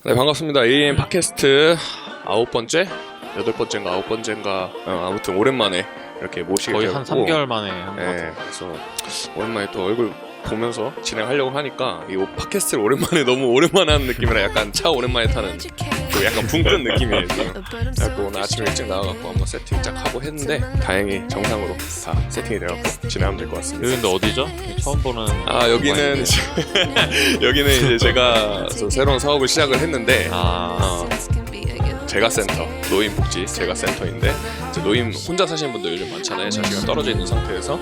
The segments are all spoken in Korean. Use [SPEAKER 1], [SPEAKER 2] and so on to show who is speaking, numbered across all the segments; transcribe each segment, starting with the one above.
[SPEAKER 1] 네, 반갑습니다. AM 팟캐스트 9번째? 8번째인가 9번째인가 아무튼 오랜만에 이렇게 모시게
[SPEAKER 2] 거의
[SPEAKER 1] 되었고
[SPEAKER 2] 한 3개월 만에 한 것 같아요.
[SPEAKER 1] 그래서 오랜만에 또 얼굴 보면서 진행하려고 하니까 이 팟캐스트를 오랜만에 너무 오랜만에 하는 느낌이라 약간 차 오랜만에 타는 그 약간 붕 뜬 느낌이에요. 그래서 오늘 아침에 일찍 나와갖고 한번 세팅 쫙 하고 했는데 다행히 정상으로 다 세팅이 되어갖고 진행하면 될 것 같습니다.
[SPEAKER 2] 여기는 어디죠? 처음 보는.
[SPEAKER 1] 여기는 여기는 이제 제가 새로운 사업을 시작을 했는데 재가센터, 노인복지 재가센터인데 이제 노인 혼자 사시는 분들 요즘 많잖아요. 자기가 떨어져 있는 상태에서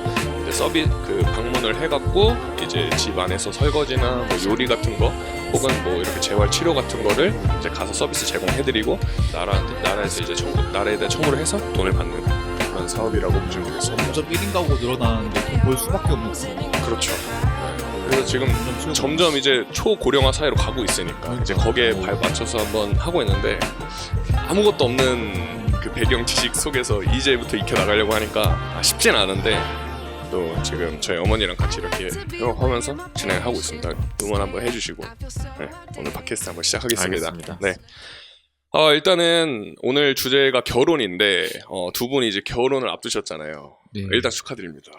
[SPEAKER 1] 이제 그 방문을 해갖고 이제 집 안에서 설거지나 뭐 요리 같은 거 혹은 뭐 이렇게 재활 치료 같은 거를 이제 가서 서비스 제공해드리고 나라에서 이제 나라에다 청구를 해서 돈을 받는 그런 사업이라고 보시면 되겠습니다.
[SPEAKER 3] 점점 1인 가구가 늘어나는데 돈 벌 수밖에 없는 거.
[SPEAKER 1] 그렇죠. 그래서 지금 점점 이제 초고령화 사회로 가고 있으니까 이제 거기에 발맞춰서 한번 하고 있는데 아무것도 없는 그 배경 지식 속에서 이제부터 익혀 나가려고 하니까 쉽진 않은데 또 지금 저희 어머니랑 같이 이렇게 협업하면서 진행하고 있습니다. 응원 한번 해주시고 오늘 팟캐스트 한번 시작하겠습니다.
[SPEAKER 2] 알겠습니다.
[SPEAKER 1] 네. 일단은 오늘 주제가 결혼인데 두 분이 이제 결혼을 앞두셨잖아요.
[SPEAKER 3] 네.
[SPEAKER 1] 일단 축하드립니다.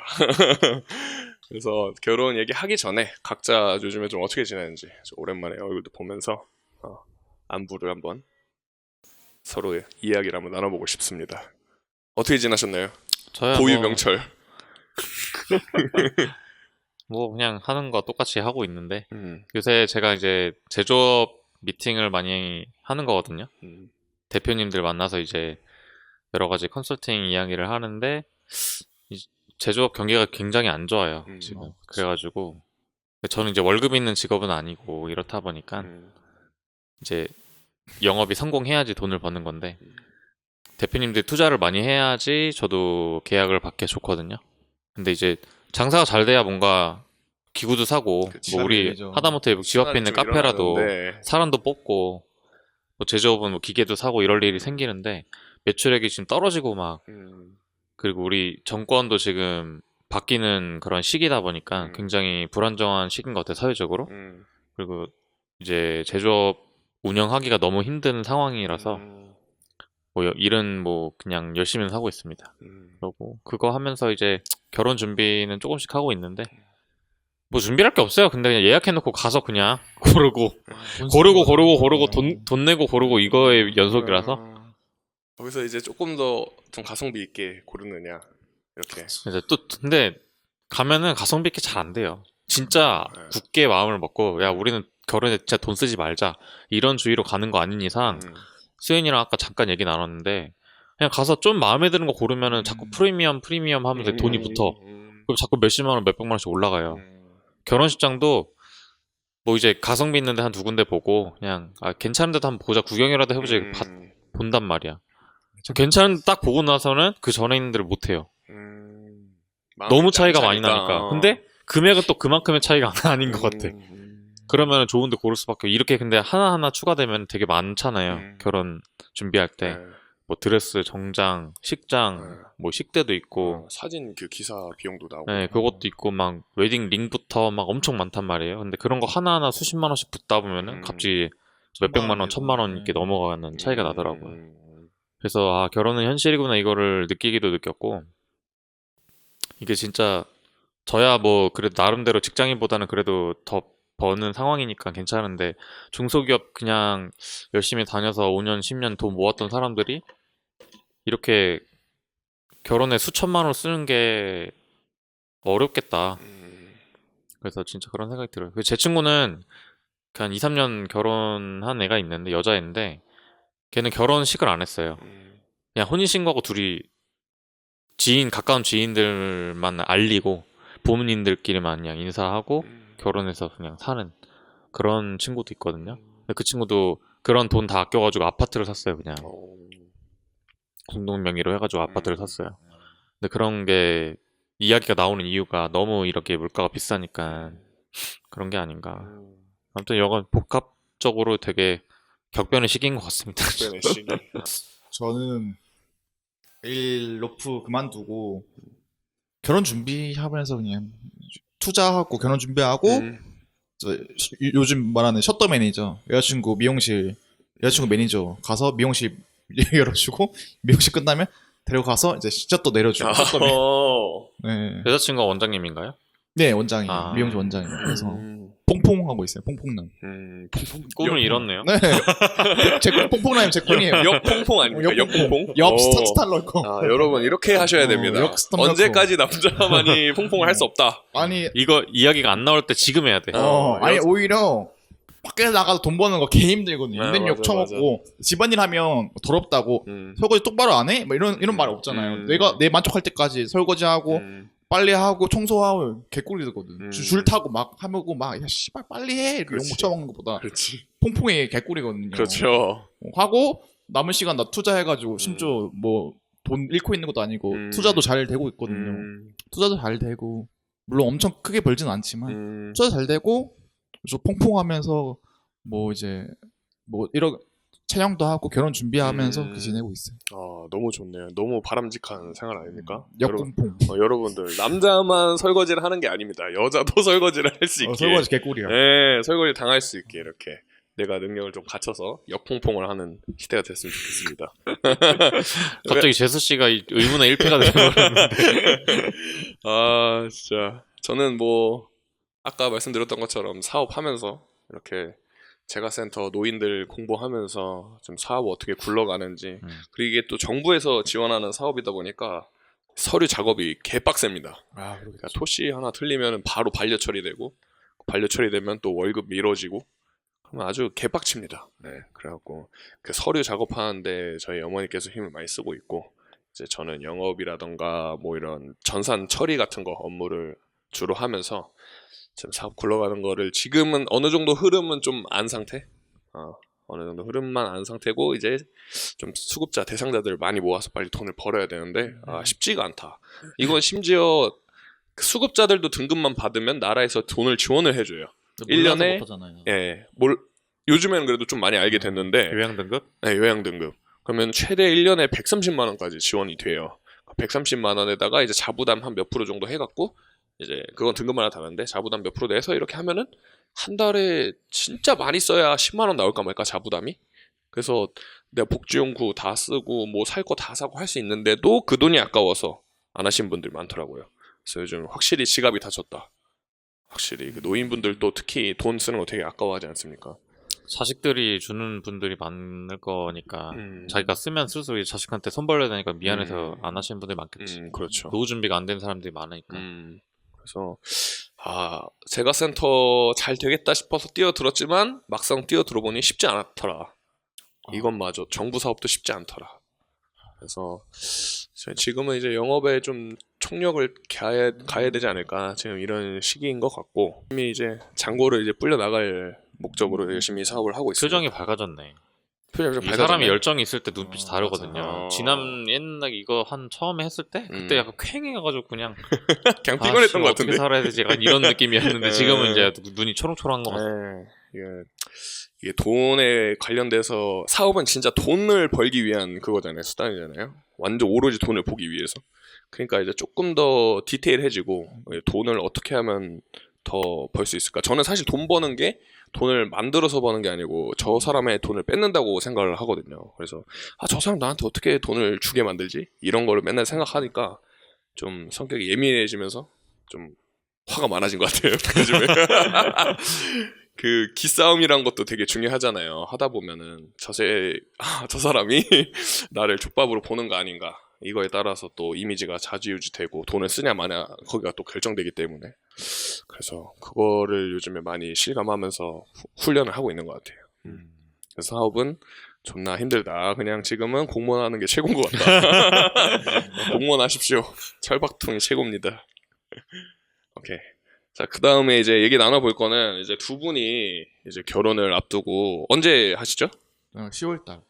[SPEAKER 1] 그래서 결혼 얘기하기 전에 각자 요즘에 좀 어떻게 지내는지 오랜만에 얼굴도 보면서 안부를 한번 서로의 이야기를 한번 나눠보고 싶습니다. 어떻게 지나셨나요?
[SPEAKER 2] 저야
[SPEAKER 1] 고유 명철.
[SPEAKER 2] 뭐 그냥 하는 거 똑같이 하고 있는데 요새 제가 이제 제조업 미팅을 많이 하는 거거든요. 대표님들 만나서 이제 여러 가지 컨설팅 이야기를 하는데 제조업 경기가 굉장히 안 좋아요 지금. 그래가지고 저는 이제 월급 있는 직업은 아니고 이렇다 보니까 이제 영업이 성공해야지 돈을 버는 건데 대표님들이 투자를 많이 해야지 저도 계약을 받기 좋거든요. 근데 이제 장사가 잘 돼야 뭔가 기구도 사고 뭐 우리
[SPEAKER 3] 되죠.
[SPEAKER 2] 하다못해 집 앞에 있는 카페라도
[SPEAKER 1] 일어나는데.
[SPEAKER 2] 사람도 뽑고 뭐 제조업은 뭐 기계도 사고 이럴 일이 생기는데 매출액이 지금 떨어지고 막 그리고 우리 정권도 지금 바뀌는 그런 시기다 보니까 굉장히 불안정한 시기인 것 같아요, 사회적으로. 그리고 이제 제조업 운영하기가 너무 힘든 상황이라서 뭐 일은 뭐 그냥 열심히 하고 있습니다. 그러고 그거 하면서 이제 결혼 준비는 조금씩 하고 있는데 뭐 준비할 게 없어요. 근데 그냥 예약해놓고 가서 그냥 고르고 돈 내고 고르고 이거의 연속이라서
[SPEAKER 1] 거기서 이제 조금 더 좀 가성비 있게 고르느냐 이렇게.
[SPEAKER 2] 이제 또 근데 가면은 가성비 있게 잘 안 돼요. 진짜 굳게 마음을 먹고 야 우리는 결혼에 진짜 돈 쓰지 말자 이런 주의로 가는 거 아닌 이상 수현이랑 아까 잠깐 얘기 나눴는데 그냥 가서 좀 마음에 드는 거 고르면은 자꾸 프리미엄 하면서 돈이 붙어. 그럼 자꾸 몇십만 원 몇백만 원씩 올라가요. 결혼식장도 뭐 이제 가성비 있는데 한 두 군데 보고 그냥 괜찮은 데도 한번 보자 구경이라도 해보자 본단 말이야. 괜찮은 데 딱 보고 나서는 그 전에 있는 데를 못 해요. 너무 차이가 많이 나니까. 근데 금액은 또 그만큼의 차이가 아닌 것 같아. 그러면 좋은 데 고를 수밖에. 이렇게 근데 하나하나 추가되면 되게 많잖아요. 결혼 준비할 때. 뭐 드레스, 정장, 식장, 뭐 식대도 있고
[SPEAKER 1] 사진 그 기사 비용도 나오고.
[SPEAKER 2] 네, 그것도 있고 막 웨딩 링부터 막 엄청 많단 말이에요. 근데 그런 거 하나하나 수십만 원씩 붙다 보면은 갑자기 몇백만 원, 천만 원 이렇게 넘어가는 차이가 나더라고요. 그래서 결혼은 현실이구나 이거를 느끼기도 느꼈고 이게 진짜 저야 뭐 그래도 나름대로 직장인보다는 그래도 더 버는 상황이니까 괜찮은데 중소기업 그냥 열심히 다녀서 5년, 10년 돈 모았던 사람들이 이렇게 결혼에 수천만 원 쓰는 게 어렵겠다. 그래서 진짜 그런 생각이 들어요. 제 친구는 한 2, 3년 결혼한 애가 있는데 여자애인데 걔는 결혼식을 안 했어요. 그냥 혼인신고하고 둘이 가까운 지인들만 알리고 부모님들끼리만 그냥 인사하고 결혼해서 그냥 사는 그런 친구도 있거든요. 근데 그 친구도 그런 돈 다 아껴가지고 아파트를 샀어요. 그냥 공동 명의로 해가지고 아파트를 샀어요. 근데 그런 게 이야기가 나오는 이유가 너무 이렇게 물가가 비싸니까 그런 게 아닌가. 아무튼 이건 복합적으로 되게 격변의 시기인 것 같습니다.
[SPEAKER 1] 격변의 시기.
[SPEAKER 3] 저는 일 로프 요즘 말하는 셔터 매니저, 여자친구 매니저 가서 미용실 열어주고 미용실 끝나면 데려가서 이제 셔터 내려주고 셔터 매. 네.
[SPEAKER 2] 여자친구가 원장님인가요?
[SPEAKER 3] 네, 원장이
[SPEAKER 2] 아.
[SPEAKER 3] 미용실 원장이에요. 그래서 퐁퐁 하고 있어요. 퐁퐁남.
[SPEAKER 2] 꿈을 이뤘네요.
[SPEAKER 3] 네, 제 퐁퐁남이 제 꿈이에요.
[SPEAKER 1] 역퐁퐁 아닙니까? 역퐁퐁?
[SPEAKER 3] 옆 스타일러 거.
[SPEAKER 1] 아, 여러분 이렇게 하셔야 됩니다.
[SPEAKER 3] 역스타일러
[SPEAKER 1] 언제까지 남자만이 퐁퐁을 할 수 없다.
[SPEAKER 3] 아니,
[SPEAKER 2] 이거 이야기가 안 나올 때 지금 해야 돼.
[SPEAKER 3] 아니 오히려 밖에 나가서 돈 버는 거 개 힘들거든요.
[SPEAKER 1] 네,
[SPEAKER 3] 인된 욕
[SPEAKER 1] 맞아,
[SPEAKER 3] 처먹고 집안일 하면 더럽다고 설거지 똑바로 안 해? 뭐 이런 말 없잖아요. 내가 내 만족할 때까지 설거지하고 빨래하고 청소하고 개꿀이거든. 줄 타고 막 하고 막 야 씨발 빨리 해 이렇게 욕 처먹는 것보다
[SPEAKER 1] 그렇지.
[SPEAKER 3] 퐁퐁이 개꿀이거든요.
[SPEAKER 1] 그렇죠.
[SPEAKER 3] 하고 남은 시간 나 투자해가지고 심지어 뭐 돈 잃고 있는 것도 아니고 투자도 잘 되고 있거든요. 투자도 잘 되고 물론 엄청 크게 벌지는 않지만 투자 잘 되고 저 퐁퐁하면서 뭐 이제 뭐 이런 촬영도 하고 결혼 준비하면서 그렇게 지내고 있어요.
[SPEAKER 1] 아, 너무 좋네요. 너무 바람직한 생활 아닙니까?
[SPEAKER 3] 역pom퐁.
[SPEAKER 1] 여러분들 남자만 설거지를 하는 게 아닙니다. 여자도 설거지를 할 수 있게.
[SPEAKER 3] 설거지 개꿀이야.
[SPEAKER 1] 네, 설거지 당할 수 있게 이렇게 내가 능력을 좀 갖춰서 역퐁퐁을 하는 시대가 됐으면 좋겠습니다.
[SPEAKER 2] 갑자기 제수 씨가 의문의 1패가 되어버렸는데.
[SPEAKER 1] 아, 진짜 저는 뭐 아까 말씀드렸던 것처럼 사업하면서 이렇게 재가센터 노인들 공부하면서 좀 사업 어떻게 굴러가는지 그리고 이게 또 정부에서 지원하는 사업이다 보니까 서류 작업이 개빡셉니다. 그러니까 토시 하나 틀리면 바로 반려 처리되고 반려 처리되면 또 월급 미뤄지고 그러면 아주 개빡칩니다. 네, 그래갖고 그 서류 작업하는데 저희 어머니께서 힘을 많이 쓰고 있고 이제 저는 영업이라던가 뭐 이런 전산 처리 같은 거 업무를 주로 하면서 지금 사업 굴러가는 거를 지금은 어느 정도 흐름은 좀 안 상태? 어느 정도 흐름만 안 상태고 이제 좀 수급자 대상자들 많이 모아서 빨리 돈을 벌어야 되는데 쉽지가 않다. 이건 심지어 수급자들도 등급만 받으면 나라에서 돈을 지원을 해줘요. 1년에 예, 요즘에는 그래도 좀 많이 알게 됐는데
[SPEAKER 2] 요양 등급?
[SPEAKER 1] 네, 요양 등급. 그러면 최대 1년에 130만 원까지 지원이 돼요. 130만 원에다가 이제 자부담 한 몇 프로 정도 해갖고 이제 그건 등급마다 다른데 자부담 몇 프로 내서 이렇게 하면은 한 달에 진짜 많이 써야 10만 원 나올까 말까 자부담이. 그래서 내가 복지용구 다 쓰고 뭐 살 거 다 사고 할 수 있는데도 그 돈이 아까워서 안 하신 분들 많더라고요. 그래서 요즘 확실히 지갑이 다쳤다. 확실히 그 노인분들도 특히 돈 쓰는 거 되게 아까워하지 않습니까?
[SPEAKER 2] 자식들이 주는 분들이 많을 거니까 자기가 쓰면 쓸수록 자식한테 손 벌려야 되니까 미안해서 안 하시는 분들이 많겠지.
[SPEAKER 1] 그렇죠.
[SPEAKER 2] 노후 준비가 안 된 사람들이 많으니까.
[SPEAKER 1] 그래서 재가센터 잘 되겠다 싶어서 뛰어들었지만 막상 뛰어들어보니 쉽지 않았더라. 이것마저 정부 사업도 쉽지 않더라. 그래서 지금은 이제 영업에 좀 총력을 가야 되지 않을까 지금 이런 시기인 것 같고 이미 이제 잔고를 이제 불려 나갈 목적으로 열심히 사업을 하고 있습니다.
[SPEAKER 2] 표정이 밝아졌네.
[SPEAKER 1] 표정이 좀
[SPEAKER 2] 이
[SPEAKER 1] 밝아졌네.
[SPEAKER 2] 사람이 열정이 있을 때 눈빛이 다르거든요.
[SPEAKER 1] 맞아.
[SPEAKER 2] 지난 옛날 이거 한 처음에 했을 때 그때 약간 쾌행해가지고 그냥
[SPEAKER 1] 그냥 피곤했던 것 같은데.
[SPEAKER 2] 어떻게 살아야 되지? 약간 이런 느낌이었는데 지금은 이제 눈이 초롱초롱한 것 같아요.
[SPEAKER 1] 이게 돈에 관련돼서 사업은 진짜 돈을 벌기 위한 그거잖아요. 수단이잖아요. 완전 오로지 돈을 보기 위해서. 그러니까 이제 조금 더 디테일해지고 돈을 어떻게 하면 더 벌 수 있을까? 저는 사실 돈 버는 게 돈을 만들어서 버는 게 아니고 저 사람의 돈을 뺏는다고 생각을 하거든요. 그래서 저 사람 나한테 어떻게 돈을 주게 만들지? 이런 거를 맨날 생각하니까 좀 성격이 예민해지면서 좀 화가 많아진 것 같아요. 요즘에. 그 기싸움이란 것도 되게 중요하잖아요. 하다 보면은 저 사람이 나를 족밥으로 보는 거 아닌가. 이거에 따라서 또 이미지가 좌지우지되고 돈을 쓰냐 마냐 거기가 또 결정되기 때문에 그래서 그거를 요즘에 많이 실감하면서 훈련을 하고 있는 것 같아요. 그래서 사업은 존나 힘들다. 그냥 지금은 공무원 하는 게 최고인 것 같다. 공무원 하십시오. 철박통이 최고입니다. 오케이. 자, 그 다음에 이제 얘기 나눠볼 거는 이제 두 분이 이제 결혼을 앞두고 언제 하시죠?
[SPEAKER 3] 10월달.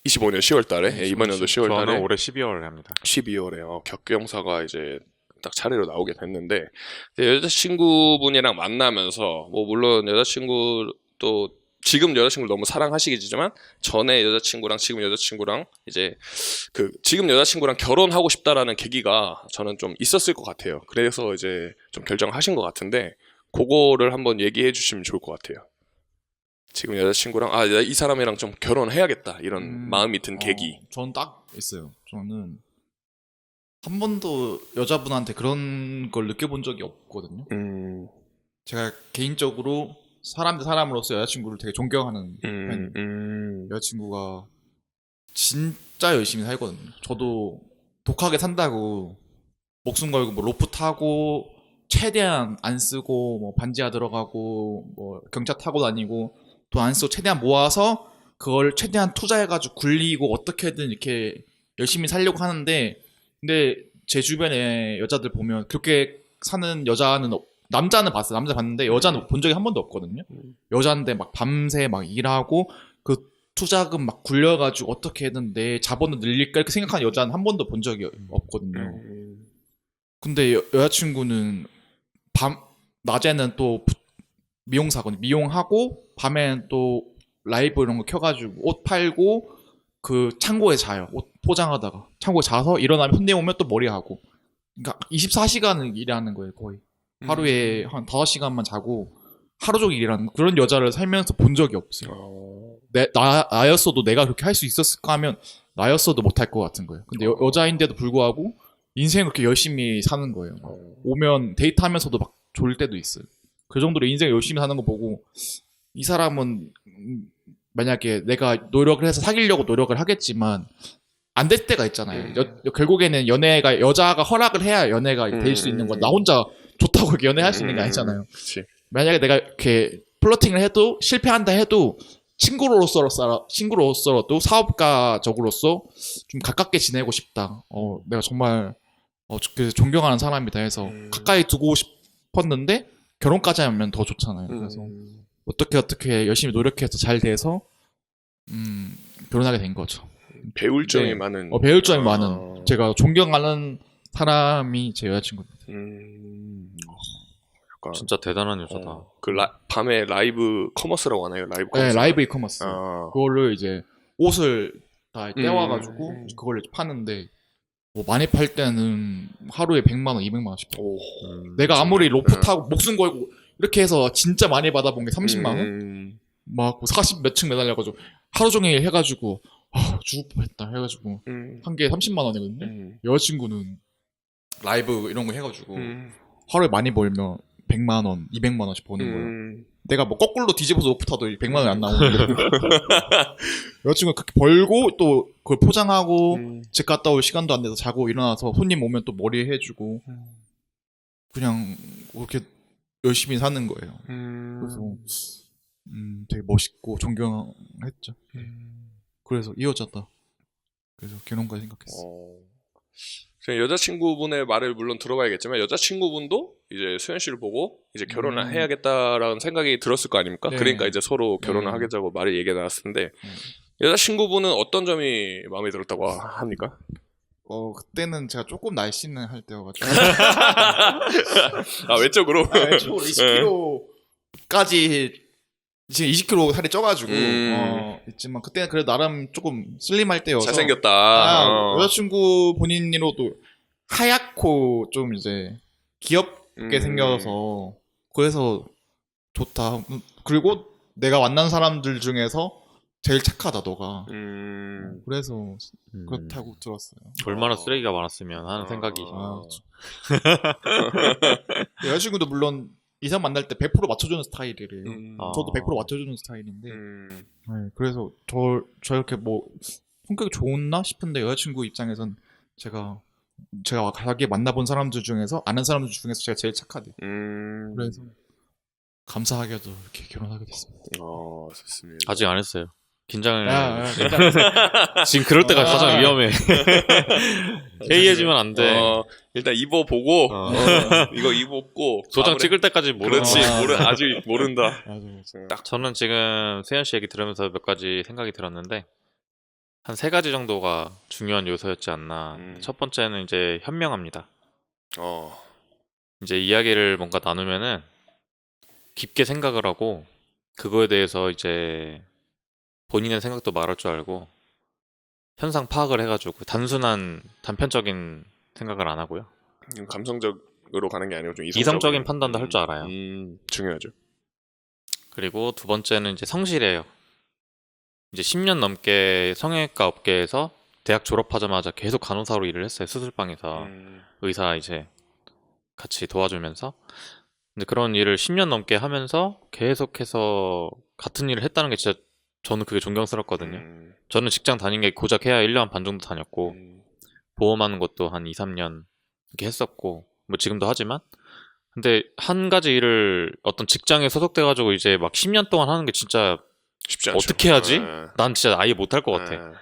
[SPEAKER 1] 25년 10월 달에? 예, 이번 연도 10월 달에.
[SPEAKER 2] 저는 올해 12월에 합니다.
[SPEAKER 1] 12월에 격경사가 이제 딱 차례로 나오게 됐는데 여자친구분이랑 만나면서 뭐 물론 여자친구도 지금 여자친구를 너무 사랑하시겠지만 전에 여자친구랑 지금 여자친구랑 이제 그 지금 여자친구랑 결혼하고 싶다라는 계기가 저는 좀 있었을 것 같아요. 그래서 이제 좀 결정하신 것 같은데 그거를 한번 얘기해 주시면 좋을 것 같아요. 지금 여자친구랑 이 사람이랑 좀 결혼해야겠다 이런 마음이 든 계기.
[SPEAKER 3] 저는 딱 있어요. 저는 한 번도 여자분한테 그런 걸 느껴본 적이 없거든요. 제가 개인적으로 사람 대 사람으로서 여자친구를 되게 존경하는 편이에요. 여자친구가 진짜 열심히 살거든요. 저도 독하게 산다고 목숨 걸고 뭐 로프 타고 최대한 안 쓰고 뭐 반지하 들어가고 뭐 경차 타고 다니고 돈 안 쓰고 최대한 모아서 그걸 최대한 투자해가지고 굴리고 어떻게든 이렇게 열심히 살려고 하는데, 근데 제 주변에 여자들 보면 그렇게 사는 여자는 남자는 봤어요. 남자 봤는데 여자는 본 적이 한 번도 없거든요. 여자인데 막 밤새 막 일하고 그 투자금 막 굴려가지고 어떻게든 내 자본을 늘릴까 이렇게 생각하는 여자는 한 번도 본 적이 없거든요. 근데 여자친구는 낮에는 또 미용사거든요. 미용하고 밤에는 또 라이브 이런 거 켜가지고 옷 팔고 그 창고에 자요. 옷 포장하다가 창고에 자서 일어나면 손님 오면 또 머리하고. 그러니까 24시간을 일하는 거예요, 거의. 하루에 한 5시간만 자고 하루 종일 일하는 그런 여자를 살면서 본 적이 없어요. 나였어도 내가 그렇게 할 수 있었을까 하면 나였어도 못할 것 같은 거예요. 근데 여자인데도 불구하고 인생을 그렇게 열심히 사는 거예요. 오면 데이트하면서도 막 졸 때도 있어요. 그 정도로 인생을 열심히 사는 거 보고 이 사람은 만약에 내가 노력을 해서 사귀려고 노력을 하겠지만 안 될 때가 있잖아요. 결국에는 연애가 여자가 허락을 해야 연애가 될 수 있는 건 나 혼자 좋다고 이렇게 연애할 수 있는 게 아니잖아요.
[SPEAKER 1] 그치.
[SPEAKER 3] 만약에 내가 이렇게 플러팅을 해도 실패한다 해도 친구로서라도 사업가적으로서 좀 가깝게 지내고 싶다. 내가 정말 그래서 존경하는 사람이다 해서 가까이 두고 싶었는데 결혼까지 하면 더 좋잖아요. 그래서 어떻게 열심히 노력해서 잘 돼서 결혼하게 된 거죠.
[SPEAKER 1] 배울 점이
[SPEAKER 3] 네.
[SPEAKER 1] 많은.
[SPEAKER 3] 배울 점이 많은 제가 존경하는 사람이 제 여자친구입니다.
[SPEAKER 1] 약간
[SPEAKER 2] 진짜 대단한 여자다.
[SPEAKER 1] 밤에 라이브 커머스라고 하나요? 라이브
[SPEAKER 3] 네,
[SPEAKER 1] 커머스.
[SPEAKER 3] 라이브 이커머스. 그거를 이제 옷을 다 떼와가지고 그걸 파는데 뭐 많이 팔 때는 하루에 100만 원, 200만 원씩. 내가 아무리 로프 타고 목숨 걸고 이렇게 해서 진짜 많이 받아본 게 30만 원? 막 40 몇 층 매달려가지고 하루 종일 해가지고 죽을 뻔했다 해가지고 한 개에 30만 원이거든요. 여자친구는 라이브 이런 거 해가지고 하루에 많이 벌면 100만 원, 200만 원씩 버는 거예요. 내가 뭐 거꾸로 뒤집어서 로프 타도 100만 원이 안 나오는데 여자친구가 그렇게 벌고 또 그걸 포장하고 집 갔다 올 시간도 안 돼서 자고 일어나서 손님 오면 또 머리 해주고 그냥 그렇게 열심히 사는 거예요. 그래서 되게 멋있고 존경했죠. 그래서 이 여자다. 그래서 결혼까지 생각했어.
[SPEAKER 1] 여자친구분의 말을 물론 들어봐야겠지만 여자친구분도 이제 수현 씨를 보고 이제 결혼을 해야겠다라는 생각이 들었을 거 아닙니까?
[SPEAKER 3] 네.
[SPEAKER 1] 그러니까 이제 서로 결혼을 하겠다고 말을 얘기해 나눴을 텐데 여자친구분은 어떤 점이 마음에 들었다고 합니까?
[SPEAKER 3] 그때는 제가 조금 날씬을 할 때여가지고
[SPEAKER 1] 외적으로?
[SPEAKER 3] 외적으로 20kg까지 지금 20kg 살이 쪄가지고 있지만 그때는 그래도 나름 조금 슬림할 때여서
[SPEAKER 1] 잘생겼다.
[SPEAKER 3] 여자친구 본인으로도 하얗고 좀 이제 귀엽게 생겨서 그래서 좋다. 그리고 내가 만난 사람들 중에서 제일 착하다 너가. 그래서 그렇다고 들었어요.
[SPEAKER 2] 얼마나 쓰레기가 많았으면 하는 생각이.
[SPEAKER 3] 여자친구도 물론 이상 만날 때 100% 맞춰주는 스타일이래요. 저도 100% 맞춰주는 스타일인데. 네, 그래서 저렇게 뭐 성격이 좋나 싶은데 여자친구 입장에선 제가 가게 만나본 사람들 중에서 아는 사람들 중에서 제가 제일 착하대. 그래서 감사하게도 이렇게 결혼하게 됐습니다.
[SPEAKER 1] 좋습니다.
[SPEAKER 2] 아직 안 했어요. 긴장을. 지금 그럴 때가 가장 위험해. 회의해지면 안 돼.
[SPEAKER 1] 일단 입어보고 이거 입었고
[SPEAKER 2] 도장 찍을 때까지 모르는.
[SPEAKER 1] 그렇지. 아직 모른다.
[SPEAKER 3] 딱
[SPEAKER 2] 저는 지금 세현 씨 얘기 들으면서 몇 가지 생각이 들었는데 한 3가지 정도가 중요한 요소였지 않나. 첫 번째는 이제 현명합니다. 이제 이야기를 뭔가 나누면은 깊게 생각을 하고 그거에 대해서 이제 본인의 생각도 말할 줄 알고 현상 파악을 해가지고 단순한 단편적인 생각을 안 하고요.
[SPEAKER 1] 감성적 이성적으로 가는 게 아니고 좀
[SPEAKER 2] 이성적인 판단도 할 줄 알아요.
[SPEAKER 1] 중요하죠.
[SPEAKER 2] 그리고 두 번째는 이제 성실해요. 이제 10년 넘게 성형외과 업계에서 대학 졸업하자마자 계속 간호사로 일을 했어요. 수술방에서 의사 이제 같이 도와주면서. 근데 그런 일을 10년 넘게 하면서 계속해서 같은 일을 했다는 게 진짜 저는 그게 존경스럽거든요. 저는 직장 다닌 게 고작 해야 1년 반 정도 다녔고 보험하는 것도 한 2, 3년 이렇게 했었고 뭐 지금도 하지만 근데 한 가지 일을 어떤 직장에 소속돼가지고 이제 막 10년 동안 하는 게 진짜
[SPEAKER 1] 쉽지 않죠.
[SPEAKER 2] 어떻게 하지?
[SPEAKER 1] 네.
[SPEAKER 2] 난 진짜 아예 못할 것 같아.
[SPEAKER 1] 네.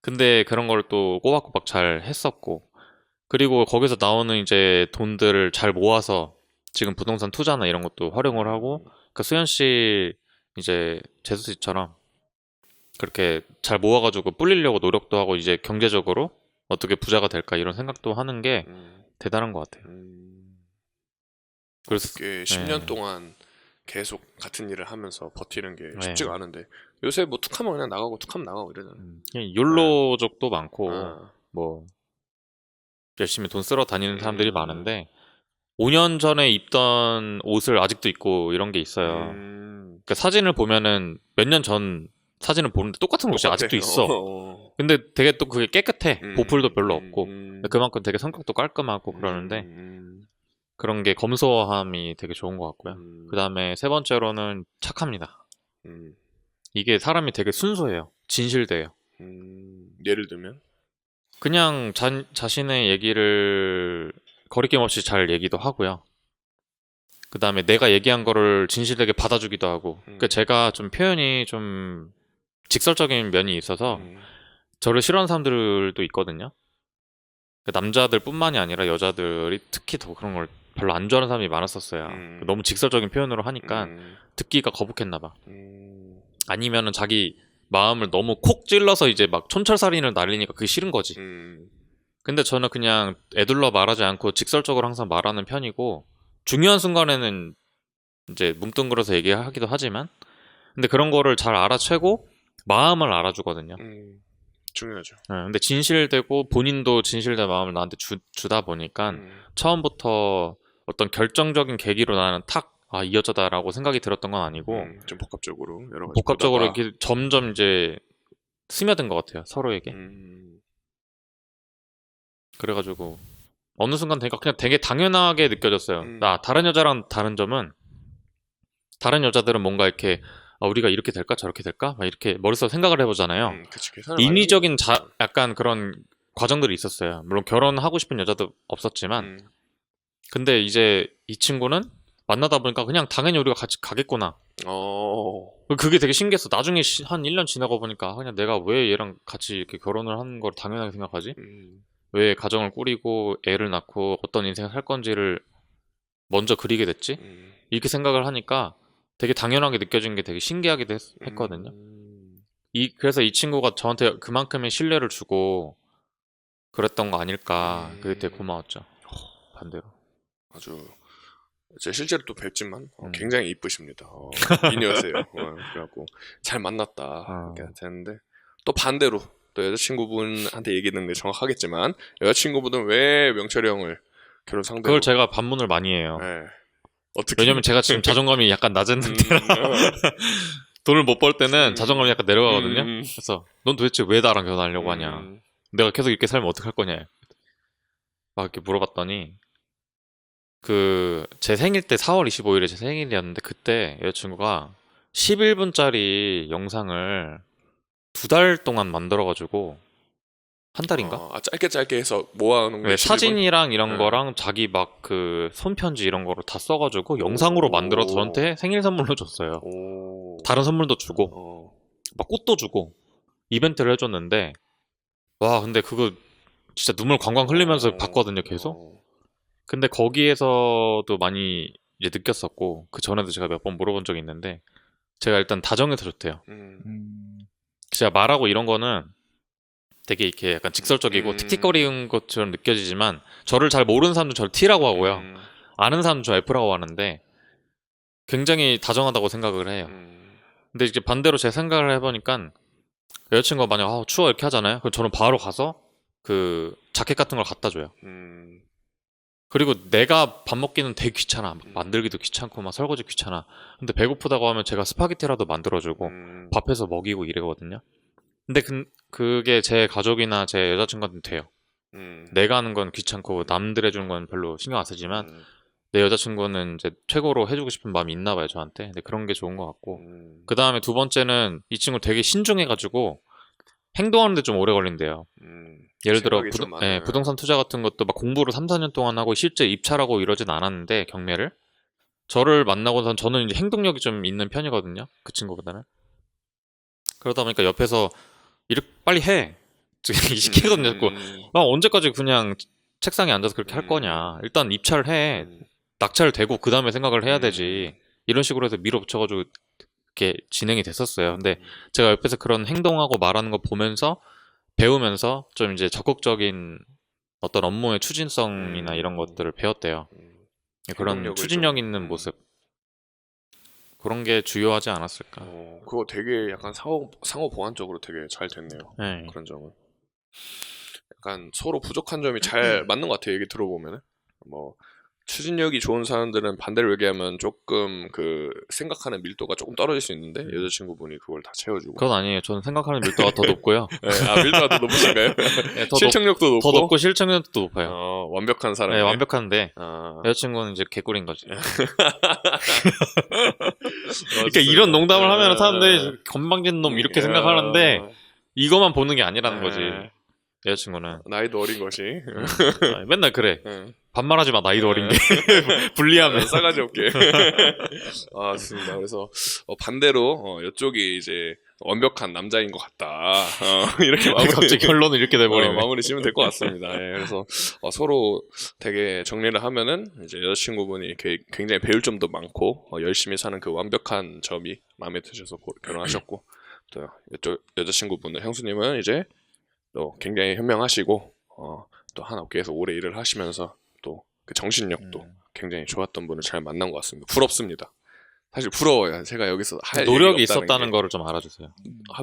[SPEAKER 2] 근데 그런 걸 또 꼬박꼬박 잘 했었고 그리고 거기서 나오는 이제 돈들을 잘 모아서 지금 부동산 투자나 이런 것도 활용을 하고 그 수현 씨 이제 재수 씨처럼 그렇게 잘 모아가지고 불리려고 노력도 하고 이제 경제적으로 어떻게 부자가 될까 이런 생각도 하는 게 대단한 것 같아요. 그래서
[SPEAKER 1] 그게 10년
[SPEAKER 2] 네.
[SPEAKER 1] 동안 계속 같은 일을 하면서 버티는 게
[SPEAKER 2] 네.
[SPEAKER 1] 쉽지가 않은데 요새 뭐 툭하면 그냥 나가고 툭하면 나가고 이러잖아요.
[SPEAKER 2] 그냥 욜로족도 많고
[SPEAKER 1] 아.
[SPEAKER 2] 뭐 열심히 돈 쓸어 다니는 사람들이 많은데 5년 전에 입던 옷을 아직도 입고 이런 게 있어요. 그러니까 사진을 보면은 몇 년 전 사진을 보는데 똑같은 옷이
[SPEAKER 1] 똑같아.
[SPEAKER 2] 아직도 있어. 근데 되게 또 그게 깨끗해. 보풀도 별로 없고 근데 그만큼 되게 성격도 깔끔하고 그러는데 그런 게 검소함이 되게 좋은 것 같고요. 그 다음에 세 번째로는 착합니다. 이게 사람이 되게 순수해요. 진실돼요.
[SPEAKER 1] 예를 들면
[SPEAKER 2] 그냥 자신의 얘기를 거리낌 없이 잘 얘기도 하고요. 그 다음에 내가 얘기한 거를 진실되게 받아주기도 하고. 그러니까 제가 좀 표현이 좀 직설적인 면이 있어서 저를 싫어하는 사람들도 있거든요. 그러니까 남자들뿐만이 아니라 여자들이 특히 더 그런 걸 별로 안 좋아하는 사람이 많았었어요. 너무 직설적인 표현으로 하니까 듣기가 거북했나 봐. 아니면은 자기 마음을 너무 콕 찔러서 이제 막 촌철살인을 날리니까 그게 싫은 거지. 근데 저는 그냥 애둘러 말하지 않고 직설적으로 항상 말하는 편이고 중요한 순간에는 이제 뭉뚱그려서 얘기하기도 하지만 근데 그런 거를 잘 알아채고 마음을 알아주거든요.
[SPEAKER 1] 중요하죠.
[SPEAKER 2] 네, 근데 진실되고 본인도 진실된 마음을 나한테 주다 보니까 처음부터 어떤 결정적인 계기로 나는 이 여자다라고 생각이 들었던 건 아니고
[SPEAKER 1] 좀 복합적으로 여러 가지
[SPEAKER 2] 복합적으로
[SPEAKER 1] 보다가.
[SPEAKER 2] 이렇게 점점 이제 스며든 것 같아요. 서로에게. 그래가지고 어느 순간 되니까 그냥 되게 당연하게 느껴졌어요. 다른 여자랑 다른 점은 다른 여자들은 뭔가 이렇게 우리가 이렇게 될까 저렇게 될까 막 이렇게 머릿속에 생각을 해보잖아요.
[SPEAKER 1] 그치, 계산을 많이
[SPEAKER 2] 인위적인 약간 그런 과정들이 있었어요. 물론 결혼하고 싶은 여자도 없었지만 근데 이제 이 친구는 만나다 보니까 그냥 당연히 우리가 같이 가겠구나. 그게 되게 신기했어. 나중에 한 1년 지나고 보니까 그냥 내가 왜 얘랑 같이 이렇게 결혼을 하는 걸 당연하게 생각하지? 왜 가정을 꾸리고 애를 낳고 어떤 인생을 살 건지를 먼저 그리게 됐지? 이렇게 생각을 하니까 되게 당연하게 느껴진 게 되게 신기하기도 했거든요. 그래서 이 친구가 저한테 그만큼의 신뢰를 주고 그랬던 거 아닐까. 그게 되게 고마웠죠. 반대로.
[SPEAKER 1] 아주 제 실제로 또 뵙지만 굉장히 이쁘십니다. 미녀세요. 그래갖고 잘 만났다 이렇게 되는데 또 반대로 또 여자친구분한테 얘기하는 게 정확하겠지만 여자친구분은 왜 명철이 형을 결혼 상대로
[SPEAKER 2] 그걸 제가 반문을 많이 해요.
[SPEAKER 1] 네. 어떻게
[SPEAKER 2] 왜냐면 제가 지금 자존감이 약간 낮은 상태라 돈을 못 벌 때는 자존감이 약간 내려가거든요. 그래서 넌 도대체 왜 나랑 결혼하려고 하냐? 내가 계속 이렇게 살면 어떡할 거냐? 막 이렇게 물어봤더니 제 생일 때 4월 25일에 제 생일이었는데 그때 여자친구가 11분짜리 영상을 2달 동안 만들어가지고 한 달인가?
[SPEAKER 1] 짧게 해서 모아놓은 게
[SPEAKER 2] 사진이랑 이런 거랑 자기 막 그 손편지 이런 거를 다 써가지고 영상으로 만들어서 저한테 생일 선물로 줬어요. 다른 선물도 주고 막 꽃도 주고 이벤트를 해줬는데 와 근데 그거 진짜 눈물 광광 흘리면서 봤거든요 계속. 근데 거기에서도 많이 이제 느꼈었고 그 전에도 제가 몇 번 물어본 적이 있는데 제가 일단 다정해서 좋대요. 제가 말하고 이런 거는 되게 이렇게 약간 직설적이고 틱틱거리는 것처럼 느껴지지만 저를 잘 모르는 사람도 저를 T라고 하고요. 아는 사람도 저 F라고 하는데 굉장히 다정하다고 생각을 해요. 근데 이제 반대로 제 생각을 해보니까 여자친구가 만약 추워 이렇게 하잖아요. 그럼 저는 바로 가서 그 자켓 같은 걸 갖다 줘요. 그리고 내가 밥 먹기는 되게 귀찮아. 막 만들기도 귀찮고 막 설거지 귀찮아. 근데 배고프다고 하면 제가 스파게티라도 만들어주고 밥해서 먹이고 이러거든요. 근데 그게 제 가족이나 제 여자친구한테는 돼요. 내가 하는 건 귀찮고 남들 해주는 건 별로 신경 안 쓰지만 내 여자친구는 이제 최고로 해주고 싶은 마음이 있나 봐요, 저한테. 근데 그런 게 좋은 것 같고. 그 다음에 두 번째는 이 친구 되게 신중해가지고 행동하는데 좀 오래 걸린대요. 예를 들어
[SPEAKER 1] 생각이 좀 많아요.
[SPEAKER 2] 부동산 투자 같은 것도 막 공부를 3, 4년 동안 하고 실제 입찰하고 이러진 않았는데 경매를 저를 만나고선 저는 이제 행동력이 좀 있는 편이거든요. 그 친구보다는. 그러다 보니까 옆에서 이렇게 빨리 해. 시키거든요. 자꾸. 언제까지 그냥 책상에 앉아서 그렇게 할 거냐. 일단 입찰을 해. 낙찰을 대고 그 다음에 생각을 해야 되지. 이런 식으로 해서 밀어붙여가지고 이렇게 진행이 됐었어요. 근데 제가 옆에서 그런 행동하고 말하는 거 보면서 배우면서 좀 이제 적극적인 어떤 업무의 추진성이나 이런 것들을 배웠대요. 그런
[SPEAKER 1] 행동력을
[SPEAKER 2] 추진력
[SPEAKER 1] 좀,
[SPEAKER 2] 있는 모습. 그런 게 주요하지 않았을까.
[SPEAKER 1] 그거 되게 약간 상호 보완적으로 되게 잘 됐네요.
[SPEAKER 2] 네.
[SPEAKER 1] 그런 점은. 약간 서로 부족한 점이 잘 맞는 것 같아요. 얘기 들어보면은. 뭐 추진력이 좋은 사람들은 반대로 얘기하면 조금 그 생각하는 밀도가 조금 떨어질 수 있는데 여자친구분이 그걸 다 채워주고.
[SPEAKER 2] 그건 아니에요. 저는 생각하는 밀도가 더 높고요.
[SPEAKER 1] 네, 밀도가 더 높으신가요?
[SPEAKER 2] 네,
[SPEAKER 1] 실천력도 높고.
[SPEAKER 2] 더 높고 실천력도 높아요.
[SPEAKER 1] 완벽한 사람.
[SPEAKER 2] 네, 완벽한데 여자친구는 이제 개꿀인 거지. 그러니까 이런 농담을 하면 사람들이 건방진 놈 이렇게 생각하는데 이것만 보는 게 아니라는 거지. 여자친구는
[SPEAKER 1] 나이도 어린 것이.
[SPEAKER 2] 맨날 그래. 반말하지 마. 나이도 어린데. 불리하면
[SPEAKER 1] 싸가지 없게. 좋습니다. 그래서 반대로 이쪽이 이제 완벽한 남자인 것 같다. 이렇게 마무리,
[SPEAKER 2] 갑자기 결론을 이렇게 돼버리네.
[SPEAKER 1] 마무리 지으면 될 것 같습니다. 예, 그래서 서로 되게 정리를 하면은 이제 여자친구분이 굉장히 배울 점도 많고 열심히 사는 그 완벽한 점이 마음에 드셔서 결혼하셨고 또 이쪽 여자친구분은 형수님은 이제 또 굉장히 현명하시고 또 한 업계에서 오래 일을 하시면서 또 그 정신력도 굉장히 좋았던 분을 잘 만난 것 같습니다. 부럽습니다. 사실 부러워요. 제가 여기서 할
[SPEAKER 2] 노력이
[SPEAKER 1] 얘기가 없다는
[SPEAKER 2] 있었다는
[SPEAKER 1] 게.
[SPEAKER 2] 거를 좀 알아주세요.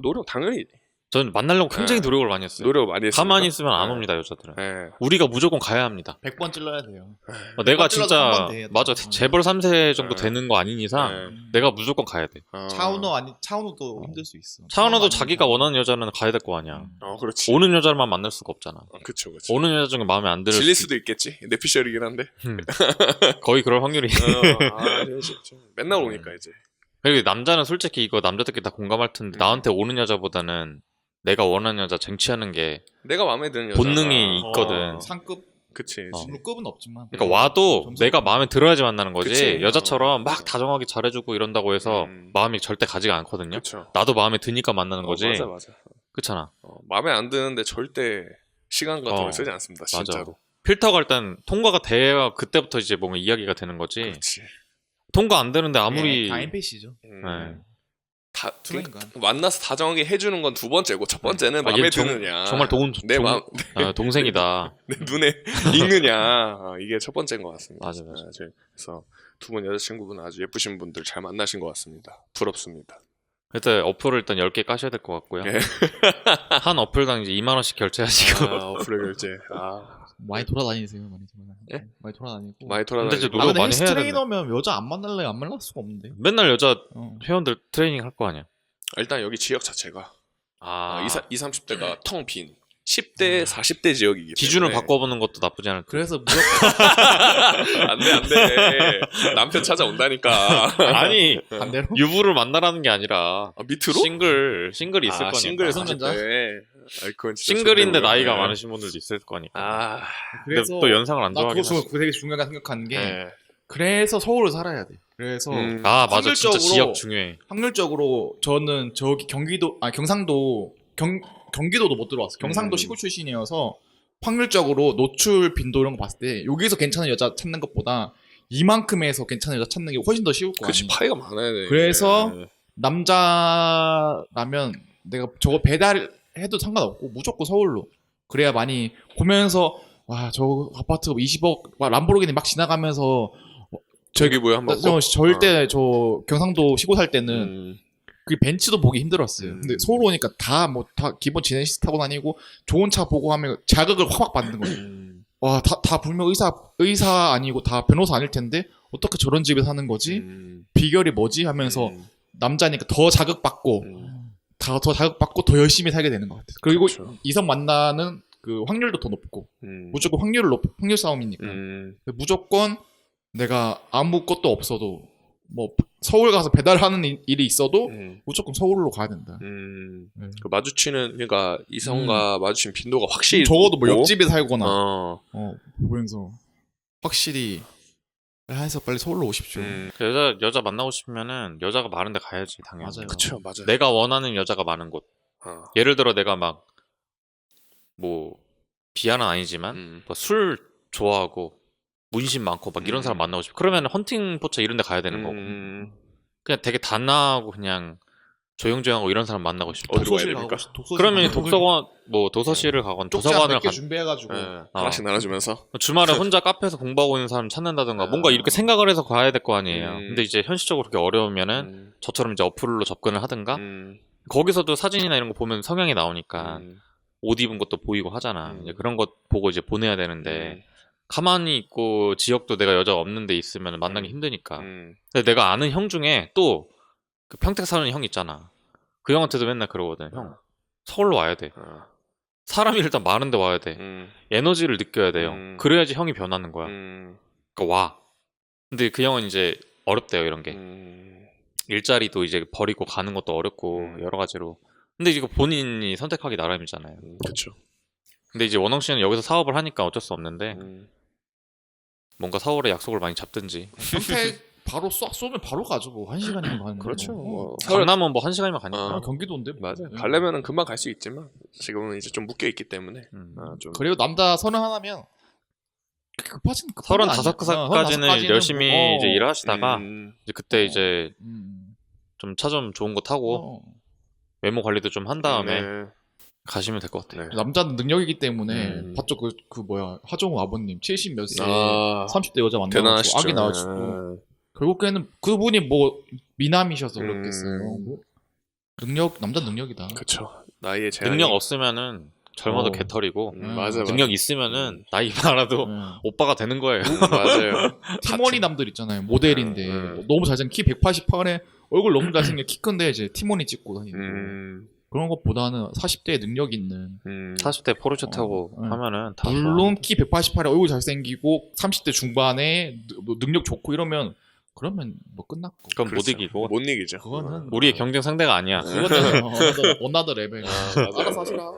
[SPEAKER 1] 노력 당연히
[SPEAKER 2] 저는 만나려고 굉장히 노력을 많이 했어요.
[SPEAKER 1] 노력 많이 했습니다.
[SPEAKER 2] 가만히 있으면 안 옵니다, 여자들은.
[SPEAKER 1] 네.
[SPEAKER 2] 우리가 무조건 가야 합니다.
[SPEAKER 3] 100번 찔러야 돼요.
[SPEAKER 2] 내가
[SPEAKER 3] 100번 찔러도
[SPEAKER 2] 진짜
[SPEAKER 3] 한번 돼요.
[SPEAKER 2] 맞아 재벌 3세 정도 되는 거 아닌 이상
[SPEAKER 1] 네.
[SPEAKER 2] 내가 무조건 가야 돼.
[SPEAKER 3] 차은우도 힘들 수 있어.
[SPEAKER 2] 차은우도 자기가 원하는 여자는 가야 될 거 아니야.
[SPEAKER 1] 그렇지.
[SPEAKER 2] 오는 여자만 만날 수가 없잖아.
[SPEAKER 1] 그쵸.
[SPEAKER 2] 오는 여자 중에 마음에 안 들을
[SPEAKER 1] 질릴 수도 있겠지. 내피셜이긴 한데.
[SPEAKER 2] 거의 그럴 확률이.
[SPEAKER 1] 맨날 오니까 이제.
[SPEAKER 2] 그리고 남자는 솔직히 이거 남자들끼리 다 공감할 텐데 나한테 오는 여자보다는 내가 원하는 여자 쟁취하는 게
[SPEAKER 1] 내가 마음에 드는 여자
[SPEAKER 2] 본능이 있거든.
[SPEAKER 3] 상급,
[SPEAKER 1] 그치.
[SPEAKER 3] 중급은 없지만.
[SPEAKER 2] 그러니까 와도 내가 마음에 들어야지 만나는 거지.
[SPEAKER 1] 그치.
[SPEAKER 2] 여자처럼 막 다정하게 잘해주고 이런다고 해서 마음이 절대 가지가 않거든요.
[SPEAKER 1] 그쵸.
[SPEAKER 2] 나도 마음에 드니까 만나는 거지.
[SPEAKER 1] 맞아.
[SPEAKER 2] 그렇잖아.
[SPEAKER 1] 마음에 안 드는데 절대 시간 같은 걸 쓰지 않습니다. 진짜로.
[SPEAKER 2] 맞아. 필터가 일단 통과가 돼야 그때부터 이제 뭔가 이야기가 되는 거지.
[SPEAKER 1] 그렇지.
[SPEAKER 2] 통과 안 되는데 아무리
[SPEAKER 3] 다 NPC죠.
[SPEAKER 2] 네.
[SPEAKER 3] 투명인간.
[SPEAKER 1] 만나서 다정하게 해주는 건 두 번째고 첫 번째는
[SPEAKER 2] 아,
[SPEAKER 1] 마음에
[SPEAKER 2] 얘
[SPEAKER 1] 드느냐.
[SPEAKER 2] 정말
[SPEAKER 1] 내 마음,
[SPEAKER 2] 동생이다.
[SPEAKER 1] 내 눈에 익느냐. 이게 첫 번째인 것 같습니다.
[SPEAKER 2] 맞아.
[SPEAKER 1] 그래서 두 분 여자친구분 아주 예쁘신 분들 잘 만나신 것 같습니다. 부럽습니다.
[SPEAKER 2] 일단 어플을 일단 10개 까셔야 될 것 같고요.
[SPEAKER 1] 네.
[SPEAKER 2] 한 어플당 이제 2만 원씩 결제하시고.
[SPEAKER 1] 어플의 결제.
[SPEAKER 3] 많이 돌아다니세요, 많이
[SPEAKER 1] 예?
[SPEAKER 3] 많이 돌아다니고.
[SPEAKER 1] 많이 돌아다니고.
[SPEAKER 2] 근데 이제 노력 많이
[SPEAKER 3] 헬스
[SPEAKER 2] 해야 되네.
[SPEAKER 3] 트레이너면 여자 안 만날래요? 안 만날 수가 없는데.
[SPEAKER 2] 맨날 여자 회원들 트레이닝 할 거 아니야.
[SPEAKER 1] 일단 여기 지역 자체가 20, 30대가 텅 빈 10대, 40대 지역이기 때문에
[SPEAKER 2] 기준을 바꿔보는 것도 나쁘지 않을 듯.
[SPEAKER 3] 그래서 무조건
[SPEAKER 1] 안돼 남편 찾아온다니까.
[SPEAKER 2] 아니
[SPEAKER 3] 반대로.
[SPEAKER 2] 유부를 만나라는 게 아니라
[SPEAKER 1] 밑으로?
[SPEAKER 2] 싱글이 있을 거니까.
[SPEAKER 1] 싱글
[SPEAKER 3] 성년자?
[SPEAKER 1] 40대. 그건 진짜
[SPEAKER 2] 싱글인데
[SPEAKER 1] 좋네요.
[SPEAKER 2] 나이가
[SPEAKER 1] 네.
[SPEAKER 2] 많으신 분들도 있을 거니까. 근데
[SPEAKER 3] 그래서
[SPEAKER 2] 또 연상을 안
[SPEAKER 3] 나
[SPEAKER 2] 좋아하긴
[SPEAKER 3] 그거
[SPEAKER 2] 하지.
[SPEAKER 3] 되게 중요하게 생각하는 게
[SPEAKER 1] 네.
[SPEAKER 3] 그래서 서울을 살아야 돼. 그래서
[SPEAKER 2] 아 맞아 진짜
[SPEAKER 3] 확률적으로-
[SPEAKER 2] 지역 중요해.
[SPEAKER 3] 확률적으로 저는 저기 경상도도 경기도도 못 들어왔어. 경상도 시골 출신이어서 확률적으로 노출 빈도 이런 거 봤을 때 여기서 괜찮은 여자 찾는 것보다 이만큼에서 괜찮은 여자 찾는 게 훨씬 더 쉬울 거야.
[SPEAKER 1] 그치 파이가 많아야 돼.
[SPEAKER 3] 그래서 남자라면 내가 저거 배달해도 상관없고 무조건 서울로. 그래야 많이 보면서 와 저 아파트 20억 와, 람보르기니 막 지나가면서
[SPEAKER 1] 저기 뭐야 한번
[SPEAKER 3] 절대 저 경상도 시골 살 때는 그 벤츠도 보기 힘들었어요. 근데 서울 오니까 다 기본 지네시스 타고 다니고 좋은 차 보고 하면 자극을 확 받는 거예요. 와, 다 분명 의사 아니고 다 변호사 아닐 텐데 어떻게 저런 집에 사는 거지? 비결이 뭐지? 하면서 남자니까 더 자극받고 더 자극받고 더 열심히 살게 되는 것 같아요. 그리고
[SPEAKER 1] 그렇죠.
[SPEAKER 3] 이성 만나는 그 확률도 더 높고 무조건 확률 싸움이니까 무조건 내가 아무것도 없어도 뭐 서울 가서 배달하는 일이 있어도 무조건 서울로 가야 된다.
[SPEAKER 1] 그 마주치는 그러니까 이성과 마주치는 빈도가 확실히
[SPEAKER 3] 적어도 뭐
[SPEAKER 1] 높고,
[SPEAKER 3] 옆집에 살거나 보면서
[SPEAKER 1] 어.
[SPEAKER 3] 확실히 해서 빨리 서울로 오십시오.
[SPEAKER 2] 그 여자 만나고 싶으면은 여자가 많은 데 가야지 당연히.
[SPEAKER 3] 맞아요.
[SPEAKER 1] 그쵸, 맞아요.
[SPEAKER 2] 내가 원하는 여자가 많은 곳.
[SPEAKER 1] 어.
[SPEAKER 2] 예를 들어 내가 막 뭐 비하는 아니지만 뭐술 좋아하고 문신 많고 막 이런 사람 만나고 싶어. 그러면 헌팅 포차 이런 데 가야 되는 거고. 그냥 되게 단아하고 그냥 조용조용하고 이런 사람 만나고 싶어.
[SPEAKER 1] 어디로 가야 됩니까?
[SPEAKER 2] 그러면 독서관 뭐 도서실을 가건 도서관을
[SPEAKER 3] 몇개
[SPEAKER 2] 가.
[SPEAKER 3] 준비해가지고
[SPEAKER 1] 하나씩 나눠주면서
[SPEAKER 2] 주말에 혼자 카페에서 공부하고 있는 사람 찾는다던가 뭔가 이렇게 생각을 해서 가야 될 거 아니에요. 근데 이제 현실적으로 그렇게 어려우면은 저처럼 이제 어플로 접근을 하든가 거기서도 사진이나 이런 거 보면 성향이 나오니까 옷 입은 것도 보이고 하잖아. 이제 그런 것 보고 이제 보내야 되는데 가만히 있고 지역도 내가 여자가 없는 데 있으면 만나기 힘드니까. 근데 내가 아는 형 중에 또 그 평택 사는 형 있잖아. 그 형한테도 맨날 그러거든. 형 서울로 와야 돼. 사람이 일단 많은데 와야 돼. 에너지를 느껴야 돼요. 그래야지 형이 변하는 거야. 그러니까 와. 근데 그 형은 이제 어렵대요, 이런 게. 일자리도 이제 버리고 가는 것도 어렵고 여러 가지로. 근데 이거 본인이 선택하기 나름이잖아요.
[SPEAKER 1] 그렇죠.
[SPEAKER 2] 근데 이제 원홍 씨는 여기서 사업을 하니까 어쩔 수 없는데 뭔가 서울에 약속을 많이 잡든지.
[SPEAKER 3] 평택 바로 쏘면 바로 가죠. 뭐 1시간이면 가는
[SPEAKER 1] 그렇죠.
[SPEAKER 3] 거.
[SPEAKER 2] 강남은 뭐 1시간이면 가니까.
[SPEAKER 3] 경기도인데. 뭐.
[SPEAKER 1] 맞아요. 가려면은 금방 갈 수 있지만 지금은 이제 좀 묶여 있기 때문에 좀
[SPEAKER 3] 그리고 남자 31하면 급하진
[SPEAKER 2] 35살까지는 열심히 이제 일을 하시다가 이제 그때 이제
[SPEAKER 3] 음.
[SPEAKER 2] 좀 차 좀 좋은 거 타고 외모 관리도 좀 한 다음에 가시면 될 것 같아요.
[SPEAKER 1] 네.
[SPEAKER 3] 남자는 능력이기 때문에 봤죠. 그 뭐야 하정우 아버님 70 몇 세,
[SPEAKER 1] 아,
[SPEAKER 3] 30대 여자 만나고
[SPEAKER 1] 대단하시죠.
[SPEAKER 3] 아기 낳아주고 결국에는 그분이 뭐 미남이셔서 그렇겠어요. 뭐 남자 능력이다.
[SPEAKER 1] 그렇죠. 나이에 제한이
[SPEAKER 2] 능력 없으면은 젊어도
[SPEAKER 1] 어.
[SPEAKER 2] 개털이고
[SPEAKER 1] 맞아.
[SPEAKER 2] 능력 있으면은 나이 많아도 오빠가 되는 거예요.
[SPEAKER 1] 맞아요.
[SPEAKER 3] 티모니 남들 있잖아요. 모델인데 너무 잘생긴 키 188에 얼굴 너무 잘생긴 키 큰데 이제 티모니 찍고 다니고 그런 것보다는 40대에 능력 있는
[SPEAKER 2] 40대 포르쉐 타고 하면은 다
[SPEAKER 3] 물론 키 188에 얼굴 잘생기고 30대 중반에 뭐 능력 좋고 이러면 그러면 뭐 끝났고
[SPEAKER 2] 그건 못
[SPEAKER 1] 그렇죠.
[SPEAKER 2] 이기고
[SPEAKER 1] 못 이기죠.
[SPEAKER 3] 그거는
[SPEAKER 2] 우리의 경쟁 상대가 아니야.
[SPEAKER 3] 그거는 어나더 레벨. 알아서 하시라.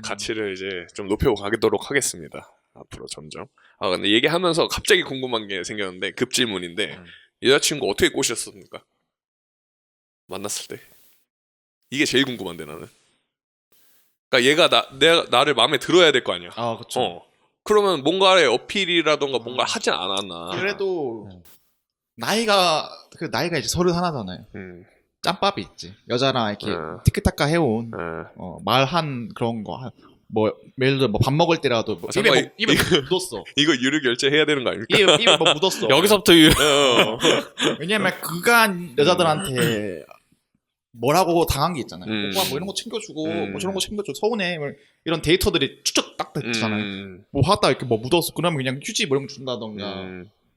[SPEAKER 1] 가치를 이제 좀 높여가도록 하겠습니다. 앞으로 점점. 아 근데 얘기하면서 갑자기 궁금한 게 생겼는데 급질문인데 여자친구 어떻게 꼬셨습니까? 만났을 때. 이게 제일 궁금한데 나는. 그러니까 얘가 나를 마음에 들어야 될 거 아니야.
[SPEAKER 3] 아 그렇죠.
[SPEAKER 1] 그러면 뭔가의 어필이라던가 뭔가 하진 않았나.
[SPEAKER 3] 그래도 나이가 이제 31잖아요. 짬밥이 있지. 여자랑 이렇게 티키타카 해온 말한 그런 거. 뭐 예를 들어 뭐 밥 먹을 때라도 뭐 입에 묻었어.
[SPEAKER 1] 이거 유료 결제해야 되는 거 아닙니까?
[SPEAKER 3] 입에 뭐 묻었어.
[SPEAKER 2] 여기서부터
[SPEAKER 3] 왜냐면 그간 여자들한테 뭐라고 당한 게 있잖아요. 오빠 뭐 이런 거 챙겨주고 뭐 저런 거 챙겨줘 서운해 뭐 이런 데이터들이 추적 딱 됐잖아요. 뭐 하다 이렇게 뭐 묻었어. 그러면 그냥 휴지 뭐 이런 거 준다던가.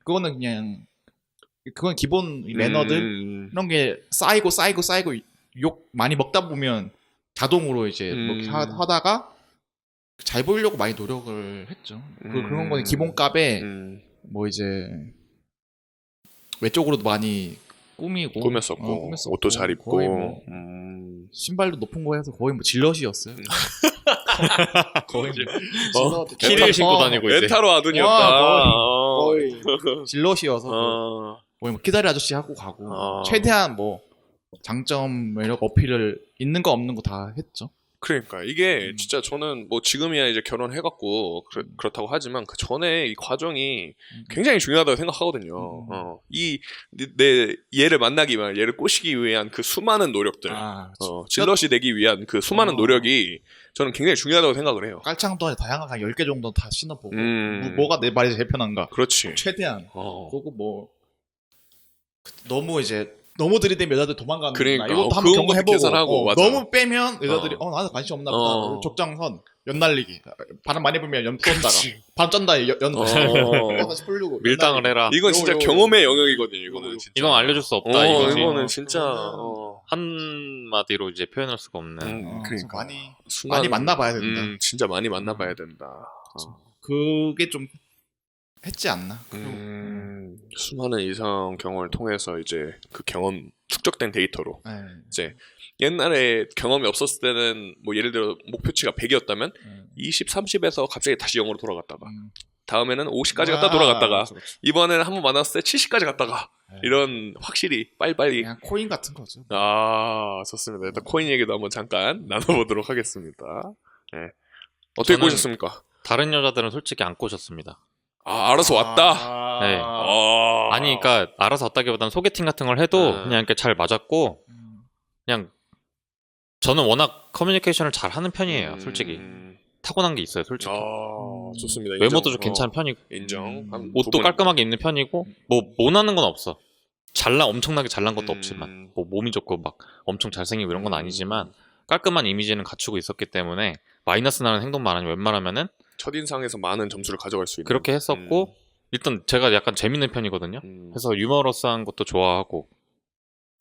[SPEAKER 3] 그건 기본 매너들 이런 게 쌓이고 욕 많이 먹다 보면 자동으로 이제 뭐 이렇게 하다가 잘 보이려고 많이 노력을 했죠. 그런 거는 기본값에 뭐 이제 외적으로도 많이
[SPEAKER 1] 꾸몄었고 옷도 잘 입고
[SPEAKER 3] 거의 뭐 신발도 높은 거 해서 거의 뭐 질럿이었어요. 거의
[SPEAKER 2] 키를 신고 다니고 이제
[SPEAKER 1] 멘타로 아둔이었다.
[SPEAKER 3] 거의 질럿이어서 거의 뭐 기다리 아저씨 하고 가고 최대한 뭐 장점 매력 어필을 있는 거 없는 거 다 했죠.
[SPEAKER 1] 그러니까 이게 진짜 저는 뭐 지금이야 이제 결혼해갖고 그렇다고 하지만 그 전에 이 과정이 굉장히 중요하다고 생각하거든요. 내 얘를 만나기 위한 얘를 꼬시기 위한 그 수많은 노력들, 질럿이 되기 위한 그 수많은 노력이 저는 굉장히 중요하다고 생각을 해요.
[SPEAKER 3] 깔창도 다양하게 한 10개 정도 다 신어보고 뭐가 내 말이 제일 편한가.
[SPEAKER 1] 그렇지.
[SPEAKER 3] 최대한. 그리고 뭐 너무 들이대면 여자들 도망가는
[SPEAKER 1] 그러니까
[SPEAKER 3] 이것도 한번 경험해보고
[SPEAKER 1] 계산하고, 맞아.
[SPEAKER 3] 너무 빼면 여자들이 나한테 관심 없나 보다 적장선 연날리기. 바람 많이 불면 연 쏜다가 바람 짠다 다시 풀리고
[SPEAKER 2] 밀당을 해라.
[SPEAKER 1] 이건 진짜
[SPEAKER 3] 요.
[SPEAKER 1] 경험의 영역이거든요. 이거는 진짜.
[SPEAKER 2] 이건 알려줄 수 없다 이거지.
[SPEAKER 1] 이거는 진짜
[SPEAKER 2] 한마디로 이제 표현할 수가 없는.
[SPEAKER 1] 그러니까
[SPEAKER 3] 많이 만나봐야 된다.
[SPEAKER 1] 진짜 많이 만나봐야 된다.
[SPEAKER 3] 그게 좀 했지 않나?
[SPEAKER 1] 수많은 이성 경험을 통해서 이제 그 경험 축적된 데이터로
[SPEAKER 3] 네.
[SPEAKER 1] 이제 옛날에 경험이 없었을 때는 뭐 예를 들어 목표치가 100이었다면 20, 30에서 갑자기 다시 0으로 돌아갔다가 다음에는 50까지 갔다 돌아갔다가
[SPEAKER 3] 그렇죠.
[SPEAKER 1] 이번에는 한번 만났을 때 70까지 갔다가 이런 확실히 빨리빨리
[SPEAKER 3] 그냥 코인 같은 거죠.
[SPEAKER 1] 좋습니다. 일단 코인 얘기도 한번 잠깐 나눠보도록 하겠습니다. 네. 어떻게
[SPEAKER 2] 저는
[SPEAKER 1] 꼬셨습니까?
[SPEAKER 2] 다른 여자들은 솔직히 안 꼬셨습니다.
[SPEAKER 1] 알아서 왔다.
[SPEAKER 2] 네. 아니, 그러니까 알아서 왔다기보다는 소개팅 같은 걸 해도 그냥 이렇게 잘 맞았고 그냥 저는 워낙 커뮤니케이션을 잘 하는 편이에요. 솔직히 타고난 게 있어요. 솔직히
[SPEAKER 1] 좋습니다.
[SPEAKER 2] 외모도 좀 괜찮은 편이고
[SPEAKER 1] 인정. 한
[SPEAKER 2] 옷도
[SPEAKER 1] 두 분.
[SPEAKER 2] 깔끔하게 입는 편이고 뭐 못하는 건 없어. 엄청나게 잘난 것도 없지만 뭐 몸이 좋고 막 엄청 잘생기고 이런 건 아니지만 깔끔한 이미지는 갖추고 있었기 때문에 마이너스 나는 행동만 아니면 웬만하면은
[SPEAKER 1] 첫인상에서 많은 점수를 가져갈 수 있는
[SPEAKER 2] 그렇게 했었고 일단 제가 약간 재밌는 편이거든요. 그래서 유머러스한 것도 좋아하고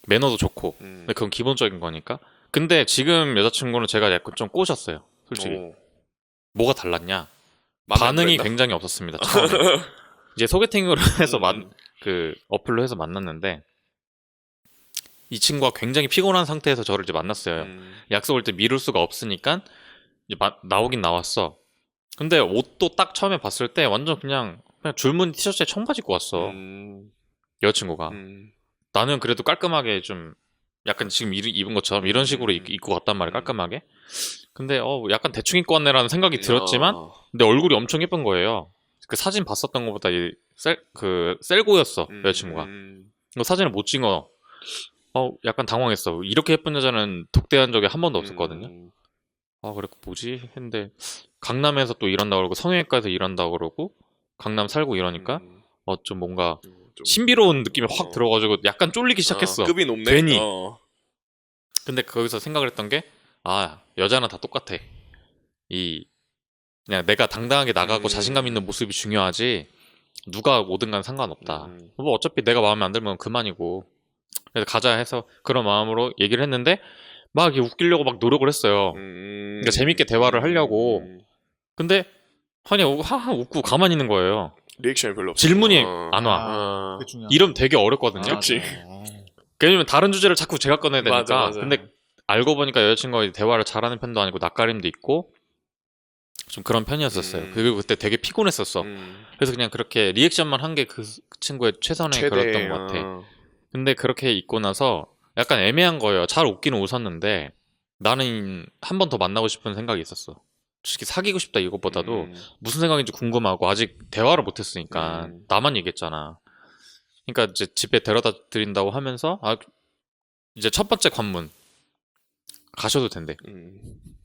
[SPEAKER 2] 매너도 좋고 근데 그건 기본적인 거니까. 근데 지금 여자친구는 제가 약간 좀 꼬셨어요. 솔직히 뭐가 달랐냐? 반응이 굉장히 없었습니다. 처음에. 이제 소개팅으로 해서 그 어플로 해서 만났는데 이 친구가 굉장히 피곤한 상태에서 저를 이제 만났어요. 약속을 때 미룰 수가 없으니까 이제 나오긴 나왔어. 근데 옷도 딱 처음에 봤을 때 완전 그냥 줄무늬 티셔츠에 청바지 입고 왔어. 여자친구가. 나는 그래도 깔끔하게 좀 약간 지금 입은 것처럼 이런 식으로 입고 갔단 말이야. 깔끔하게. 근데 약간 대충 입고 왔네라는 생각이 들었지만 근데 얼굴이 엄청 예쁜 거예요. 그 사진 봤었던 것보다 셀고였어. 여자친구가. 그 사진을 못 찍어. 약간 당황했어. 이렇게 예쁜 여자는 독대한 적이 한 번도 없었거든요. 그래 뭐지? 했는데 강남에서 또 일한다고 그러고 성형외과에서 일한다고 그러고 강남 살고 이러니까 좀 뭔가 신비로운 느낌이 확 들어가지고 약간 쫄리기 시작했어.
[SPEAKER 1] 급이 높네.
[SPEAKER 2] 괜히. 근데 거기서 생각을 했던 게 여자는 다 똑같아. 그냥 내가 당당하게 나가고 자신감 있는 모습이 중요하지 누가 뭐든 간 상관없다. 뭐 어차피 내가 마음에 안 들면 그만이고. 그래서 가자 해서 그런 마음으로 얘기를 했는데 막 이렇게 웃기려고 막 노력을 했어요. 그러니까 재밌게 대화를 하려고. 근데 그냥 하하 웃고 가만히 있는 거예요.
[SPEAKER 1] 리액션이 별로 없어.
[SPEAKER 2] 질문이 안 와. 이러면 되게 어렵거든요.
[SPEAKER 1] 그치.
[SPEAKER 2] 왜냐면 다른 주제를 자꾸 제가 꺼내야 되니까.
[SPEAKER 1] 맞아.
[SPEAKER 2] 근데 알고 보니까 여자친구가 대화를 잘하는 편도 아니고 낯가림도 있고 좀 그런 편이었었어요. 그리고 그때 되게 피곤했었어. 그래서 그냥 그렇게 리액션만 한 게 그 친구의 최선의 그랬던 것 같아. 근데 그렇게 있고 나서 약간 애매한 거예요. 잘 웃기는 웃었는데 나는 한 번 더 만나고 싶은 생각이 있었어. 솔직히 사귀고 싶다 이것보다도 무슨 생각인지 궁금하고 아직 대화를 못했으니까 나만 얘기했잖아. 그러니까 이제 집에 데려다 드린다고 하면서 이제 첫 번째 관문 가셔도 된대.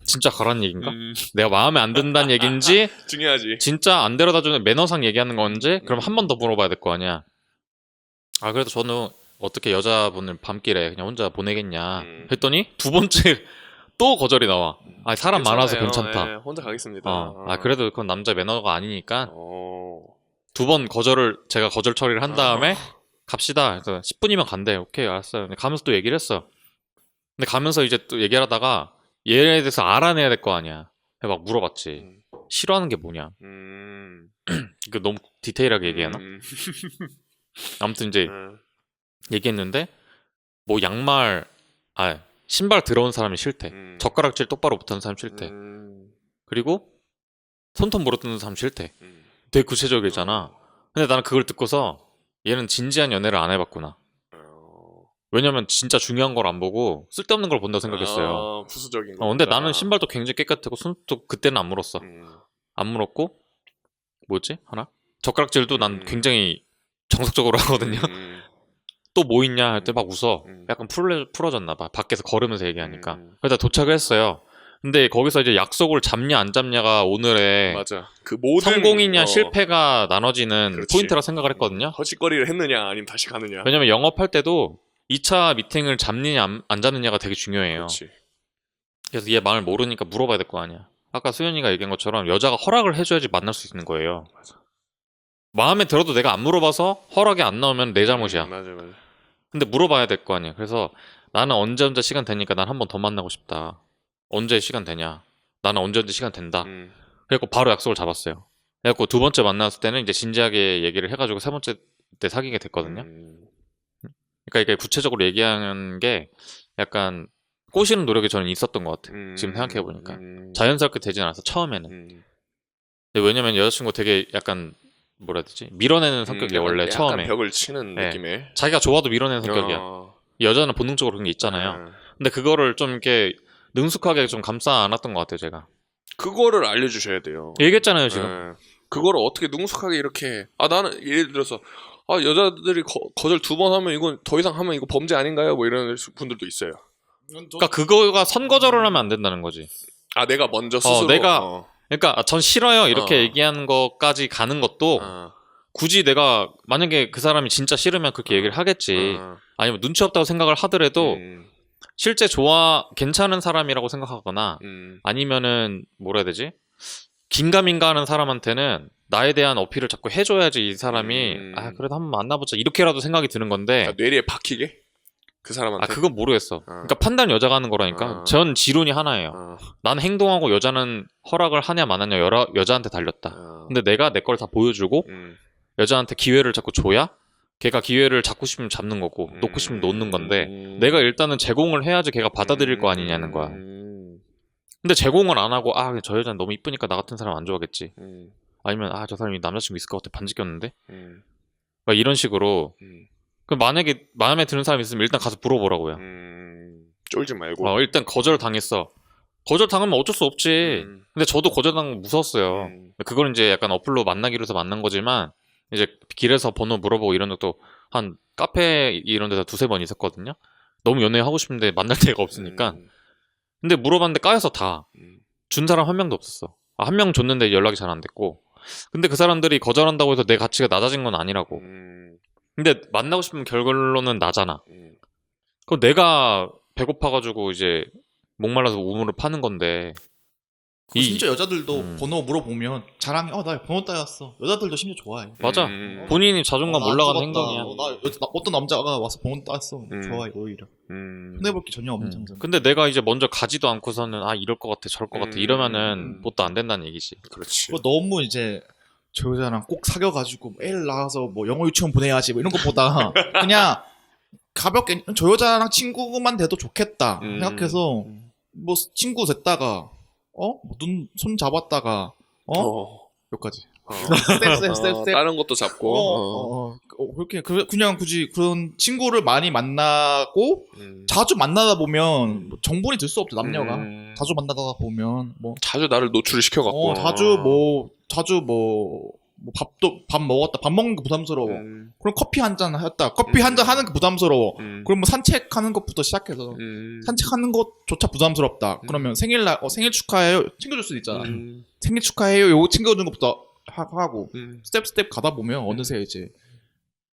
[SPEAKER 2] 진짜 가라는 얘기인가? 내가 마음에 안 든다는 얘기인지
[SPEAKER 1] 중요하지.
[SPEAKER 2] 진짜 안 데려다주는 매너상 얘기하는 건지 그럼 한 번 더 물어봐야 될 거 아니야. 그래도 저는 어떻게 여자분을 밤길에 그냥 혼자 보내겠냐 했더니 두 번째 또 거절이 나와. 사람 많아서 괜찮다.
[SPEAKER 1] 네, 혼자 가겠습니다.
[SPEAKER 2] 그래도 그건 남자 매너가 아니니까 두 번 제가 거절 처리를 한 다음에 갑시다. 그래서 10분이면 간대. 오케이 알았어요. 근데 가면서 또 얘기를 했어. 근데 가면서 이제 또 얘기를 하다가 얘에 대해서 알아내야 될 거 아니야. 막 물어봤지. 싫어하는 게 뭐냐. 이거 너무 디테일하게 얘기하나? 아무튼 이제 얘기했는데 뭐 양말 신발 들어온 사람이 싫대. 젓가락질 똑바로 못하는 사람 싫대. 그리고 손톱 물어뜯는 사람 싫대. 되게 구체적이잖아. 근데 나는 그걸 듣고서 얘는 진지한 연애를 안 해봤구나. 왜냐면 진짜 중요한 걸 안 보고 쓸데없는 걸 본다고 생각했어요.
[SPEAKER 1] 부수적인 거.
[SPEAKER 2] 근데 나는 신발도 굉장히 깨끗하고 손톱도 그때는 안 물었어. 안 물었고 뭐였지? 하나? 젓가락질도 난 굉장히 정석적으로 하거든요. 또 뭐 있냐 할 때 막 웃어. 약간 풀어졌나 봐. 밖에서 걸으면서 얘기하니까. 그래서 도착을 했어요. 근데 거기서 이제 약속을 잡냐 안 잡냐가 오늘의
[SPEAKER 1] 맞아. 그 모든
[SPEAKER 2] 성공이냐 실패가 나눠지는
[SPEAKER 1] 그렇지.
[SPEAKER 2] 포인트라 생각을 했거든요.
[SPEAKER 1] 허짓거리를 했느냐 아니면 다시 가느냐.
[SPEAKER 2] 왜냐면 영업할 때도 2차 미팅을 잡느냐 안 잡느냐가 되게 중요해요.
[SPEAKER 1] 그렇지.
[SPEAKER 2] 그래서 얘 마음을 모르니까 물어봐야 될 거 아니야. 아까 수현이가 얘기한 것처럼 여자가 허락을 해줘야지 만날 수 있는 거예요. 마음에 들어도 내가 안 물어봐서 허락이 안 나오면 내 잘못이야.
[SPEAKER 1] 맞아.
[SPEAKER 2] 근데 물어봐야 될 거 아니야. 그래서 나는 언제 시간 되니까 난 한 번 더 만나고 싶다. 언제 시간 되냐? 나는 언제 시간 된다. 그래갖고 바로 약속을 잡았어요. 그래갖고 두 번째 만났을 때는 이제 진지하게 얘기를 해가지고 세 번째 때 사귀게 됐거든요. 그러니까 이게 구체적으로 얘기하는 게 약간 꼬시는 노력이 저는 있었던 것 같아요. 지금 생각해보니까. 자연스럽게 되진 않았어, 처음에는. 근데 왜냐면 여자친구 되게 약간 뭐라 해야 되지? 밀어내는 성격이에요, 원래
[SPEAKER 1] 약간
[SPEAKER 2] 처음에.
[SPEAKER 1] 벽을 치는
[SPEAKER 2] 네.
[SPEAKER 1] 느낌의.
[SPEAKER 2] 자기가 좋아도 밀어내는 성격이야. 여자는 본능적으로 그런 게 있잖아요. 근데 그거를 좀 이렇게 능숙하게 좀 감싸 안았던 것 같아요, 제가.
[SPEAKER 1] 그거를 알려주셔야 돼요.
[SPEAKER 2] 얘기했잖아요, 지금.
[SPEAKER 1] 그거를 어떻게 능숙하게 이렇게 나는 예를 들어서 여자들이 거절 2번 하면 이건 더 이상 하면 이거 범죄 아닌가요? 뭐 이런 분들도 있어요.
[SPEAKER 2] 그러니까 그거가 선거절을 하면 안 된다는 거지.
[SPEAKER 1] 내가 먼저 스스로
[SPEAKER 2] 그러니까 전 싫어요 이렇게 얘기하는 것까지 가는 것도 굳이 내가 만약에 그 사람이 진짜 싫으면 그렇게 얘기를 하겠지. 아니면 눈치 없다고 생각을 하더라도 실제 괜찮은 사람이라고 생각하거나 아니면은 뭐라 해야 되지? 긴가민가 하는 사람한테는 나에 대한 어필을 자꾸 해줘야지 이 사람이 그래도 한번 만나보자 이렇게라도 생각이 드는 건데.
[SPEAKER 1] 그러니까 뇌리에 박히게? 그 사람한테?
[SPEAKER 2] 그건 모르겠어. 그러니까 판단 여자가 하는 거라니까. 전 지론이 하나예요. 나는 행동하고 여자는 허락을 하냐 마느냐 여자한테 달렸다. 근데 내가 내 걸 다 보여주고 여자한테 기회를 자꾸 줘야 걔가 기회를 잡고 싶으면 잡는 거고 놓고 싶으면 놓는 건데 내가 일단은 제공을 해야지 걔가 받아들일 거 아니냐는 거야. 근데 제공을 안 하고 저 여자는 너무 이쁘니까 나 같은 사람 안 좋아하겠지. 아니면 저 사람이 남자친구 있을 것 같아 반지 꼈는데 그러니까 이런 식으로 만약에 마음에 드는 사람이 있으면 일단 가서 물어보라고요.
[SPEAKER 1] 쫄지 말고.
[SPEAKER 2] 일단 거절 당했어. 거절 당하면 어쩔 수 없지. 근데 저도 거절 당한 거 무서웠어요. 그걸 이제 약간 어플로 만나기로 해서 만난 거지만 이제 길에서 번호 물어보고 이런 적도 한 카페 이런 데서 2-3번 있었거든요. 너무 연애하고 싶은데 만날 데가 없으니까. 근데 물어봤는데 까여서 다. 준 사람 한 명도 없었어. 한 명 줬는데 연락이 잘 안 됐고. 근데 그 사람들이 거절한다고 해서 내 가치가 낮아진 건 아니라고. 근데 만나고 싶으면 결론은 나잖아. 그럼 내가 배고파가지고 이제 목말라서 우물을 파는 건데.
[SPEAKER 3] 심지어 여자들도 번호 물어보면 자랑해. 나 번호 따였어. 여자들도 심지어 좋아해.
[SPEAKER 2] 맞아. 본인이 자존감 올라가는 행동이야.
[SPEAKER 3] 어떤 남자가 와서 번호 따였어. 좋아해 오히려. 손해볼 게 전혀 없는 장점.
[SPEAKER 2] 근데 내가 이제 먼저 가지도 않고서는 이럴 것 같아 저럴 것 같아 이러면은 뭣도 안 된다는 얘기지.
[SPEAKER 1] 그렇지.
[SPEAKER 3] 너무 이제 저 여자랑 꼭 사귀어가지고 애를 낳아서 뭐 영어 유치원 보내야지 뭐 이런 것보다 그냥 가볍게 저 여자랑 친구만 돼도 좋겠다 생각해서 뭐 친구 됐다가 손 잡았다가 여기까지 스텝
[SPEAKER 1] 다른 것도 잡고
[SPEAKER 3] 그렇게 그냥 굳이 그런 친구를 많이 만나고 자주 만나다 보면 뭐 정분이 들 수 없죠 남녀가 자주 만나다 보면 뭐
[SPEAKER 1] 자주 나를 노출을 시켜갖고
[SPEAKER 3] 자주 밥 먹었다 밥 먹는 게 부담스러워 그럼 커피 한 잔 했다 커피 한 잔 하는 게 부담스러워 그럼 뭐 산책하는 것부터 시작해서 산책하는 것조차 부담스럽다 그러면 생일 축하해요 챙겨줄 수도 있잖아 생일 축하해요 요거 챙겨주는 것부터 하고 스텝 가다 보면 어느새 이제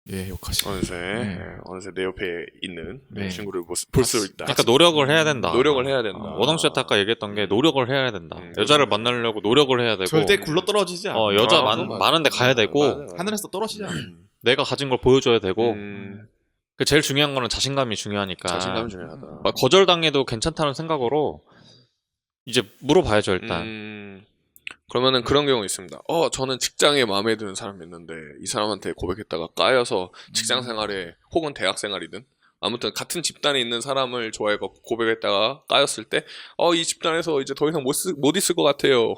[SPEAKER 3] 여기까지
[SPEAKER 1] 어느새 내 옆에 있는
[SPEAKER 3] 네.
[SPEAKER 1] 친구를 볼 수 있다.
[SPEAKER 2] 그러니까 노력을 해야 된다.
[SPEAKER 1] 노력을 해야 된다.
[SPEAKER 2] 원왕 씨한테 아까 얘기했던 게 노력을 해야 된다. 여자를 만나려고 노력을 해야 되고
[SPEAKER 3] 절대 굴러 떨어지지 않아
[SPEAKER 2] 여자 많은데 가야 되고
[SPEAKER 3] 하늘에서 떨어지지 않아
[SPEAKER 2] 내가 가진 걸 보여줘야 되고 그 제일 중요한 거는 자신감이 중요하니까
[SPEAKER 1] 자신감이 중요하다.
[SPEAKER 2] 거절당해도 괜찮다는 생각으로 이제 물어봐야죠 일단.
[SPEAKER 1] 그러면은 그런 경우 있습니다. 저는 직장에 마음에 드는 사람이 있는데 이 사람한테 고백했다가 까여서 직장 생활에 혹은 대학 생활이든 아무튼 같은 집단에 있는 사람을 좋아해갖고 고백했다가 까였을 때 이 집단에서 이제 더 이상 못 있을 것 같아요.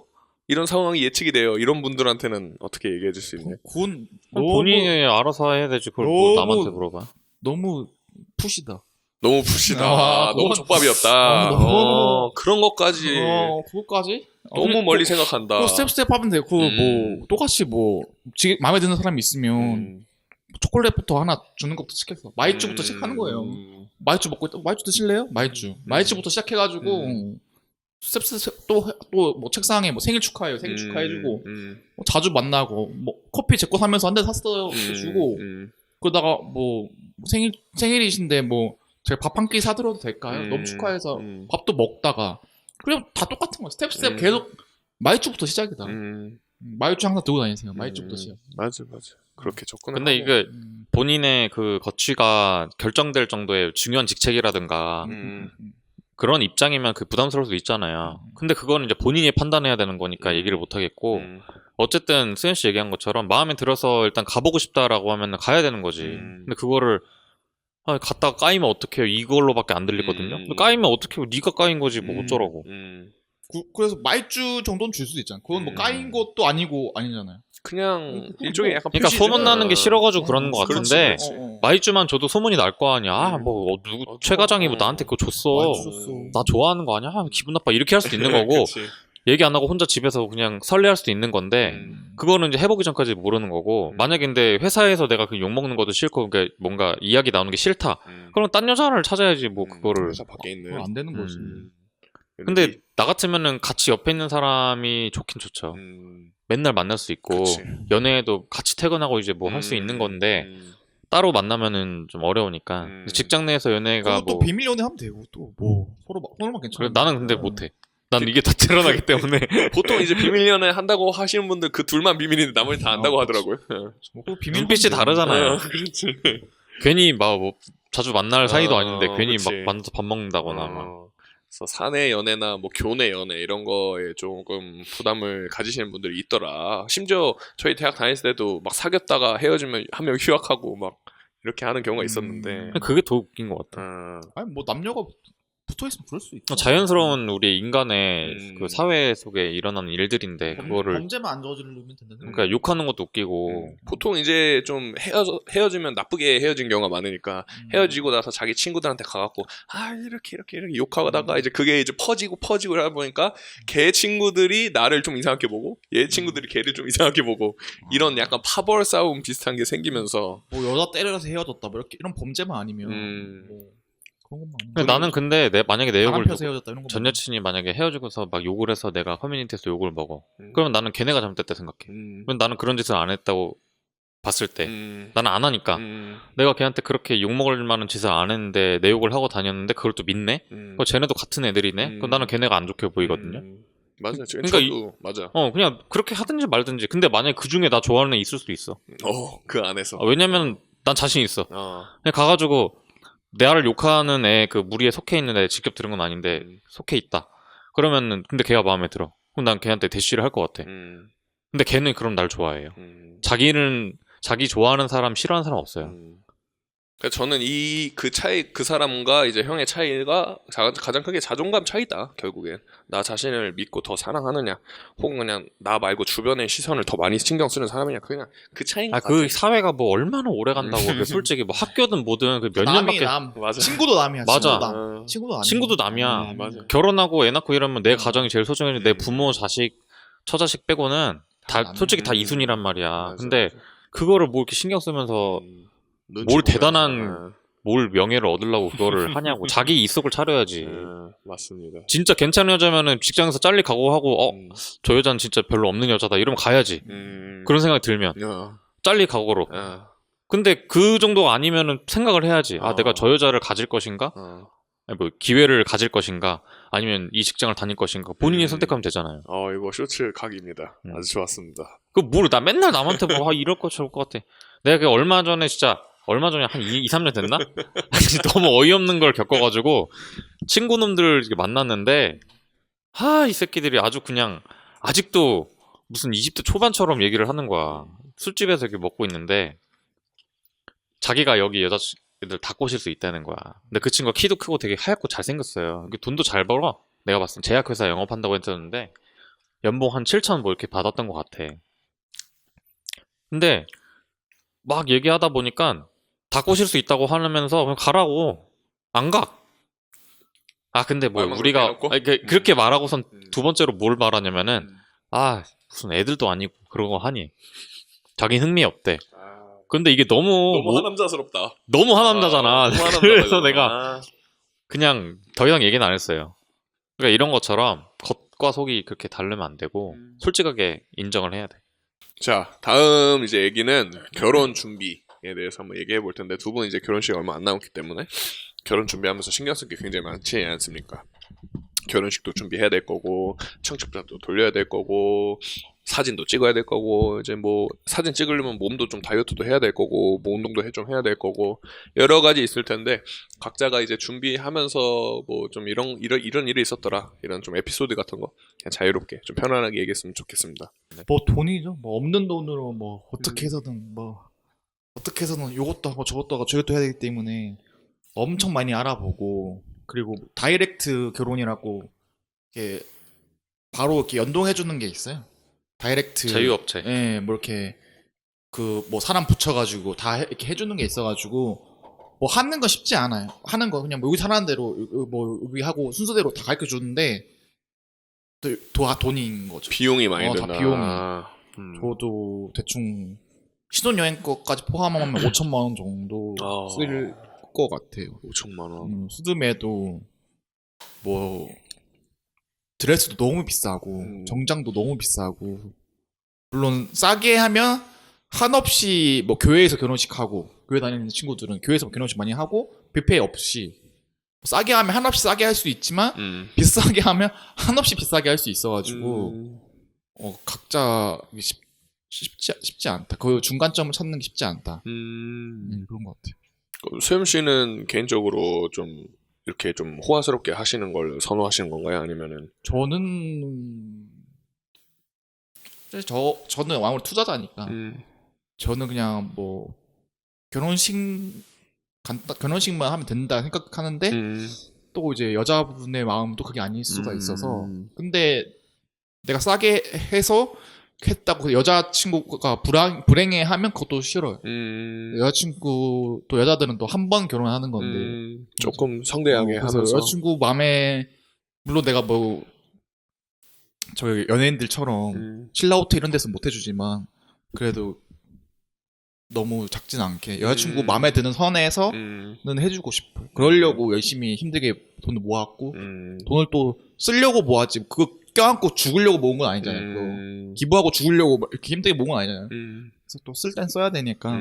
[SPEAKER 1] 이런 상황이 예측이 돼요. 이런 분들한테는 어떻게 얘기해 줄 수 있나요?
[SPEAKER 3] 그건
[SPEAKER 2] 본인이 알아서 해야 되지 그걸 뭐 남한테 물어봐.
[SPEAKER 3] 너무 푸시다
[SPEAKER 1] 너무 푸시다. 너무 족밥이었다. 그런 것까지
[SPEAKER 3] 그거까지?
[SPEAKER 1] 너무 멀리 생각한다.
[SPEAKER 3] 스텝 하면 되고 뭐 똑같이 뭐 지금 마음에 드는 사람이 있으면 초콜릿부터 하나 주는 것부터 시켰어. 마이쮸부터 시작하는 거예요. 마이쮸 먹고 있다. 마이쮸 드실래요? 마이쮸부터 시작해가지고 스텝 또 뭐 책상에 뭐 생일 축하해요. 생일 축하해주고 뭐 자주 만나고 뭐 커피 제 거 사면서 한 잔 샀어요. 주고 그러다가 뭐 생일이신데 뭐 제가 밥 한 끼 사드려도 될까요? 너무 축하해서 밥도 먹다가 그냥 다 똑같은 거야. 스텝 계속 마이쮸부터 시작이다. 마이쮸 항상 들고 다니세요. 마이쮸부터 시작.
[SPEAKER 1] 맞아. 그렇게 접근을.
[SPEAKER 2] 근데
[SPEAKER 1] 하고.
[SPEAKER 2] 이게 본인의 그 거취가 결정될 정도의 중요한 직책이라든가 그런 입장이면 그 부담스러울 수도 있잖아요. 근데 그거는 이제 본인이 판단해야 되는 거니까 얘기를 못 하겠고 어쨌든 수현 씨 얘기한 것처럼 마음에 들어서 일단 가보고 싶다라고 하면 가야 되는 거지. 근데 그거를 갔다가 까이면 어떡해요? 이걸로밖에 안 들리거든요. 근데 까이면 어떡해요? 네가 까인 거지 뭐 어쩌라고.
[SPEAKER 3] 그래서 마이쮸 정도는 줄 수도 있잖아. 그건 뭐 까인 것도 아니고 아니잖아요.
[SPEAKER 1] 그냥 일종의 약간
[SPEAKER 2] 그러니까
[SPEAKER 1] 표시죠.
[SPEAKER 2] 소문 나는 게 싫어가지고 그러는 것
[SPEAKER 1] 그렇지,
[SPEAKER 2] 같은데
[SPEAKER 1] 그렇지.
[SPEAKER 2] 마이쮸만 줘도 소문이 날 거 아니야. 뭐 누구 최 과장이 뭐 나한테 그거 줬어. 나 좋아하는 거 아니야? 기분 나빠 이렇게 할 수도 있는 거고
[SPEAKER 1] 그치.
[SPEAKER 2] 얘기 안 하고 혼자 집에서 그냥 설레할 수도 있는 건데 그거는 이제 해보기 전까지 모르는 거고 만약에 근데 회사에서 내가 그 욕 먹는 것도 싫고 그러니까 뭔가 이야기 나오는 게 싫다. 그럼 딴 여자를 찾아야지 뭐 그거를.
[SPEAKER 1] 회사 밖에 있는.
[SPEAKER 3] 그건 안 되는 거지.
[SPEAKER 2] 근데 나 같으면은 같이 옆에 있는 사람이 좋긴 좋죠. 맨날 만날 수 있고
[SPEAKER 1] 그치.
[SPEAKER 2] 연애에도 같이 퇴근하고 이제 뭐 할 수 있는 건데 따로 만나면은 좀 어려우니까 직장 내에서 연애가
[SPEAKER 3] 그것도
[SPEAKER 2] 뭐
[SPEAKER 3] 비밀 연애 하면 되고 또 뭐 서로만 괜찮아.
[SPEAKER 2] 그래, 나는 근데 못해. 난 이게 다 드러나기 때문에
[SPEAKER 1] 보통 이제 비밀 연애 한다고 하시는 분들 그 둘만 비밀인데 나머지 다 안다고 하더라고요.
[SPEAKER 3] 비밀
[SPEAKER 2] 눈빛이 다르잖아요.
[SPEAKER 1] 그렇지.
[SPEAKER 2] 괜히 막 뭐 자주 만날 사이도 아닌데 괜히
[SPEAKER 1] 그치.
[SPEAKER 2] 막 만나서 밥 먹는다거나 막.
[SPEAKER 1] 그래서 사내 연애나 뭐 교내 연애 이런 거에 조금 부담을 가지시는 분들이 있더라. 심지어 저희 대학 다닐 때도 막 사귀었다가 헤어지면 한 명 휴학하고 막 이렇게 하는 경우가 있었는데.
[SPEAKER 2] 그게 더 웃긴 것 같아.
[SPEAKER 3] 아니 뭐 남녀가 붙어있으면 그럴 수 있죠.
[SPEAKER 2] 자연스러운 우리 인간의 그 사회 속에 일어나는 일들인데 그거를
[SPEAKER 3] 범죄만 안 저지르면 된다.
[SPEAKER 2] 그러니까 욕하는 것도 웃기고
[SPEAKER 1] 보통 이제 좀 헤어지면 나쁘게 헤어진 경우가 많으니까 헤어지고 나서 자기 친구들한테 가갖고 이렇게 욕하다가 이제 그게 이제 퍼지고 하다 보니까 걔 친구들이 나를 좀 이상하게 보고 얘 친구들이 걔를 좀 이상하게 보고 이런 약간 파벌 싸움 비슷한 게 생기면서
[SPEAKER 3] 뭐 여자 때려서 헤어졌다 뭐 이렇게 이런 범죄만 아니면 뭐 그런 것만 아니면
[SPEAKER 2] 나는 근데 만약에 내 욕을
[SPEAKER 3] 펴서 헤어졌다 이런 거
[SPEAKER 2] 전 여친이 만약에 헤어지고서 막 욕을 해서 내가 커뮤니티에서 욕을 먹어. 그러면 나는 걔네가 잘못됐다 생각해. 왜냐면 나는 그런 짓을 안 했다고 봤을 때 나는 안 하니까 내가 걔한테 그렇게 욕먹을 만한 짓을 안 했는데 내 욕을 하고 다녔는데 그걸 또 믿네? 쟤네도 같은 애들이네? 그럼 나는 걔네가 안 좋게 보이거든요.
[SPEAKER 1] 맞아요.
[SPEAKER 2] 그러니까
[SPEAKER 1] 저도 맞아.
[SPEAKER 2] 그냥 그렇게 하든지 말든지. 근데 만약에 그 중에 나 좋아하는 애 있을 수도 있어.
[SPEAKER 1] 그 안에서.
[SPEAKER 2] 왜냐면 난 자신 있어. 그냥 가가지고 나를 욕하는 애 그 무리에 속해 있는 애 직접 들은 건 아닌데 속해 있다. 그러면은 근데 걔가 마음에 들어. 그럼 난 걔한테 대쉬를 할 것 같아. 근데 걔는 그럼 날 좋아해요. 자기 좋아하는 사람 싫어하는 사람 없어요.
[SPEAKER 1] 그러니까 저는 그 사람과 이제 형의 차이가 가장 크게 자존감 차이다. 결국엔 나 자신을 믿고 더 사랑하느냐, 혹은 그냥 나 말고 주변의 시선을 더 많이 신경 쓰는 사람이냐, 그냥 그 차이인 것 같아.
[SPEAKER 2] 그 사회가 뭐 얼마나 오래 간다고. 솔직히 뭐 학교든 뭐든 그 몇 년밖에.
[SPEAKER 1] 맞아.
[SPEAKER 3] 친구도 남이야.
[SPEAKER 2] 맞아.
[SPEAKER 3] 친구도
[SPEAKER 2] 남이야.
[SPEAKER 1] 맞아.
[SPEAKER 2] 결혼하고 애 낳고 이러면 내 가정이 제일 소중해. 내 부모, 자식, 처자식 빼고는 솔직히 다 이순이란 말이야.
[SPEAKER 1] 맞아,
[SPEAKER 2] 근데
[SPEAKER 1] 맞아.
[SPEAKER 2] 그거를 뭐 이렇게 신경 쓰면서 뭘 대단한 뭘 명예를 얻으려고 그거를 하냐고. 자기 이속을 차려야지.
[SPEAKER 1] 맞습니다.
[SPEAKER 2] 진짜 괜찮은 여자면은 직장에서 잘리 각오하고 저 여자는 진짜 별로 없는 여자다 이러면 가야지. 그런 생각이 들면 잘리 각오로. 근데 그 정도가 아니면은 생각을 해야지. 내가 저 여자를 가질 것인가? 아니, 뭐 기회를 가질 것인가? 아니면 이 직장을 다닐 것인가? 본인이 선택하면 되잖아요.
[SPEAKER 1] 이거 쇼츠 각입니다. 아주 좋았습니다.
[SPEAKER 2] 나 맨날 남한테 뭐 이럴 거 저럴 것 같아. 내가 그 얼마 전에 한 2-3년 됐나? 너무 어이없는 걸 겪어가지고 친구놈들 만났는데 이 새끼들이 아주 그냥 아직도 무슨 20대 초반처럼 얘기를 하는 거야. 술집에서 이렇게 먹고 있는데 자기가 여기 여자애들 다 꼬실 수 있다는 거야. 근데 그 친구가 키도 크고 되게 하얗고 잘생겼어요. 돈도 잘 벌어. 내가 봤을 땐 제약회사 영업한다고 했었는데 연봉 한 7천 뭐 이렇게 받았던 것 같아. 근데 막 얘기하다 보니까 다 꼬실 수 있다고 하면서 그냥 가라고. 안 가. 근데 뭐 우리가 그렇게 말하고선 두 번째로 뭘 말하냐면은 무슨 애들도 아니고 그런 거 하니. 자기 흥미 없대. 근데 이게 너무
[SPEAKER 1] 하남자스럽다.
[SPEAKER 2] 너무 하남자잖아.
[SPEAKER 1] 너무
[SPEAKER 2] 그래서 내가 그냥 더 이상 얘기는 안 했어요. 그러니까 이런 것처럼 겉과 속이 그렇게 다르면 안 되고 솔직하게 인정을 해야 돼.
[SPEAKER 1] 자, 다음 이제 얘기는 결혼 준비에 대해서 한번 얘기해 볼 텐데 두 분 이제 결혼식이 얼마 안 남았기 때문에 결혼 준비하면서 신경 쓸 게 굉장히 많지 않습니까? 결혼식도 준비해야 될 거고 청첩장도 돌려야 될 거고 사진도 찍어야 될 거고 이제 뭐 사진 찍으려면 몸도 좀 다이어트도 해야 될 거고 뭐 운동도 좀 해야 될 거고 여러 가지 있을 텐데 각자가 이제 준비하면서 뭐 좀 이런 일이 있었더라 이런 좀 에피소드 같은 거 그냥 자유롭게 좀 편안하게 얘기했으면 좋겠습니다.
[SPEAKER 3] 뭐 돈이죠. 뭐 없는 돈으로 뭐 어떻게 해서든 요것도 하고 저것도 하고 저것도 해야 되기 때문에 엄청 많이 알아보고 그리고 다이렉트 결혼이라고 이렇게 바로 이렇게 연동해 주는 게 있어요. 다이렉트
[SPEAKER 2] 제휴업체.
[SPEAKER 3] 예, 뭐 이렇게 그 뭐 사람 붙여가지고 다 이렇게 해주는 게 있어가지고 뭐 하는 건 쉽지 않아요. 하는 거 그냥 뭐 여기 사는 대로 뭐 여기 하고 순서대로 다 가르쳐 주는데 돈인 거죠.
[SPEAKER 1] 비용이 많이
[SPEAKER 3] 다
[SPEAKER 1] 든다.
[SPEAKER 3] 비용이.
[SPEAKER 1] 음.
[SPEAKER 3] 저도 대충 신혼여행 거까지 포함하면 5천만 원 정도 쓸 것 같아요.
[SPEAKER 1] 5천만 원.
[SPEAKER 3] 수드메도 뭐 드레스도 너무 비싸고 정장도 너무 비싸고 물론 싸게 하면 한없이 뭐 교회에서 결혼식하고 교회 다니는 친구들은 교회에서 결혼식 많이 하고 뷔페 없이 싸게 하면 한없이 싸게 할 수 있지만 비싸게 하면 한없이 비싸게 할 수 있어가지고 각자 쉽지 않다. 그 중간점을 찾는 게 쉽지 않다. 그런 것 같아요.
[SPEAKER 1] 수염 씨는 개인적으로 좀 이렇게 좀 호화스럽게 하시는 걸 선호하시는 건가요? 아니면은
[SPEAKER 3] 저는 아무래도 투자자니까 저는 그냥 뭐 결혼식만 하면 된다 생각하는데 또 이제 여자분의 마음도 그게 아닐 수가 있어서 근데 내가 싸게 해서 했다고 여자친구가 불행해하면 그것도 싫어요. 여자친구 또 여자들은 또 한 번 결혼하는 건데
[SPEAKER 1] 조금 성대하게
[SPEAKER 3] 그래서
[SPEAKER 1] 하면서
[SPEAKER 3] 여자친구 마음에 물론 내가 뭐 저희 연예인들처럼 신라호텔 이런 데서 못 해주지만 그래도 너무 작진 않게 여자친구 마음에 드는 선에서는 해주고 싶어요. 그러려고 열심히 힘들게 돈을 모았고 돈을 또 쓰려고 모았지 그거 껴안고 죽으려고 모은 건 아니잖아요. 기부하고 죽으려고 이렇게 힘들게 모은 건 아니잖아요. 그래서 또 쓸 땐 써야 되니까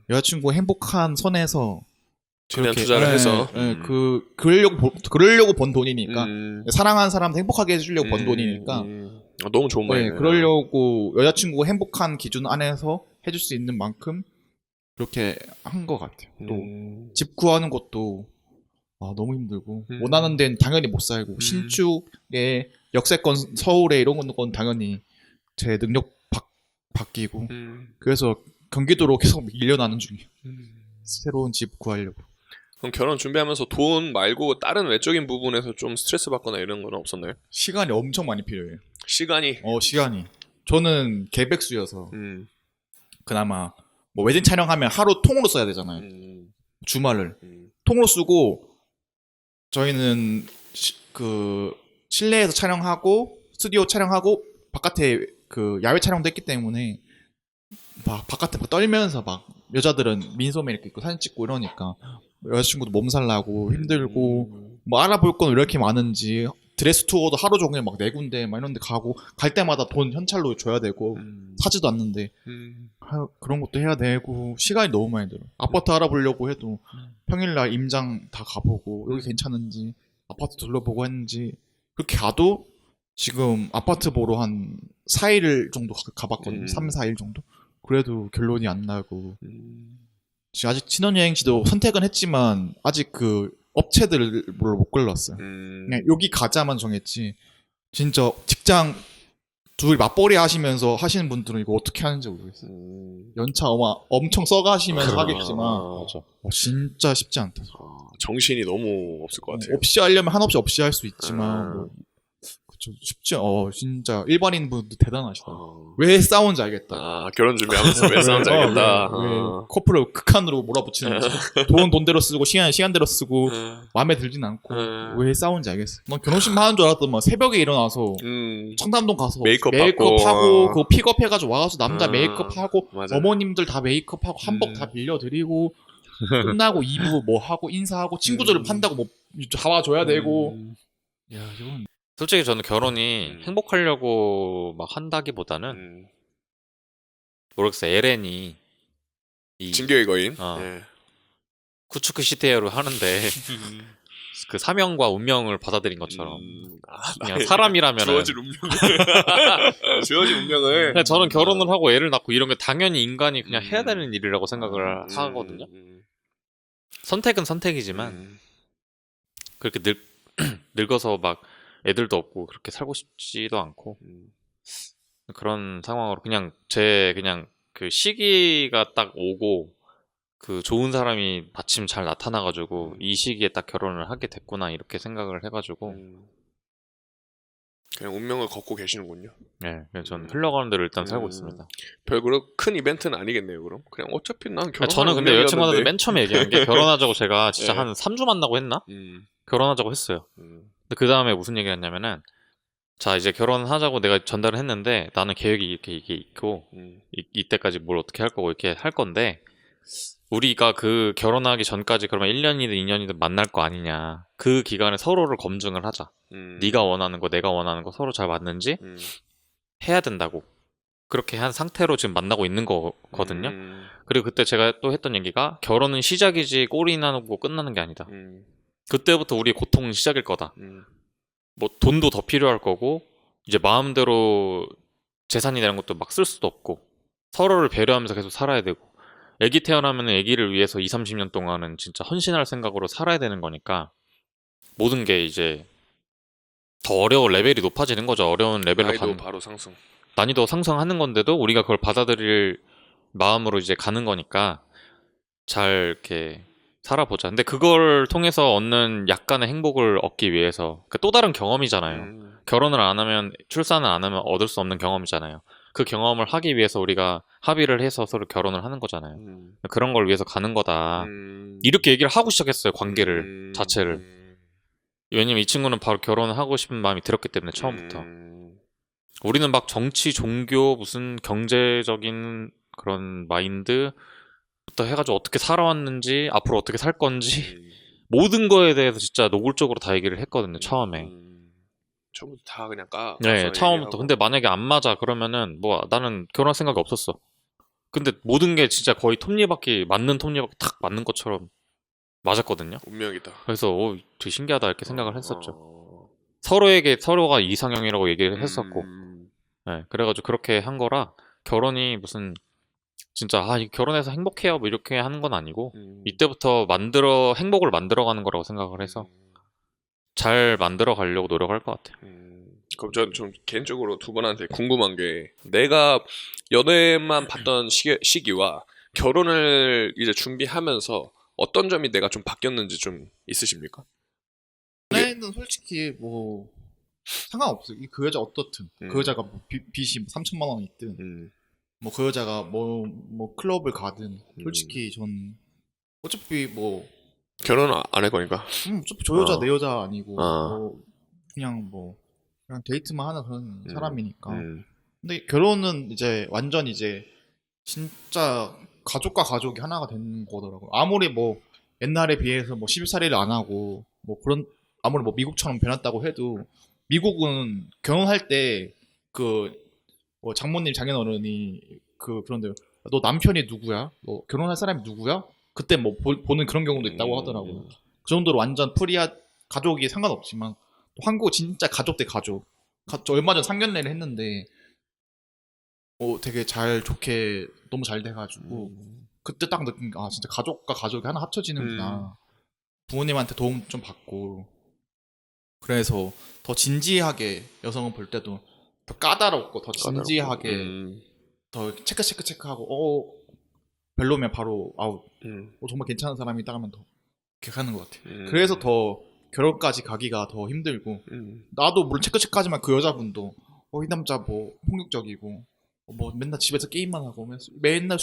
[SPEAKER 3] 여자친구 행복한 선에서
[SPEAKER 1] 최대한 투자를 해서
[SPEAKER 3] 그러려고 번 돈이니까 사랑하는 사람도 행복하게 해주려고 번 돈이니까
[SPEAKER 1] 너무 좋은 말이네요.
[SPEAKER 3] 그러려고 여자친구 행복한 기준 안에서 해줄 수 있는 만큼 그렇게 한 것 같아요. 또 집 구하는 것도 너무 힘들고 원하는 데는 당연히 못 살고 신축에 역세권 서울에 이런 건 당연히 제 능력 바뀌고 그래서 경기도로 계속 밀려나는 중이에요. 새로운 집 구하려고.
[SPEAKER 1] 그럼 결혼 준비하면서 돈 말고 다른 외적인 부분에서 좀 스트레스 받거나 이런 건 없었나요?
[SPEAKER 3] 시간이 엄청 많이 필요해요.
[SPEAKER 1] 시간이?
[SPEAKER 3] 시간이. 저는 계백수여서 그나마 뭐 웨딩 촬영하면 하루 통으로 써야 되잖아요. 주말을 통으로 쓰고 저희는 그 실내에서 촬영하고 스튜디오 촬영하고 바깥에 그 야외 촬영도 했기 때문에 막 바깥에 막 떨면서 막 여자들은 민소매 이렇게 입고 사진 찍고 이러니까 여자친구도 몸살 나고 힘들고 뭐 알아볼 건 왜 이렇게 많은지 드레스 투어도 하루 종일 막 네 군데 막 이런 데 가고 갈 때마다 돈 현찰로 줘야 되고 사지도 않는데 그런 것도 해야 되고 시간이 너무 많이 들어. 아파트 알아보려고 해도 평일날 임장 다 가보고 여기 괜찮은지 아파트 둘러보고 했는지 그렇게 가도 지금 아파트 보러 한 4일 정도 가봤거든요. 3, 4일 정도. 그래도 결론이 안 나고 지금 아직 신혼여행지도 선택은 했지만 아직 그 업체들을 못 골랐어요. 그냥 여기 가자만 정했지. 진짜 직장 둘이 맞벌이 하시면서 하시는 분들은 이거 어떻게 하는지 모르겠어요. 연차 엄청 써가시면서 하겠지만 진짜 쉽지 않다.
[SPEAKER 1] 정신이 너무 없을 것 같아요.
[SPEAKER 3] 없이 하려면 한없이 없이 할 수 있지만 뭐, 쉽지 진짜 일반인 분들 대단하시다. 왜 싸운지 알겠다.
[SPEAKER 1] 결혼 준비하면서 왜 싸운지 알겠다.
[SPEAKER 3] 왜 커플을 극한으로 몰아붙이는지 돈대로 쓰고 시간대로 쓰고 마음에 들진 않고 왜 싸운지 알겠어. 난 결혼식만 하는 줄 알았더만 새벽에 일어나서 청담동 가서 메이크업하고 그 픽업해가지고 와서 남자 메이크업하고
[SPEAKER 1] 맞아.
[SPEAKER 3] 어머님들 다 메이크업하고 한복 다 빌려드리고 끝나고 2부 뭐 하고 인사하고 친구들을 판다고 뭐 잡아줘야 되고 야 이건
[SPEAKER 2] 솔직히 저는 결혼이 행복하려고 막 한다기보다는 모르겠어요. LN이
[SPEAKER 1] 진격의 거인.
[SPEAKER 2] 쿠츠크 시테야로 하는데 그 사명과 운명을 받아들인 것처럼 그냥
[SPEAKER 1] 나의
[SPEAKER 2] 사람이라면
[SPEAKER 1] 주어진 운명을 주어진 운명을
[SPEAKER 2] 그냥 저는 결혼을 하고 애를 낳고 이런 게 당연히 인간이 그냥 해야
[SPEAKER 1] 음.
[SPEAKER 2] 되는 일이라고 생각을 하거든요. 선택은 선택이지만 그렇게 늙어서 막 애들도 없고 그렇게 살고 싶지도 않고 그런 상황으로 그냥 그냥 그 시기가 딱 오고 그 좋은 사람이 마침 잘 나타나가지고 이 시기에 딱 결혼을 하게 됐구나 이렇게 생각을 해가지고
[SPEAKER 1] 그냥 운명을 걷고 계시는군요.
[SPEAKER 2] 네, 그래서 저는 흘러가는 대로 일단 살고 있습니다.
[SPEAKER 1] 별 그런 큰 이벤트는 아니겠네요, 그럼? 그냥 어차피 난 결혼.
[SPEAKER 2] 저는 근데 여자친구한테 맨 처음에 얘기한 게 결혼하자고 제가 진짜
[SPEAKER 1] 네.
[SPEAKER 2] 한 3주 만나고 했나? 결혼하자고 했어요. 근데 그 다음에 무슨 얘기를 했냐면은 자 이제 결혼하자고 내가 전달을 했는데 나는 계획이 이게 있고 이때까지 뭘 어떻게 할 거고 이렇게 할 건데 우리가 그 결혼하기 전까지 그러면 1년이든 2년이든 만날 거 아니냐. 그 기간에 서로를 검증을 하자. 네가 원하는 거 내가 원하는 거 서로 잘 맞는지 해야 된다고. 그렇게 한 상태로 지금 만나고 있는 거거든요. 그리고 그때 제가 또 했던 얘기가 결혼은 시작이지 꼴이 나고 끝나는 게 아니다. 그때부터 우리의 고통은 시작일 거다. 뭐 돈도 더 필요할 거고 이제 마음대로 재산이라는 것도 막 쓸 수도 없고 서로를 배려하면서 계속 살아야 되고 애기 태어나면 애기를 위해서 20-30년 동안은 진짜 헌신할 생각으로 살아야 되는 거니까 모든 게 이제 더 어려운 레벨이 높아지는 거죠. 어려운 레벨로
[SPEAKER 1] 나이도 바로 상승.
[SPEAKER 2] 난이도 상승하는 건데도 우리가 그걸 받아들일 마음으로 이제 가는 거니까 잘 이렇게 살아보자. 근데 그걸 통해서 얻는 약간의 행복을 얻기 위해서 그러니까 또 다른 경험이잖아요. 결혼을 안 하면 출산을 안 하면 얻을 수 없는 경험이잖아요. 그 경험을 하기 위해서 우리가 합의를 해서 서로 결혼을 하는 거잖아요. 그런 걸 위해서 가는 거다. 이렇게 얘기를 하고 시작했어요. 관계를 자체를. 왜냐면 이 친구는 바로 결혼을 하고 싶은 마음이 들었기 때문에 처음부터. 우리는 막 정치, 종교, 무슨 경제적인 그런 마인드부터 해가지고 어떻게 살아왔는지 앞으로 어떻게 살 건지 모든 거에 대해서 진짜 노골적으로 다 얘기를 했거든요. 처음에.
[SPEAKER 1] 처음부터 다 그냥 까.
[SPEAKER 2] 네, 처음부터. 근데 만약에 안 맞아 그러면은 뭐 나는 결혼할 생각이 없었어. 근데 모든 게 진짜 거의 톱니바퀴 맞는 톱니바퀴 탁 맞는 것처럼 맞았거든요.
[SPEAKER 1] 운명이다.
[SPEAKER 2] 그래서 되게 신기하다 이렇게 생각을 했었죠. 서로에게 서로가 이상형이라고 얘기를 했었고, 네, 그래가지고 그렇게 한 거라 결혼이 무슨 진짜 결혼해서 행복해요 뭐 이렇게 하는 건 아니고 이때부터 행복을 만들어가는 거라고 생각을 해서 잘 만들어 가려고 노력할 것 같아요.
[SPEAKER 1] 그럼 저는 좀 개인적으로 두 분한테 궁금한 게 내가 연애만 봤던 시기와 결혼을 이제 준비하면서 어떤 점이 내가 좀 바뀌었는지 좀 있으십니까?
[SPEAKER 3] 연애는 솔직히 뭐 상관없어요. 그 여자 어떻든 그 여자가 뭐 빚이 3천만 원이 있든 뭐 그 여자가 뭐 클럽을 가든 솔직히 전 어차피 뭐
[SPEAKER 1] 결혼 안 할 거니까.
[SPEAKER 3] 어차피 저 여자 내 여자 아니고
[SPEAKER 1] 어.
[SPEAKER 3] 그냥 데이트만 하는 그런 사람이니까. 근데 결혼은 이제 완전 이제 진짜 가족과 가족이 하나가 되는 거더라고요. 아무리 뭐 옛날에 비해서 뭐 시집살이를 안 하고 뭐 그런 아무리 뭐 미국처럼 변했다고 해도 미국은 결혼할 때 그 뭐 장모님 장인어른이 그런데 너 남편이 누구야? 너 결혼할 사람이 누구야? 그때 뭐 보는 그런 경우도 있다고 하더라고요. 그 정도로 완전 가족이 상관없지만 또 한국 진짜 가족 대 가족. 저 얼마 전 상견례를 했는데 되게 좋게 너무 잘 돼가지고 그때 딱 느낀 게 진짜 가족과 가족이 하나 합쳐지는구나. 부모님한테 도움 좀 받고 그래서 더 진지하게 여성을 볼 때도 더 까다롭고 더 진지하게 더 체크하고 별로면 바로 아웃. 정말 괜찮은 사람이다 하면 더 이렇게 가는 것 같아요. 그래서 더 결혼까지 가기가 더 힘들고 나도 물론 체크하지만 그 여자분도 이 남자 뭐 폭력적이고 뭐 맨날 집에서 게임만 하고 맨날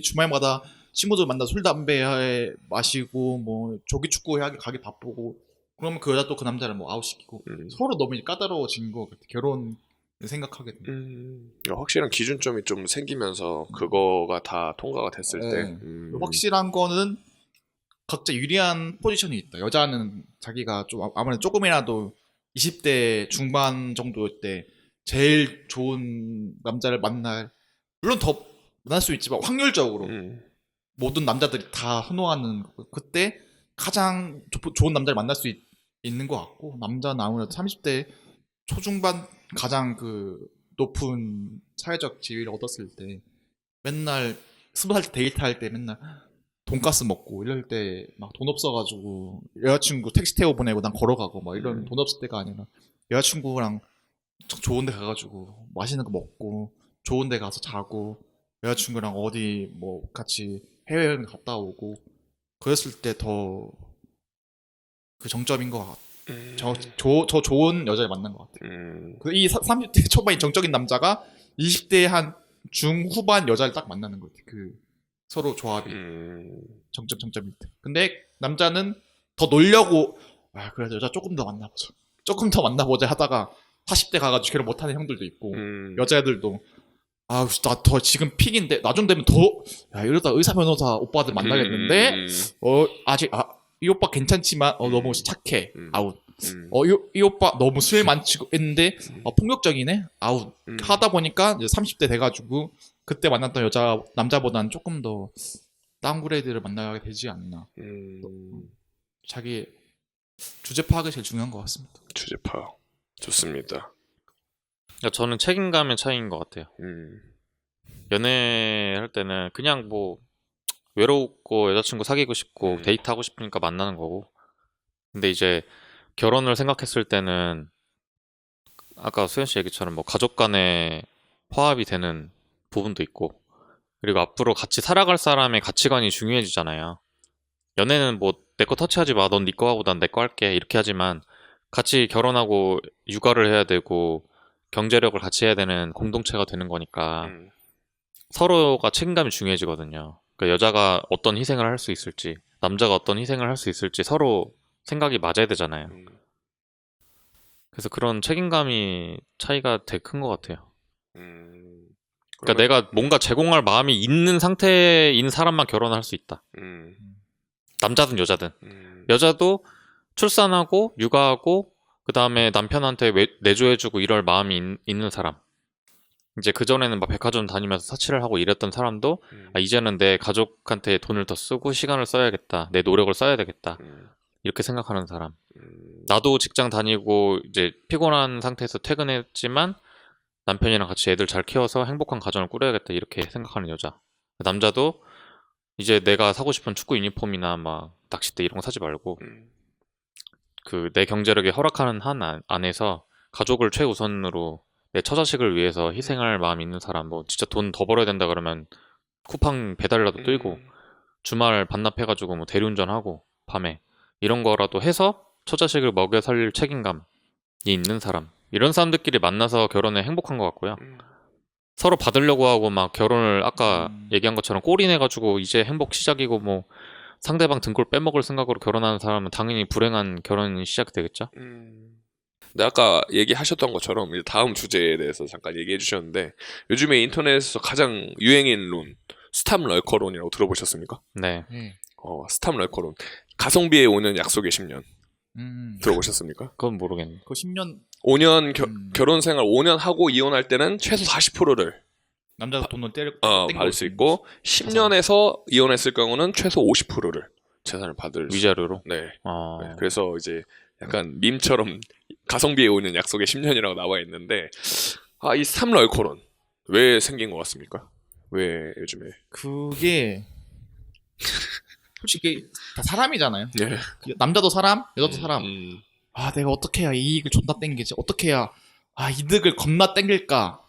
[SPEAKER 3] 주말마다 친구들 만나 술 담배 마시고 뭐 조기 축구 가기 바쁘고 그러면 그 여자 또 그 남자를 뭐 아웃시키고 서로 너무 까다로워진 것 같아. 결혼 생각하게 되면
[SPEAKER 1] 확실한 기준점이 좀 생기면서 그거가 다 통과가 됐을 때
[SPEAKER 3] 확실한 거는 각자 유리한 포지션이 있다. 여자는 자기가 좀 아무래도 조금이라도 20대 중반 정도일 때 제일 좋은 남자를 물론 더 만날 수 있지만 확률적으로 모든 남자들이 다 선호하는 그때 가장 좋은 남자를 만날 수 있는 것 같고 남자는 아무래도 30대 초중반 가장 그 높은 사회적 지위를 얻었을 때 맨날 20살 때 데이트할 때 맨날 돈가스 먹고 이럴 때 막 돈 없어가지고 여자친구 택시 태워 보내고 난 걸어가고 막 이런 돈 없을 때가 아니라 여자친구랑 좋은 데 가가지고 맛있는 거 먹고 좋은 데 가서 자고 여자친구랑 어디 뭐 같이 해외여행 갔다 오고 그랬을 때 더 그 정점인 것 같아요. 저 좋은 여자를 만난 것 같아요. 이 30대 초반이 정적인 남자가 20대 한 중후반 여자를 딱 만나는 것 같아요. 그 서로 조합이 정점일 때. 근데 남자는 더 놀려고 그래 여자 조금 더 만나보자 하다가 40대 가가지고 결혼 못하는 형들도 있고 여자애들도 나 더 지금 픽인데 나 좀 되면 더 이러다 의사 변호사 오빠들 만나겠는데 아직 이 오빠 괜찮지만 너무 착해 아웃 이 오빠 너무 술 많치고 했는데 폭력적이네 아웃 하다 보니까 이제 30대 돼가지고 그때 만났던 남자보다는 조금 더 다운그레이드를 만나게 되지 않나. 자기 주제 파악이 제일 중요한 것 같습니다.
[SPEAKER 1] 주제 파악 좋습니다.
[SPEAKER 2] 그러니까 저는 책임감의 차이인 것 같아요. 연애할 때는 그냥 뭐 외롭고 여자친구 사귀고 싶고 데이트하고 싶으니까 만나는 거고, 근데 이제 결혼을 생각했을 때는 아까 수현 씨 얘기처럼 뭐 가족 간에 화합이 되는 부분도 있고, 그리고 앞으로 같이 살아갈 사람의 가치관이 중요해지잖아요. 연애는 뭐 내 거 터치하지 마, 넌 네 거 하고 난 내 거 할게 이렇게 하지만, 같이 결혼하고 육아를 해야 되고 경제력을 같이 해야 되는 공동체가 되는 거니까 서로가 책임감이 중요해지거든요. 그러니까 여자가 어떤 희생을 할 수 있을지, 남자가 어떤 희생을 할 수 있을지 서로 생각이 맞아야 되잖아요. 그래서 그런 책임감이 차이가 되게 큰 것 같아요. 그러니까 내가 뭔가 제공할 마음이 있는 상태인 사람만 결혼할 수 있다. 남자든 여자든. 여자도 출산하고 육아하고 그 다음에 남편한테 내조해주고 이럴 마음이 있는 사람. 이제 그전에는 막 백화점 다니면서 사치를 하고 이랬던 사람도 이제는 내 가족한테 돈을 더 쓰고 시간을 써야겠다, 내 노력을 써야 되겠다, 이렇게 생각하는 사람. 나도 직장 다니고 이제 피곤한 상태에서 퇴근했지만 남편이랑 같이 애들 잘 키워서 행복한 가정을 꾸려야겠다, 이렇게 생각하는 여자. 남자도 이제 내가 사고 싶은 축구 유니폼이나 막 낚싯대 이런 거 사지 말고 그 내 경제력에 허락하는 한 안에서 가족을 최우선으로 내 처자식을 위해서 희생할 마음 있는 사람, 뭐 진짜 돈 더 벌어야 된다 그러면 쿠팡 배달이라도 뛰고 주말 반납해가지고 뭐 대리운전하고 밤에 이런 거라도 해서 처자식을 먹여 살릴 책임감이 있는 사람, 이런 사람들끼리 만나서 결혼에 행복한 것 같고요. 서로 받으려고 하고 막 결혼을 아까 얘기한 것처럼 꼴이내가지고 이제 행복 시작이고 뭐 상대방 등골 빼먹을 생각으로 결혼하는 사람은 당연히 불행한 결혼이 시작되겠죠.
[SPEAKER 1] 근데 아까 얘기하셨던 것처럼 이제 다음 주제에 대해서 잠깐 얘기해 주셨는데, 요즘에 인터넷에서 가장 유행인 론, 스탑 럴커론이라고 들어보셨습니까?
[SPEAKER 2] 네.
[SPEAKER 1] 스탑 럴커론. 가성비에 오는 약속의 10년. 들어보셨습니까?
[SPEAKER 2] 그건 모르겠네.
[SPEAKER 3] 그 10년
[SPEAKER 1] 5년 결혼 생활 5년 하고 이혼할 때는 최소 40%를
[SPEAKER 3] 남자가 돈을
[SPEAKER 1] 받을 수 있고, 10년에서 이혼했을 경우는 최소 50%를 재산을 받을
[SPEAKER 2] 위자료로.
[SPEAKER 1] 네. 네. 그래서 이제 약간 밈처럼 가성비에 오는 약속의 10년이라고 나와 있는데, 이 스탑 럴커론 왜 생긴 것 같습니까? 왜 요즘에?
[SPEAKER 3] 그게 솔직히 다 사람이잖아요.
[SPEAKER 1] 네.
[SPEAKER 3] 남자도 사람, 여자도 사람. 내가 어떻게 해야 이익을 존나 땡기지? 어떻게 해야 이득을 겁나 땡길까?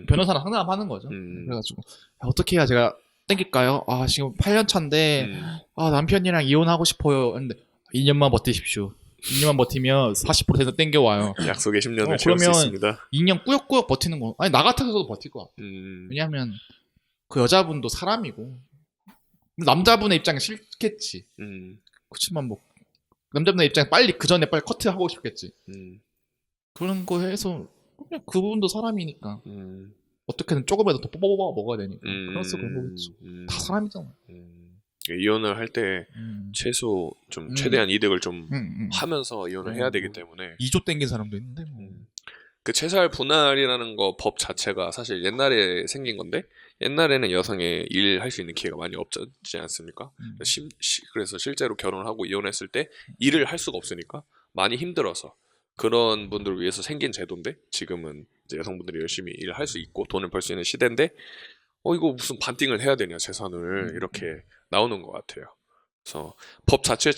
[SPEAKER 3] 변호사랑 상담하는 거죠. 그래가지고 어떻게 해야 제가 땡길까요? 지금 8년 차인데 남편이랑 이혼하고 싶어요. 근데 2년만 버티십시오. 2년만 버티면 40% 땡겨와요.
[SPEAKER 1] 약속의 10년을 채울 수 있습니다.
[SPEAKER 3] 2년 꾸역꾸역 버티는 거. 나 같아서도 버틸 것 같아요. 왜냐하면 그 여자분도 사람이고 남자분의 입장에 싫겠지. 그렇지만 뭐 남자분의 입장에 빨리 그 전에 빨리 커트하고 싶겠지. 그런 거 해서 그냥 그분도 사람이니까 어떻게든 조금이라도 더 뽑아 먹어야 되니까 그래서 그런 거겠죠. 다 사람이잖아.
[SPEAKER 1] 이혼을 할 때 최소 좀 최대한 이득을 좀 하면서 이혼을 해야 되기 때문에
[SPEAKER 3] 2조 땡긴 사람도 있는데
[SPEAKER 1] 그 채살 분할이라는 거 법 자체가 사실 옛날에 생긴 건데, 옛날에는 여성의 일할 수 있는 기회가 많이 없지 않습니까? 그래서 실제로 결혼을 하고 이혼했을 때 일을 할 수가 없으니까 많이 힘들어서 그런 분들을 위해서 생긴 제도인데 지금은 이제 여성분들이 열심히 일을 할 수 있고 돈을 벌 수 있는 시대인데 이거 무슨 반띵을 해야 되냐 재산을 이렇게 나오는 것 같아요. 그래서 법 자체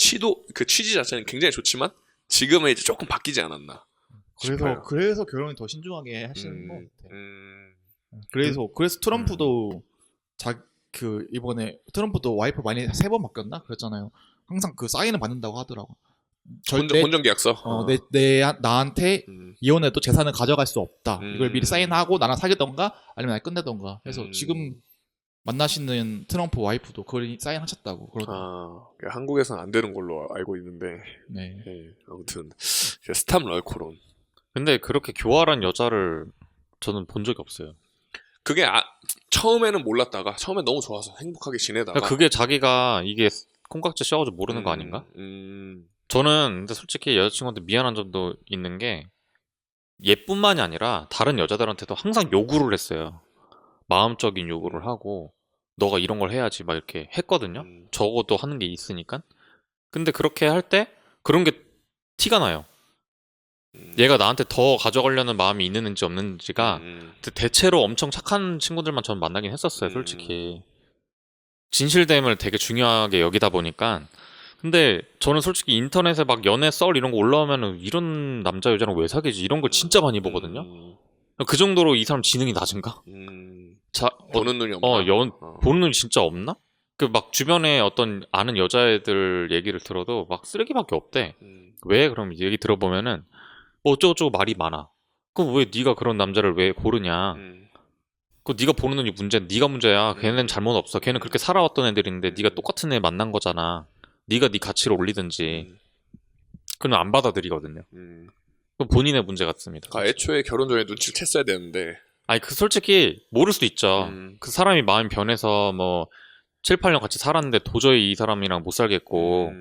[SPEAKER 1] 그 취지 자체는 굉장히 좋지만 지금은 이제 조금 바뀌지 않았나 싶어요.
[SPEAKER 3] 그래서 결혼을 더 신중하게 하시는 것 같아요.
[SPEAKER 1] 음,
[SPEAKER 3] 그래서 트럼프도 이번에 트럼프도 와이프 많이 3번 바뀌었나 그랬잖아요. 항상 그 사인을 받는다고 하더라고.
[SPEAKER 1] 혼전계약서.
[SPEAKER 3] 나한테
[SPEAKER 1] 음,
[SPEAKER 3] 이혼해도 재산을 가져갈 수 없다. 이걸 미리
[SPEAKER 1] 음.
[SPEAKER 3] 사인하고 나랑 사귀던가 아니면 날 끝내던가. 그래서
[SPEAKER 1] 음.
[SPEAKER 3] 지금 만나시는 트럼프 와이프도 그걸 사인하셨다고.
[SPEAKER 1] 한국에서는 안 되는 걸로 알고 있는데
[SPEAKER 3] 네.
[SPEAKER 1] 아무튼 스탑 럴코론
[SPEAKER 2] 근데 그렇게 교활한 여자를 저는 본 적이 없어요.
[SPEAKER 1] 그게 처음에는 몰랐다가 처음에 너무 좋아서 행복하게 지내다가
[SPEAKER 2] 그러니까 그게 자기가 이게 콩깍지 씌워가지고 모르는 거 아닌가? 저는 근데 솔직히 여자친구한테 미안한 점도 있는 게 얘뿐만이 아니라 다른 여자들한테도 항상 요구를 했어요. 마음적인 요구를 하고 너가 이런 걸 해야지 막 이렇게 했거든요. 적어도 하는 게 있으니까. 근데 그렇게 할 때 그런 게 티가 나요. 얘가 나한테 더 가져가려는 마음이 있는지 없는지가 대체로 엄청 착한 친구들만 저는 만나긴 했었어요. 솔직히 진실됨을 되게 중요하게 여기다 보니까. 근데 저는 솔직히 인터넷에 막 연애 썰 이런 거 올라오면은 이런 남자 여자랑 왜 사귀지 이런 걸 진짜 많이 보거든요. 그 정도로 이 사람 지능이 낮은가?
[SPEAKER 1] 보는 눈이 없나?
[SPEAKER 2] 보는 눈이 진짜 없나? 그 막 주변에 어떤 아는 여자애들 얘기를 들어도 막 쓰레기밖에 없대. 왜? 그럼 얘기 들어보면은 뭐 어쩌고저쩌고 말이 많아. 그럼 왜 네가 그런 남자를 왜 고르냐? 그 네가 보는 눈이 문제야. 네가 문제야. 걔는 잘못 없어. 걔는 그렇게 살아왔던 애들인데 네가 똑같은 애 만난 거잖아. 네가 네 가치를 올리든지. 그러면 안 받아들이거든요. 그건 본인의 문제 같습니다.
[SPEAKER 1] 애초에 결혼 전에 눈치를 챘어야 되는데.
[SPEAKER 2] 아니 그 솔직히 모를 수도 있죠. 그 사람이 마음이 변해서 뭐 7, 8년 같이 살았는데 도저히 이 사람이랑 못 살겠고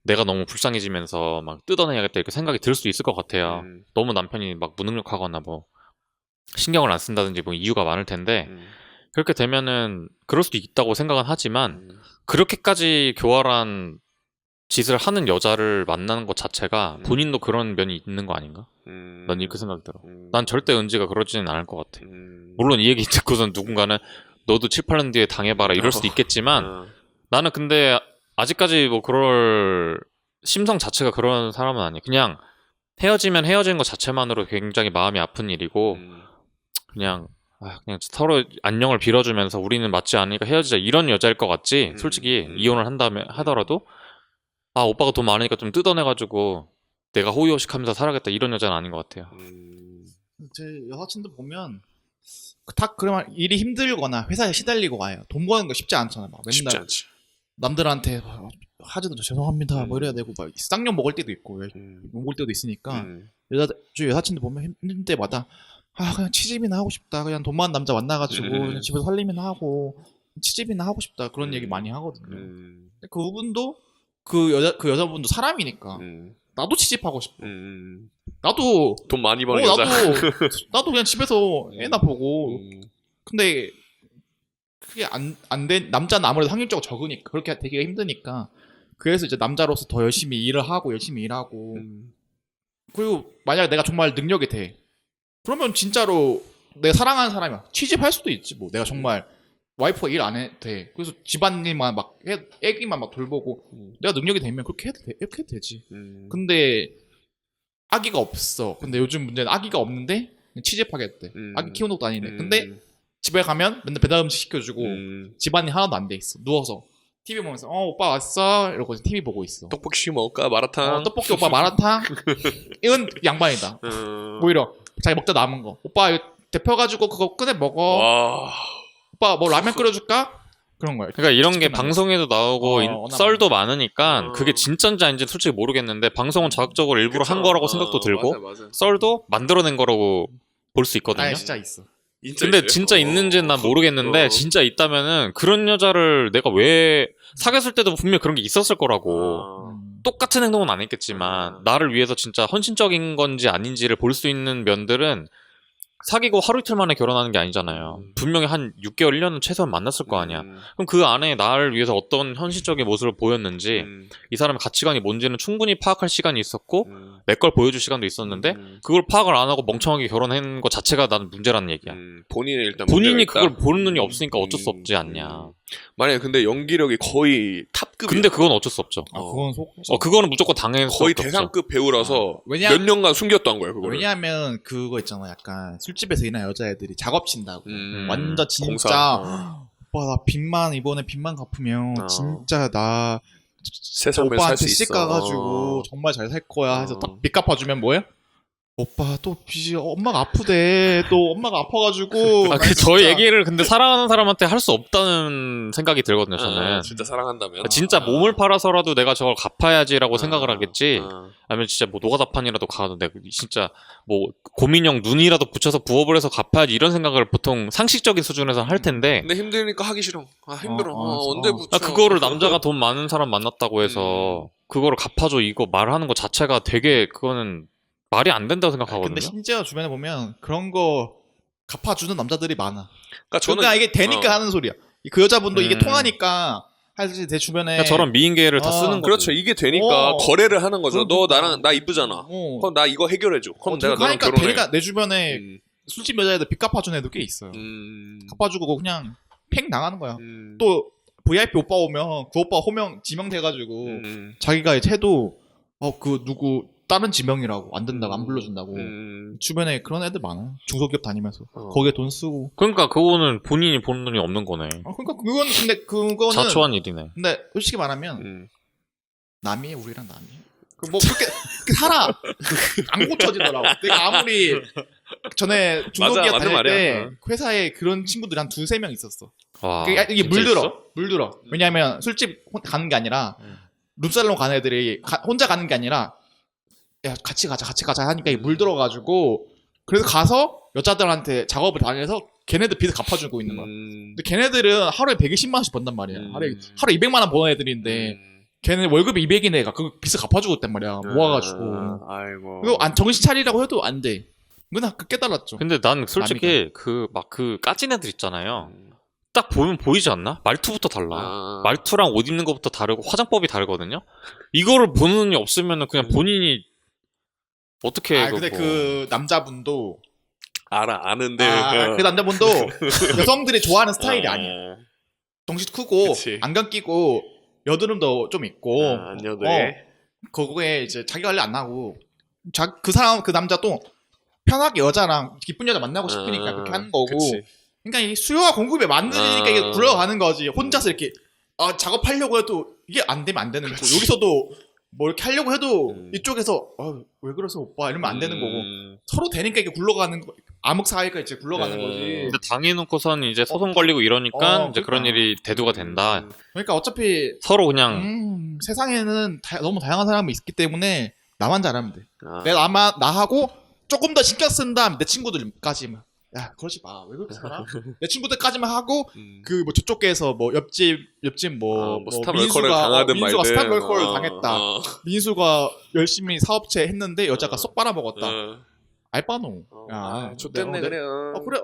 [SPEAKER 2] 내가 너무 불쌍해지면서 막 뜯어내야겠다 이렇게 생각이 들 수도 있을 것 같아요. 너무 남편이 막 무능력하거나 뭐 신경을 안 쓴다든지 뭐 이유가 많을 텐데 그렇게 되면은 그럴 수도 있다고 생각은 하지만 그렇게까지 교활한 짓을 하는 여자를 만나는 것 자체가 본인도 그런 면이 있는 거 아닌가? 난 이렇게 생각이 들어. 난 절대 은지가 그러지는 않을 것 같아. 물론 이 얘기 듣고선 누군가는 너도 7, 8년 뒤에 당해봐라 이럴 수도 있겠지만 나는 근데 아직까지 뭐 그럴 심성 자체가 그런 사람은 아니야. 그냥 헤어지면 헤어진 것 자체만으로 굉장히 마음이 아픈 일이고 그냥 서로 안녕을 빌어주면서 우리는 맞지 않으니까 헤어지자 이런 여자일 것 같지. 솔직히 이혼을 한다면 하더라도 오빠가 돈 많으니까 좀 뜯어내가지고 내가 호의호식하면서 살아야겠다 이런 여자는 아닌 것 같아요.
[SPEAKER 3] 제 여사친들 보면 다 그러면 일이 힘들거나 회사에 시달리고 와요. 돈 버는 거 쉽지 않잖아. 막
[SPEAKER 1] 쉽지
[SPEAKER 3] 맨날
[SPEAKER 1] 않지.
[SPEAKER 3] 남들한테 하지도 죄송합니다 뭐 이래야 되고 막 쌍욕 먹을 때도 있고 먹을 때도 있으니까 여사친들 보면 힘든 때마다 그냥 치집이나 하고 싶다. 그냥 돈 많은 남자 만나가지고 그냥 집에서 살림이나 하고 치집이나 하고 싶다. 그런 얘기 많이 하거든요. 근데 그분도 그 여자분도 사람이니까 나도 치집하고 싶어. 나도
[SPEAKER 1] 돈 많이 버는 여자.
[SPEAKER 3] 나도 그냥 집에서 애나 보고. 근데 그게 안 된 남자는 아무래도 확률적으로 적으니까 그렇게 되기가 힘드니까 그래서 이제 남자로서 더 열심히 일하고 그리고 만약 내가 정말 능력이 돼 그러면 진짜로 내가 사랑하는 사람이야 취직할 수도 있지 뭐 내가 정말 와이프가 일 안 해도 돼 그래서 집안일만 막 애기만 막 돌보고 내가 능력이 되면 그렇게 해도 되지. 근데 아기가 없어. 근데 요즘 문제는 아기가 없는데 취직하겠대. 아기 키우는 것도 아니네. 근데 집에 가면 맨날 배달 음식 시켜주고 집안일 하나도 안 돼 있어. 누워서 TV 보면서 오빠 왔어 이러고 TV 보고 있어.
[SPEAKER 1] 떡볶이 먹을까 마라탕.
[SPEAKER 3] 떡볶이 오빠 마라탕. 이건 양반이다. 오히려 자기 먹다 남은 거 오빠 이거 데펴가지고 그거 꺼내 먹어.
[SPEAKER 1] 와.
[SPEAKER 3] 오빠 뭐 라면 끓여줄까? 그런 거야.
[SPEAKER 2] 그러니까 이런 게 방송에도 나오고 썰도 많으니까 그게 진짜인지 아닌지 솔직히 모르겠는데 방송은 자극적으로 일부러 한 거라고 생각도 들고
[SPEAKER 1] 맞아.
[SPEAKER 2] 썰도 만들어낸 거라고 볼 수 있거든요.
[SPEAKER 3] 진짜 있어.
[SPEAKER 2] 근데 진짜 있는지는 난 모르겠는데 진짜 있다면은 그런 여자를 내가 왜 사귀었을 때도 분명히 그런 게 있었을 거라고. 똑같은 행동은 안 했겠지만 나를 위해서 진짜 헌신적인 건지 아닌지를 볼 수 있는 면들은 사귀고 하루 이틀 만에 결혼하는 게 아니잖아요. 분명히 한 6개월, 1년은 최소한 만났을 거 아니야.
[SPEAKER 1] 음.
[SPEAKER 2] 그럼 그 안에 나를 위해서 어떤 현실적인 모습을 보였는지 이 사람의 가치관이 뭔지는 충분히 파악할 시간이 있었고 내 걸 보여줄 시간도 있었는데 그걸 파악을 안 하고 멍청하게 결혼한 것 자체가 나는 문제라는 얘기야.
[SPEAKER 1] 본인이 일단
[SPEAKER 2] 본인이
[SPEAKER 1] 문제가
[SPEAKER 2] 그걸
[SPEAKER 1] 있다.
[SPEAKER 2] 보는 눈이 없으니까 어쩔 수 없지 않냐.
[SPEAKER 1] 만약에 근데 연기력이 거의 탑급이야.
[SPEAKER 2] 근데 그건 어쩔 수 없죠.
[SPEAKER 3] 그건 속.
[SPEAKER 2] 그거는 무조건 당연히
[SPEAKER 1] 거의 대상급 배우라서
[SPEAKER 3] 왜냐-
[SPEAKER 1] 몇 년간 숨겼던 거예요. 그거를.
[SPEAKER 3] 왜냐하면 그거 있잖아. 약간 술집에서 일하는 여자애들이 작업 친다고. 완전 진짜
[SPEAKER 1] 공사.
[SPEAKER 3] 오빠 나 빚만 이번에 빚만 갚으면 진짜 나
[SPEAKER 1] 세상을 살
[SPEAKER 3] 오빠한테
[SPEAKER 1] 수 있어.
[SPEAKER 3] 시집 가가지고 정말 잘 살 거야 해서 딱 빚 갚아주면 뭐야? 오빠 또 빚이 엄마가 아프대. 또 엄마가 아파가지고. 난
[SPEAKER 2] 저
[SPEAKER 3] 진짜-
[SPEAKER 2] 얘기를 근데 사랑하는 사람한테 할 수 없다는 생각이 들거든요. 저는
[SPEAKER 1] 진짜 사랑한다면.
[SPEAKER 2] 진짜 몸을 팔아서라도 내가 저걸 갚아야지라고 생각을 하겠지.
[SPEAKER 1] 아.
[SPEAKER 2] 아니면 진짜 뭐 노가다판이라도 가도 내가 진짜 뭐 고민형 눈이라도 붙여서 부업을 해서 갚아야지 이런 생각을 보통 상식적인 수준에서 할 텐데
[SPEAKER 1] 근데 힘드니까 하기 싫어. 아 힘들어. 언제
[SPEAKER 3] 어.
[SPEAKER 1] 붙여?
[SPEAKER 2] 그거를 남자가 돈 많은 사람 만났다고 해서 그거를 갚아줘 이거 말하는 것 자체가 되게 그거는 말이 안 된다고 생각하거든요.
[SPEAKER 3] 근데 심지어 주변에 보면 그런 거 갚아주는 남자들이 많아.
[SPEAKER 1] 그러니까 저는
[SPEAKER 3] 그러니까 이게 되니까 하는 소리야. 그 여자분도 이게
[SPEAKER 2] 음.
[SPEAKER 3] 통하니까 사실 제 주변에
[SPEAKER 2] 그러니까 저런 미인계를 다 쓰는 거죠.
[SPEAKER 1] 그렇죠. 이게 되니까
[SPEAKER 3] 어.
[SPEAKER 1] 거래를 하는 거죠. 너
[SPEAKER 3] 그러니까.
[SPEAKER 1] 나랑 나 이쁘잖아. 그럼 나 이거 해결해줘. 그럼 내가 너랑
[SPEAKER 3] 하니까
[SPEAKER 1] 결혼해.
[SPEAKER 3] 되니까 내 주변에 술집 여자애들 빚 갚아주는 애도 꽤 있어요. 갚아주고 그냥 팽 나가는 거야. 또 VIP 오빠 오면 그 오빠 호명 지명돼가지고 자기가 채도 그 누구 다른 지명이라고 안 된다고 안 불러준다고 주변에 그런 애들 많아요. 중소기업 다니면서 거기에 돈 쓰고.
[SPEAKER 2] 그러니까 그거는 본인이 보는 눈이 없는 거네.
[SPEAKER 3] 그러니까 그건 근데 그거는
[SPEAKER 2] 자초한 일이네.
[SPEAKER 3] 근데 솔직히 말하면 남이에요. 우리랑 남이에요. 뭐 그렇게 살아 안 고쳐지더라고. 내가 아무리 전에 중소기업
[SPEAKER 1] 맞는
[SPEAKER 3] 다닐
[SPEAKER 1] 말이야.
[SPEAKER 3] 때 회사에 그런 친구들이 한 2-3명 있었어.
[SPEAKER 2] 와,
[SPEAKER 3] 이게
[SPEAKER 2] 진짜
[SPEAKER 3] 물들어.
[SPEAKER 2] 있어?
[SPEAKER 3] 물들어. 왜냐하면 술집 가는 게 아니라 룸살롱 가는 애들이 혼자 가는 게 아니라 야 같이 가자 하니까 이게 물들어가지고 그래서 가서 여자들한테 작업을 당해서 걔네들 빚을 갚아주고 있는 거야. 근데 걔네들은 하루에 120만 원씩 번단 말이야. 하루에 200만 원 버는 애들인데 걔네 월급이 200인 애가 그 빚을 갚아주고 있단 말이야. 모아가지고.
[SPEAKER 1] 아이고.
[SPEAKER 3] 그리고 정신 차리라고 해도 안 돼. 그건 깨달았죠.
[SPEAKER 2] 근데 난 솔직히 그 까진 애들 있잖아요. 딱 보면 보이지 않나? 말투부터 달라. 말투랑 옷 입는 것부터 다르고 화장법이 다르거든요. 이거를 보는 눈이 없으면은 그냥 본인이 어떻게
[SPEAKER 3] 근데 그 남자분도
[SPEAKER 1] 아는데
[SPEAKER 3] 그 남자분도 여성들이 좋아하는 스타일이 아니야. 덩치 크고
[SPEAKER 1] 그치.
[SPEAKER 3] 안경 끼고 여드름도 좀 있고
[SPEAKER 1] 안 여드래.
[SPEAKER 3] 거기에 이제 자기 관리 안 하고 그 남자도 편하게 여자랑 기쁜 여자 만나고 싶으니까 그렇게 하는 거고.
[SPEAKER 1] 그치.
[SPEAKER 3] 그러니까 이 수요와 공급에 맞으니까 이게 굴러가는 거지. 혼자서 이렇게 작업하려고 해도 이게 안 되면 안 되는 거고 여기서도 뭐 이렇게 하려고 해도 이쪽에서 왜 그러세요 오빠 이러면 안 되는 거고 서로 되니까 이게 굴러가는 거 암흑 사회가 이제 굴러가는 거지.
[SPEAKER 2] 근데 당해놓고선 이제 소송 걸리고 이러니까 이제
[SPEAKER 3] 그러니까.
[SPEAKER 2] 그런 일이 대두가 된다.
[SPEAKER 3] 그러니까 어차피
[SPEAKER 2] 서로 그냥
[SPEAKER 3] 세상에는 너무 다양한 사람이 있기 때문에 나만 잘하면 돼. 내가 나하고 조금 더 신경 쓴 다음 내 친구들까지만 야 그러지 마 왜 그렇게 살아? 내 친구들까지만 하고 그 뭐 저쪽에서 뭐 옆집 뭐
[SPEAKER 1] 스탑월커를 당하든
[SPEAKER 3] 민수가
[SPEAKER 1] 말든.
[SPEAKER 3] 스탑월커를 당했다. 민수가 열심히 사업체 했는데 여자가 쏙 빨아먹었다. 알바노.
[SPEAKER 1] 좋댔네 그래.
[SPEAKER 3] 그래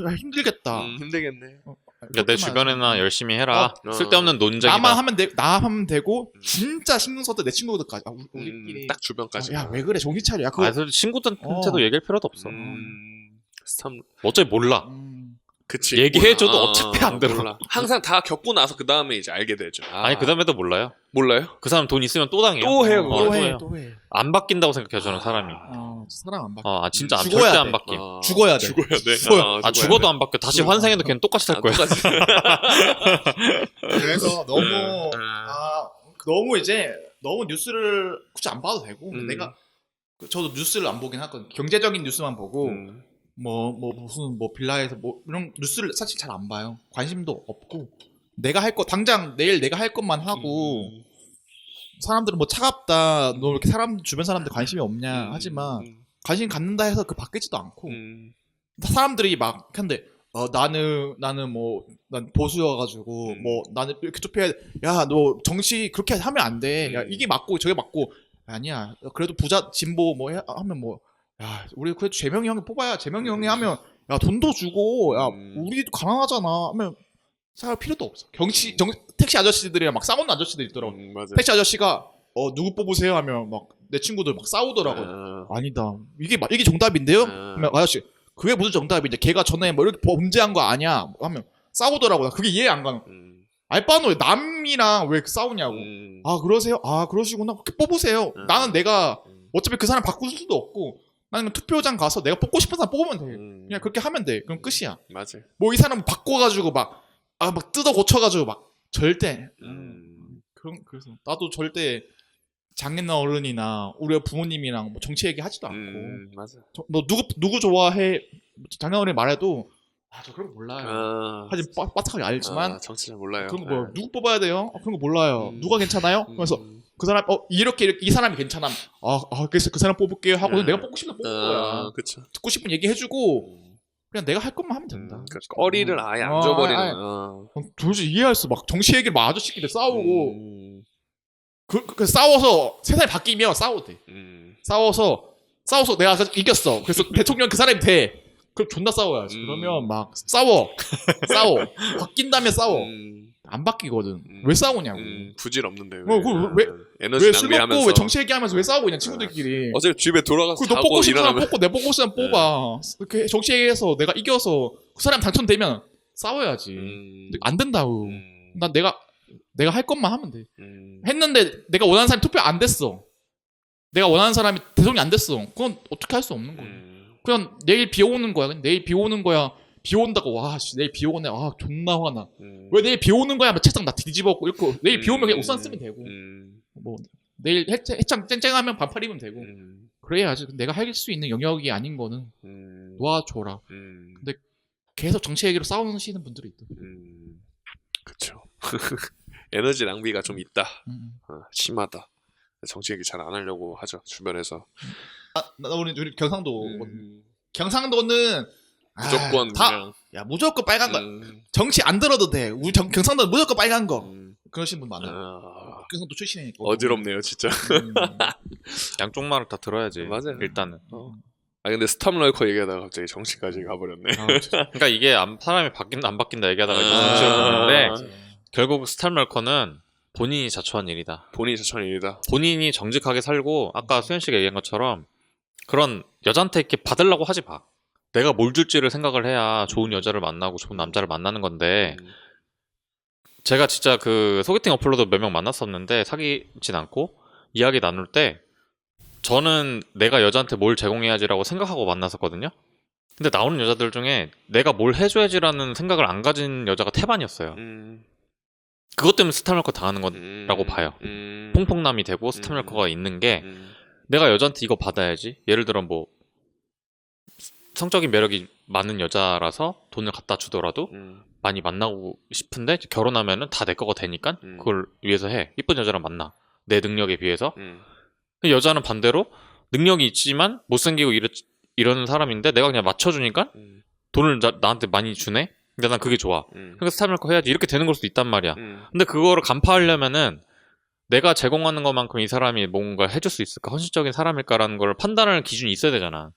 [SPEAKER 3] 야, 힘들겠다.
[SPEAKER 1] 힘들겠네.
[SPEAKER 2] 그러니까 내 주변에나 열심히 해라. 쓸데없는 논쟁이다.
[SPEAKER 3] 나 하면 되고 진짜 신경 썼던 내 친구들까지 우리끼리
[SPEAKER 1] 딱 주변까지.
[SPEAKER 3] 야 왜 그래 정신 차려. 야 그거
[SPEAKER 2] 그래서 친구들한테도 얘기할 필요도 없어.
[SPEAKER 1] 스탑.
[SPEAKER 2] 어차피 몰라.
[SPEAKER 1] 그치.
[SPEAKER 2] 얘기해줘도 어차피 안 들어.
[SPEAKER 1] 몰라. 항상 다 겪고 나서 그 다음에 이제 알게 되죠.
[SPEAKER 2] 아니 그 다음에도 몰라요.
[SPEAKER 1] 몰라요?
[SPEAKER 2] 그 사람 돈 있으면 또 당해요.
[SPEAKER 1] 또 해요, 그거.
[SPEAKER 3] 또 해.
[SPEAKER 2] 안 바뀐다고 생각해요 저는 사람이.
[SPEAKER 3] 사람 안 바뀌어.
[SPEAKER 2] 진짜
[SPEAKER 3] 죽어야
[SPEAKER 2] 절대
[SPEAKER 3] 돼.
[SPEAKER 2] 안 바뀜.
[SPEAKER 3] 죽어야 돼.
[SPEAKER 1] 죽어야 돼.
[SPEAKER 3] 죽어야
[SPEAKER 2] 죽어도 안 바뀌어. 다시 환생해도 걔는 똑같이 살 거야.
[SPEAKER 1] 똑같이.
[SPEAKER 3] 그래서 너무 이제 너무 뉴스를 굳이 안 봐도 되고 내가 저도 뉴스를 안 보긴 하거든. 경제적인 뉴스만 보고 무슨 빌라에서 이런 뉴스를 사실 잘 안 봐요. 관심도 없고 내가 할 거 당장 내일 내가 할 것만 하고 사람들은 뭐 차갑다 너 이렇게 주변 사람들 관심이 없냐 하지만 관심 갖는다 해서 그 바뀌지도 않고 사람들이 막 근데 나는 난 보수여가지고 뭐 나는 이렇게 좁혀야 야 너 정치 그렇게 하면 안 돼. 야 이게 맞고 저게 맞고 아니야. 그래도 부자 진보 하면 야 우리 그래도 재명이 형이 뽑아야 재명이 형이 하면 야 돈도 주고 야 우리도 가난하잖아 하면 살 필요도 없어. 택시 아저씨들이랑 막 싸우는 아저씨들 있더라고.
[SPEAKER 1] 맞아.
[SPEAKER 3] 택시 아저씨가 누구 뽑으세요 하면 막 내 친구들 막 싸우더라고. 아니다 이게 정답인데요? 하면 아저씨 그게 무슨 정답이냐 걔가 전에 뭐 이렇게 범죄한 거 아니야 하면 싸우더라고. 나 그게 이해 안 가는. 알바노 왜 남이랑 왜 싸우냐고. 아 그러세요? 아 그러시구나. 뽑으세요. 나는 내가 어차피 그 사람 바꿀 수도 없고 나는 투표장 가서 내가 뽑고 싶은 사람 뽑으면 돼. 그냥 그렇게 하면 돼. 그럼 끝이야.
[SPEAKER 1] 맞아.
[SPEAKER 3] 뭐 이 사람 바꿔가지고 막 뜯어 고쳐가지고 막 절대. 그래서 나도 절대 장애나 어른이나 우리 부모님이랑 뭐 정치 얘기 하지도 않고.
[SPEAKER 1] 맞아.
[SPEAKER 3] 너 누구 좋아해? 장애나 어른이 말해도 저 그런 거 몰라요. 하지 빠삭하게 알지만
[SPEAKER 1] 정치 잘 몰라요.
[SPEAKER 3] 그런 거 누구 뽑아야 돼요? 그런 거 몰라요. 누가 괜찮아요? 그래서 그 사람 이렇게 이 사람이 괜찮아. 그래서 그 사람 뽑을게요 하고 내가 뽑고 싶은 거 뽑는 거야.
[SPEAKER 1] 그쵸.
[SPEAKER 3] 듣고 싶은 얘기 해주고 그냥 내가 할 것만 하면 된다.
[SPEAKER 1] 그러니까 꺼리를 아예 안 줘버리는.
[SPEAKER 3] 도저히 이해할 수 막 정치 얘기를 막 아저씨끼리 싸우고 그 싸워서 세상이 바뀌면 싸워도 돼. 싸워서 내가 이겼어. 그래서 대통령 그 사람이 돼. 그럼 존나 싸워야지. 그러면 막 싸워. 바뀐다면 싸워. 안 바뀌거든. 왜 싸우냐고.
[SPEAKER 1] 부질 없는데
[SPEAKER 3] 왜
[SPEAKER 1] 에너지
[SPEAKER 3] 왜 술 먹고
[SPEAKER 1] 낭비하면서
[SPEAKER 3] 왜 정치 얘기하면서 왜 싸우고 그냥 친구들끼리.
[SPEAKER 1] 어차피 집에 돌아가서
[SPEAKER 3] 너
[SPEAKER 1] 자고
[SPEAKER 3] 뽑고 싶은 사람
[SPEAKER 1] 일어나면
[SPEAKER 3] 뽑고 내 뽑고 싶은 사람 뽑아. 이렇게 정치 얘기해서 내가 이겨서 그 사람 당첨되면 싸워야지. 근데 안 된다고. 난 내가 할 것만 하면 돼. 했는데 내가 원하는 사람이 투표 안 됐어. 내가 원하는 사람이 대통령이 안 됐어. 그건 어떻게 할 수 없는 거야. 그냥 내일 비 오는 거야. 내일 비 오는 거야. 비 온다고 내일 비 오네. 존나 화나. 왜 내일 비 오는 거야? 책상 다 뒤집어갖고 이렇게 내일 비 오면 그냥 우산 쓰면 되고. 뭐 내일 해창 쨍쨍하면 반팔 입으면 되고. 그래야지. 내가 할 수 있는 영역이 아닌 거는 놓아줘라. 근데 계속 정치 얘기로 싸우시는 분들이 있다.
[SPEAKER 1] 그쵸. 에너지 낭비가 좀 있다. 심하다. 정치 얘기 잘 안 하려고 하죠 주변에서.
[SPEAKER 3] 우리 경상도. 경상도는
[SPEAKER 1] 무조건 그냥
[SPEAKER 3] 무조건 빨간 거. 정치 안 들어도 돼. 우리 경상도는 무조건 빨간 거. 그러신 분 많아요. 경상도 출신이니까.
[SPEAKER 1] 어지럽네요 진짜.
[SPEAKER 2] 양쪽 말을 다 들어야지.
[SPEAKER 1] 맞아요.
[SPEAKER 2] 일단은.
[SPEAKER 1] 근데 스탑럴커 얘기하다가 갑자기 정치까지 가버렸네.
[SPEAKER 2] 그러니까 이게 사람이 바뀐다 안 바뀐다 얘기하다가 이제 정치로 가는데 결국 스탑럴커는 본인이 자초한 일이다.
[SPEAKER 1] 본인이 자초한 일이다.
[SPEAKER 2] 본인이 정직하게 살고 아까 수현 씨가 얘기한 것처럼 그런 여자한테 이렇게 받으려고 하지 마. 내가 뭘 줄지를 생각을 해야 좋은 여자를 만나고 좋은 남자를 만나는 건데 제가 진짜 그 소개팅 어플로도 몇 명 만났었는데 사귀진 않고 이야기 나눌 때 저는 내가 여자한테 뭘 제공해야지라고 생각하고 만났었거든요. 근데 나오는 여자들 중에 내가 뭘 해줘야지라는 생각을 안 가진 여자가 태반이었어요. 그것 때문에 스탑럴커 당하는 거라고 봐요. 퐁퐁남이 되고 스탑럴커가 있는 게 내가 여자한테 이거 받아야지. 예를 들어 뭐 성적인 매력이 많은 여자라서 돈을 갖다 주더라도 많이 만나고 싶은데 결혼하면은 다 내 거가 되니까 그걸 위해서 해. 이쁜 여자랑 만나. 내 능력에 비해서. 여자는 반대로 능력이 있지만 못생기고 이러는 사람인데 내가 그냥 맞춰주니까 돈을 나한테 많이 주네? 근데 난 그게 좋아. 그러니까 스탑럴커 해야지. 이렇게 되는 걸 수도 있단 말이야. 근데 그거를 간파하려면은 내가 제공하는 것만큼 이 사람이 뭔가 해줄 수 있을까? 헌신적인 사람일까라는 걸 판단할 기준이 있어야 되잖아.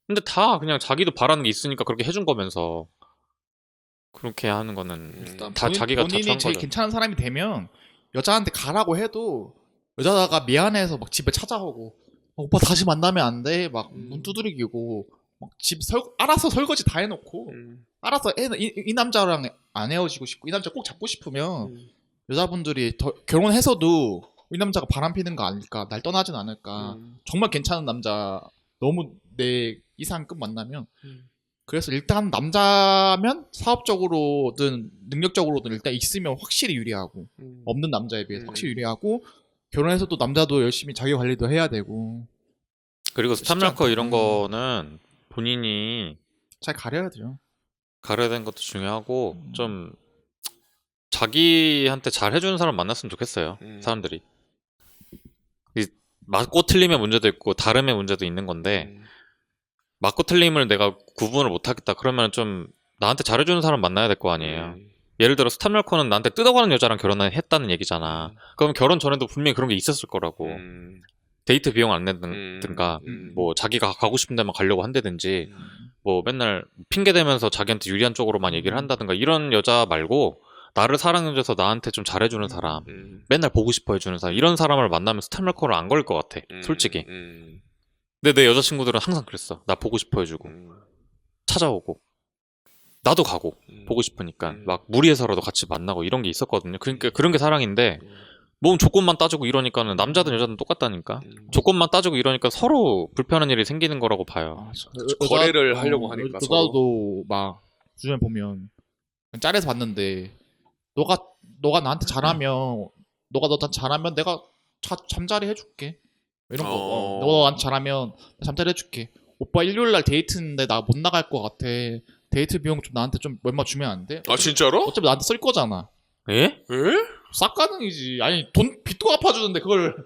[SPEAKER 2] 근데 다 그냥 자기도 바라는 게 있으니까 그렇게 해준 거면서 그렇게 하는 거는 다 자기가
[SPEAKER 3] 본인이
[SPEAKER 2] 자초한
[SPEAKER 3] 제일
[SPEAKER 2] 거죠.
[SPEAKER 3] 괜찮은 사람이 되면 여자한테 가라고 해도 여자가 미안해서 막 집에 찾아오고 오빠 다시 만나면 안 돼? 막 문 두드리고 막 집 알아서 설거지 다 해놓고 알아서 이 남자랑 안 헤어지고 싶고 이 남자 꼭 잡고 싶으면 여자분들이 결혼해서도 이 남자가 바람피는 거 아닐까 날 떠나진 않을까 정말 괜찮은 남자 너무 내 이상급 만나면 그래서 일단 남자면 사업적으로든 능력적으로든 일단 있으면 확실히 유리하고 없는 남자에 비해서 확실히 유리하고 결혼해서도 남자도 열심히 자기 관리도 해야 되고
[SPEAKER 2] 그리고 스탑럴커 이런 거는 본인이
[SPEAKER 3] 잘 가려야 돼요.
[SPEAKER 2] 가려야 되는 것도 중요하고 좀 자기한테 잘 해주는 사람 만났으면 좋겠어요. 사람들이 맞고 틀림의 문제도 있고 다름의 문제도 있는 건데 맞고 틀림을 내가 구분을 못하겠다 그러면 좀 나한테 잘해주는 사람 만나야 될 거 아니에요. 예를 들어 스탑럴커는 나한테 뜯어가는 여자랑 결혼했다는 얘기잖아. 그러면 결혼 전에도 분명히 그런 게 있었을 거라고. 데이트 비용 안 낸다든가 뭐 자기가 가고 싶은 데만 가려고 한다든지 뭐 맨날 핑계 대면서 자기한테 유리한 쪽으로만 얘기를 한다든가 이런 여자 말고 나를 사랑해줘서 나한테 좀 잘해주는 사람, 맨날 보고 싶어 해주는 사람, 이런 사람을 만나면 스탑러커를 안 걸 것 같아, 솔직히. 근데 내 여자친구들은 항상 그랬어. 나 보고 싶어 해주고 찾아오고 나도 가고 보고 싶으니까 막 무리해서라도 같이 만나고 이런 게 있었거든요. 그러니까 그런 게 사랑인데 뭐 조건만 따지고 이러니까는 남자든 여자든 똑같다니까. 조건만 따지고 이러니까 서로 불편한 일이 생기는 거라고 봐요.
[SPEAKER 1] 거래를 하려고 하니까 서로.
[SPEAKER 3] 여자도 막 주변에 보면 짤에서 봤는데 너가 나한테 잘하면 너가 나한테 잘하면 내가 잠자리 해줄게 이런 거. 너가 나한테 잘하면 나 잠자리 해줄게. 오빠 일요일날 데이트인데 나 못 나갈 것 같아. 데이트 비용 좀 나한테 좀 얼마 주면 안 돼?
[SPEAKER 1] 아 진짜로?
[SPEAKER 3] 어차피 나한테 쓸 거잖아.
[SPEAKER 2] 예?
[SPEAKER 3] 싹 가능이지. 아니 돈 빚도 갚아주는데 그걸.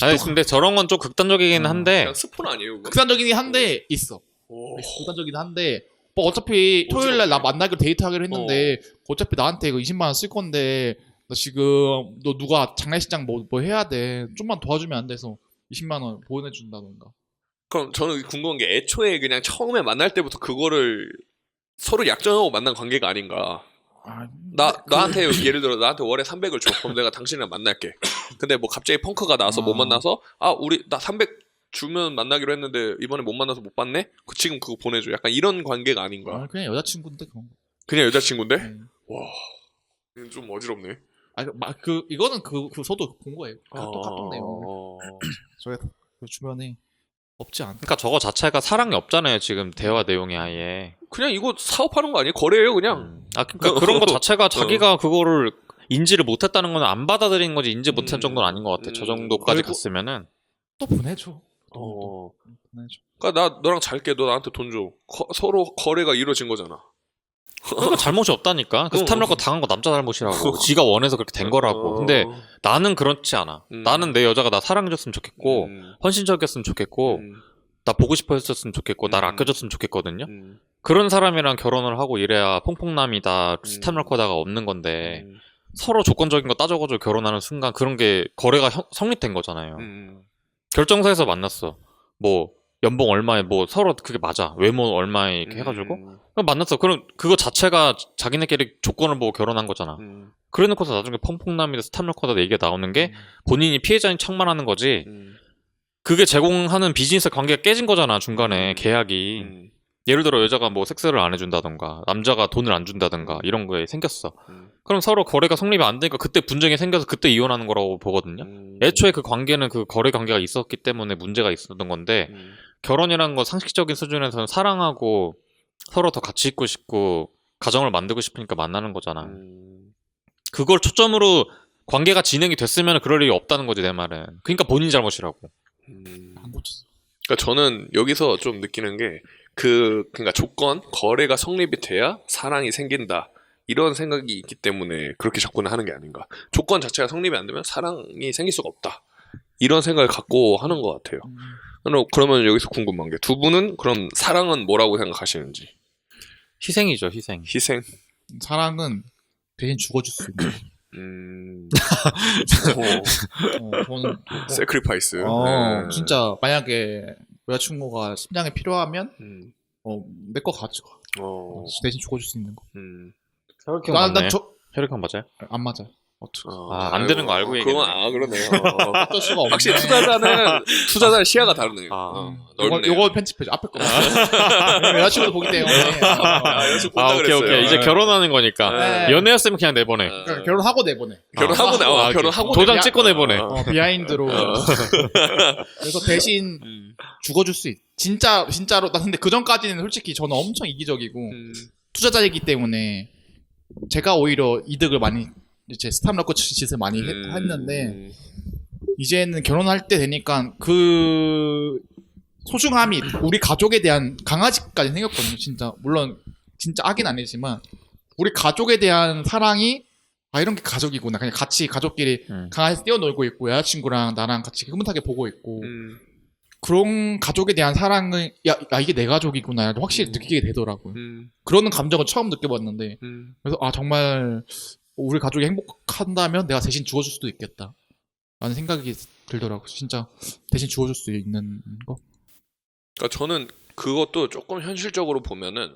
[SPEAKER 2] 아니 근데 저런 건 좀 극단적이긴 한데
[SPEAKER 1] 그냥 스폰 아니에요? 그거?
[SPEAKER 3] 극단적이긴 한데 있어. 극단적이긴 한데 뭐 어차피 토요일날 나 만나기로 데이트하기로 했는데 어차피 나한테 이거 20만 원 쓸 건데 나 지금 너 누가 장례식장 뭐 해야 돼. 좀만 도와주면 안 돼서 20만 원 보내준다던가.
[SPEAKER 1] 그럼 저는 궁금한 게 애초에 그냥 처음에 만날 때부터 그거를 서로 약정하고 만난 관계가 아닌가. 나한테 예를 들어 나한테 월에 300을 줘. 그럼 내가 당신이랑 만날게. 근데 뭐 갑자기 펑크가 나서 못 만나서 우리 나 300 주면 만나기로 했는데 이번에 못 만나서 못 봤네? 지금 그거 보내줘. 약간 이런 관계가 아닌가.
[SPEAKER 3] 그냥 여자친구인데 그런 거.
[SPEAKER 1] 그냥 여자친구인데? 와, 이건 좀 어지럽네.
[SPEAKER 3] 이거는 저도 본 거예요. 카톡 내용. 저희 그 주변에 없지 않다.
[SPEAKER 2] 그러니까 저거 자체가 사랑이 없잖아요. 지금 대화 내용이 아예.
[SPEAKER 1] 그냥 이거 사업하는 거 아니에요? 거래예요 그냥.
[SPEAKER 2] 그러니까 그런 거 자체가 자기가 그거를 인지를 못했다는 건 안 받아들이는 거지 인지 못한 정도는 아닌 것 같아. 저 정도까지 갔으면은
[SPEAKER 3] 또 보내줘. 보내줘.
[SPEAKER 1] 그러니까 나 너랑 잘게. 너 나한테 돈 줘. 서로 거래가 이루어진 거잖아.
[SPEAKER 2] 그러니까 잘못이 없다니까. 그 스탑러커 당한 거 남자 잘못이라고. 지가 원해서 그렇게 된 거라고. 근데 나는 그렇지 않아. 나는 내 여자가 나 사랑해줬으면 좋겠고 헌신적이었으면 좋겠고 나 보고 싶어 했었으면 좋겠고 날 아껴줬으면 좋겠거든요. 그런 사람이랑 결혼을 하고 이래야 퐁퐁남이다 스탑러커다가 없는 건데 서로 조건적인 거 따져가지고 결혼하는 순간 그런 게 거래가 성립된 거잖아요. 결정사에서 만났어. 뭐 연봉 얼마에 뭐 서로 그게 맞아. 외모 얼마에 이렇게 해가지고 그럼 만났어. 그럼 그거 자체가 자기네끼리 조건을 보고 결혼한 거잖아. 그래놓고서 나중에 펑펑남이다 스탑러커다 얘기가 나오는 게 본인이 피해자인 척만 하는 거지. 그게 제공하는 비즈니스 관계가 깨진 거잖아. 중간에 계약이. 예를 들어 여자가 뭐 섹스를 안 해준다던가 남자가 돈을 안 준다던가 이런 거에 생겼어. 그럼 서로 거래가 성립이 안 되니까 그때 분쟁이 생겨서 그때 이혼하는 거라고 보거든요. 애초에 그 관계는 그 거래 관계가 있었기 때문에 문제가 있었던 건데 결혼이라는 건 상식적인 수준에서는 사랑하고 서로 더 같이 있고 싶고 가정을 만들고 싶으니까 만나는 거잖아. 그걸 초점으로 관계가 진행이 됐으면 그럴 일이 없다는 거지 내 말은. 그러니까 본인 잘못이라고.
[SPEAKER 3] 안 고쳤어.
[SPEAKER 1] 그러니까 저는 여기서 좀 느끼는 게 그러니까 조건 거래가 성립이 돼야 사랑이 생긴다. 이런 생각이 있기 때문에 그렇게 접근을 하는 게 아닌가. 조건 자체가 성립이 안 되면 사랑이 생길 수가 없다. 이런 생각을 갖고 하는 것 같아요. 그러면 여기서 궁금한 게 두 분은 그럼 사랑은 뭐라고 생각하시는지?
[SPEAKER 2] 희생이죠, 희생.
[SPEAKER 1] 희생?
[SPEAKER 3] 사랑은 대신 죽어줄 수 있는. 저는
[SPEAKER 1] 세크리파이스.
[SPEAKER 3] 진짜 만약에 여자친구가 심장이 필요하면 내 거 가져가. 대신 죽어줄 수 있는 거.
[SPEAKER 2] 혈액형 맞나요? 혈액형 맞아요?
[SPEAKER 3] 안 맞아.
[SPEAKER 2] 안 되는 거 알고 얘기해.
[SPEAKER 1] 그러네요.
[SPEAKER 3] 어쩔 수가 없네.
[SPEAKER 1] 확실히 투자자는 시야가 다르네요.
[SPEAKER 3] 요거 편집해줘. 앞에 거. 여자친구도 보기 때문에.
[SPEAKER 1] 여자친구 본다 그랬어요.
[SPEAKER 2] 오케이. 이제 결혼하는 거니까.
[SPEAKER 3] 네.
[SPEAKER 2] 연애였으면 그냥 내보내.
[SPEAKER 3] 결혼하고 내보내.
[SPEAKER 1] 결혼하고 나와. 결혼하고
[SPEAKER 2] 도장 찍고 내보내.
[SPEAKER 3] 비하인드로. 그래서 대신 죽어줄 수 있. 진짜로. 나 근데 그 전까지는 솔직히 저는 엄청 이기적이고 투자자이기 때문에 제가 오히려 이득을 많이 이제 스탑러커 짓을 많이 했는데 이제는 결혼할 때 되니까 그 소중함이 우리 가족에 대한 강아지까지 생겼거든요. 진짜 물론 진짜 악은 아니지만 우리 가족에 대한 사랑이 이런 게 가족이구나. 그냥 같이 가족끼리 강아지 뛰어놀고 있고 여자친구랑 나랑 같이 흐뭇하게 보고 있고 그런 가족에 대한 사랑을 이게 내 가족이구나 확실히 느끼게 되더라고요. 그런 감정을 처음 느껴봤는데 그래서 정말 우리 가족이 행복한다면 내가 대신 죽어줄 수도 있겠다 라는 생각이 들더라고. 진짜 대신 주워줄 수 있는 거.
[SPEAKER 1] 그러니까 저는 그것도 조금 현실적으로 보면은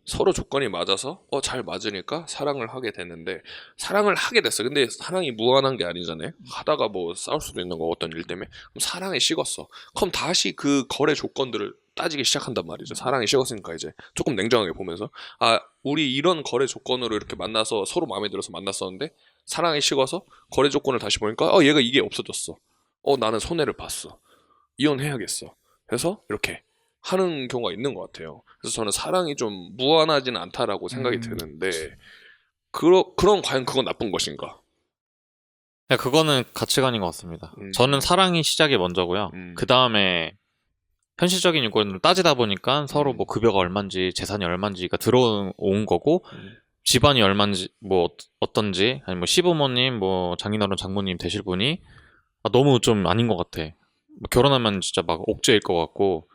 [SPEAKER 1] 서로 조건이 맞아서 잘 맞으니까 사랑을 하게 되는데 사랑을 하게 됐어. 근데 사랑이 무한한 게 아니잖아요. 하다가 뭐 싸울 수도 있는 거 어떤 일 때문에. 그럼 사랑이 식었어. 그럼 다시 그 거래 조건들을 따지기 시작한단 말이죠. 사랑이 식었으니까 이제 조금 냉정하게 보면서 우리 이런 거래 조건으로 이렇게 만나서 서로 마음에 들어서 만났었는데 사랑이 식어서 거래 조건을 다시 보니까 얘가 이게 없어졌어. 나는 손해를 봤어. 이혼해야겠어. 그래서 이렇게 하는 경우가 있는 것 같아요. 그래서 저는 사랑이 좀 무한하지는 않다라고 생각이 드는데 그런 과연 그건 나쁜 것인가?
[SPEAKER 2] 네, 그거는 가치관인 것 같습니다. 저는 사랑이 시작이 먼저고요. 그 다음에 현실적인 요건을 따지다 보니까 서로 뭐 급여가 얼마인지 재산이 얼마인지가 들어온 거고 집안이 얼마인지 뭐 어떤지 아니 뭐 시부모님 뭐 장인어른 장모님 되실 분이 너무 좀 아닌 것 같아. 뭐 결혼하면 진짜 막 옥죄일 것 같고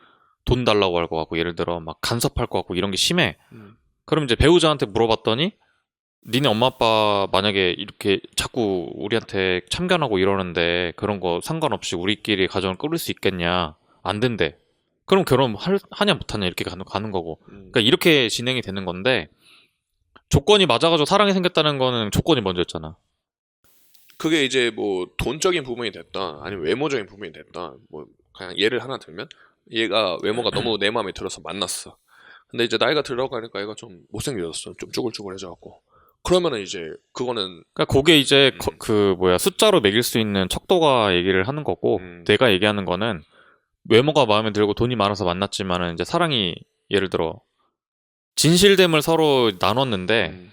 [SPEAKER 2] 돈 달라고 할 것 같고 예를 들어 막 간섭할 것 같고 이런 게 심해. 그럼 이제 배우자한테 물어봤더니 니네 엄마 아빠 만약에 이렇게 자꾸 우리한테 참견하고 이러는데 그런 거 상관없이 우리끼리 가정을 꾸릴 수 있겠냐? 안 된대. 그럼 결혼 하냐 못하냐 이렇게 가는 거고. 그러니까 이렇게 진행이 되는 건데 조건이 맞아가지고 사랑이 생겼다는 거는 조건이 먼저였잖아.
[SPEAKER 1] 그게 이제 뭐 돈적인 부분이 됐다 아니면 외모적인 부분이 됐다 뭐 그냥 예를 하나 들면 얘가 외모가 너무 내 마음에 들어서 만났어. 근데 이제 나이가 들어가니까 얘가 좀 못생겨졌어. 좀 쭈글쭈글해져갖고. 그러면은 이제 그거는
[SPEAKER 2] 그러니까 그게 이제 숫자로 매길 수 있는 척도가 얘기를 하는 거고 내가 얘기하는 거는 외모가 마음에 들고 돈이 많아서 만났지만은 이제 사랑이 예를 들어 진실됨을 서로 나눴는데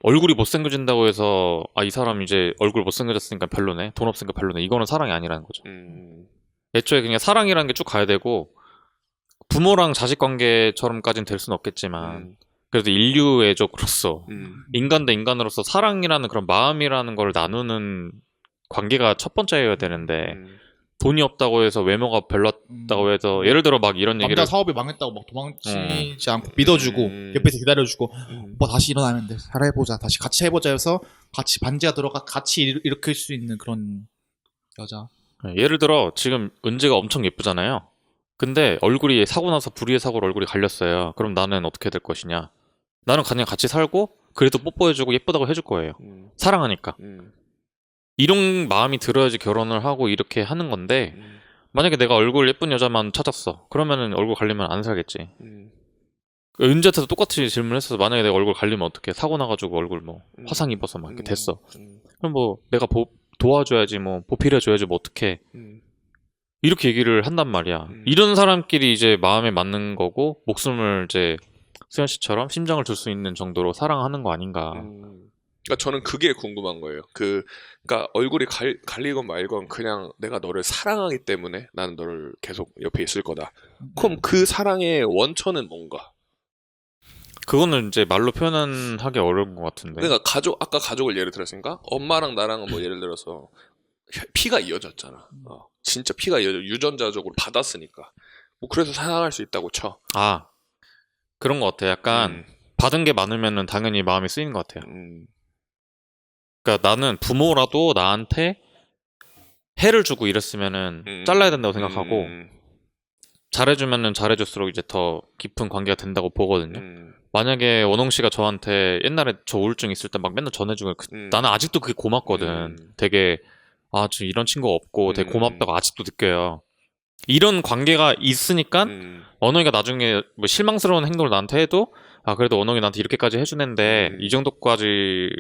[SPEAKER 2] 얼굴이 못생겨진다고 해서 이 사람 이제 얼굴 못생겨졌으니까 별로네 돈 없으니까 별로네 이거는 사랑이 아니라는 거죠. 애초에 그냥 사랑이라는 게 쭉 가야 되고 부모랑 자식 관계처럼까지는 될 수는 없겠지만 그래도 인류 애족으로서 인간 대 인간으로서 사랑이라는 그런 마음이라는 걸 나누는 관계가 첫 번째여야 되는데 돈이 없다고 해서 외모가 별로다고 해서 예를 들어 막 이런 얘기를
[SPEAKER 3] 남자 사업이 망했다고 막 도망치지 않고 믿어주고 옆에서 기다려주고 오빠 다시 일어나면 돼 잘해보자 다시 같이 해보자 해서 같이 반지가 들어가 같이 일으킬 수 있는 그런 여자.
[SPEAKER 2] 예를 들어 지금 은지가 엄청 예쁘잖아요. 근데 얼굴이 사고 나서 불의의 사고로 얼굴이 갈렸어요. 그럼 나는 어떻게 될 것이냐? 나는 그냥 같이 살고 그래도 뽀뽀해주고 예쁘다고 해줄 거예요. 사랑하니까. 이런 마음이 들어야지 결혼을 하고 이렇게 하는 건데 만약에 내가 얼굴 예쁜 여자만 찾았어. 그러면은 얼굴 갈리면 안 살겠지. 은지한테도 똑같이 질문했어. 만약에 내가 얼굴 갈리면 어떡해? 사고 나가지고 얼굴 뭐 화상 입어서 막 이렇게 됐어. 그럼 뭐 내가 도와줘야지 뭐 보필해줘야지 뭐 어떡해. 이렇게 얘기를 한단 말이야. 이런 사람끼리 이제 마음에 맞는 거고 목숨을 이제 수현 씨처럼 심장을 줄 수 있는 정도로 사랑하는 거 아닌가.
[SPEAKER 1] 그러니까 저는 그게 궁금한 거예요. 그러니까 얼굴이 갈리건 말건 그냥 내가 너를 사랑하기 때문에 나는 너를 계속 옆에 있을 거다. 그럼 그 사랑의 원천은 뭔가?
[SPEAKER 2] 그거는 이제 말로 표현하기 어려운 것 같은데.
[SPEAKER 1] 그러니까 아까 가족을 예를 들었으니까 엄마랑 나랑은 뭐 예를 들어서 피가 이어졌잖아. 진짜 피가 이어져 유전자적으로 받았으니까. 뭐 그래서 사랑할 수 있다고 쳐.
[SPEAKER 2] 그런 것 같아. 약간 받은 게 많으면은 당연히 마음이 쓰이는 것 같아요. 그러니까 나는 부모라도 나한테 해를 주고 이랬으면은 잘라야 된다고 생각하고 잘해주면은 잘해줄수록 이제 더 깊은 관계가 된다고 보거든요. 만약에 원홍 씨가 저한테 옛날에 저 우울증 있을 때 막 맨날 전해주고 나는 아직도 그게 고맙거든. 되게 저 이런 친구가 없고 되게 고맙다고 아직도 느껴요. 이런 관계가 있으니까 원홍이가 나중에 뭐 실망스러운 행동을 나한테 해도 그래도 원홍이 나한테 이렇게까지 해주는데 이 정도까지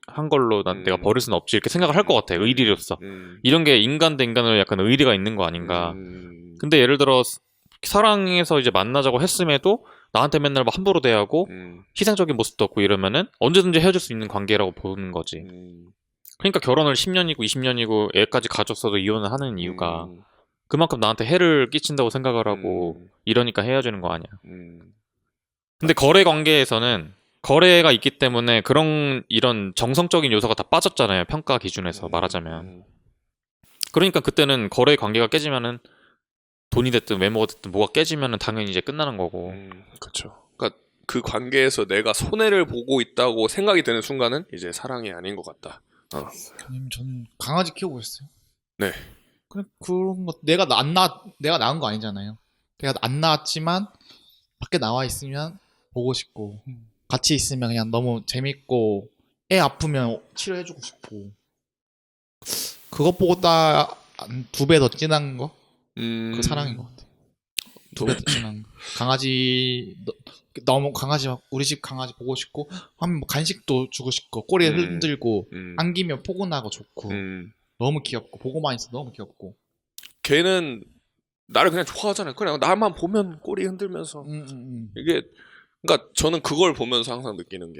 [SPEAKER 2] 한 걸로 내가 버릴 수는 없지 이렇게 생각을 할 것 같아. 의리로서. 이런 게 인간 대 인간으로 약간 의리가 있는 거 아닌가. 근데 예를 들어 사랑해서 이제 만나자고 했음에도 나한테 맨날 막 함부로 대하고 희생적인 모습도 없고 이러면은 언제든지 헤어질 수 있는 관계라고 보는 거지. 그러니까 결혼을 10년이고 20년이고 애까지 가졌어도 이혼을 하는 이유가 그만큼 나한테 해를 끼친다고 생각을 하고 이러니까 헤어지는 거 아니야. 근데 거래 관계에서는 거래가 있기 때문에 이런 정성적인 요소가 다 빠졌잖아요. 평가 기준에서 말하자면. 그러니까 그때는 거래 관계가 깨지면은 돈이 됐든 외모가 됐든 뭐가 깨지면은 당연히 이제 끝나는 거고.
[SPEAKER 1] 그렇죠. 그러니까 그 관계에서 내가 손해를 보고 있다고 생각이 드는 순간은 이제 사랑이 아닌 것 같다.
[SPEAKER 3] 저는 강아지 키우고 있어요.
[SPEAKER 1] 네.
[SPEAKER 3] 그런 거 내가 낳은 거 아니잖아요. 내가 안 낳았지만 밖에 나와 있으면 보고 싶고 같이 있으면 그냥 너무 재밌고 애 아프면 치료해주고 싶고 그것보다 2배 더 진한 거? 그 사랑인 것 같아. 2배 더 진한 거. 강아지 너무 강아지 우리 집 강아지 보고 싶고 하면 뭐 간식도 주고 싶고 꼬리에 흔들고 안기면 포근하고 좋고 너무 귀엽고 보고만 있어 너무 귀엽고.
[SPEAKER 1] 걔는 나를 그냥 좋아하잖아요. 그냥 나만 보면 꼬리 흔들면서 이게 그러니까 저는 그걸 보면서 항상 느끼는 게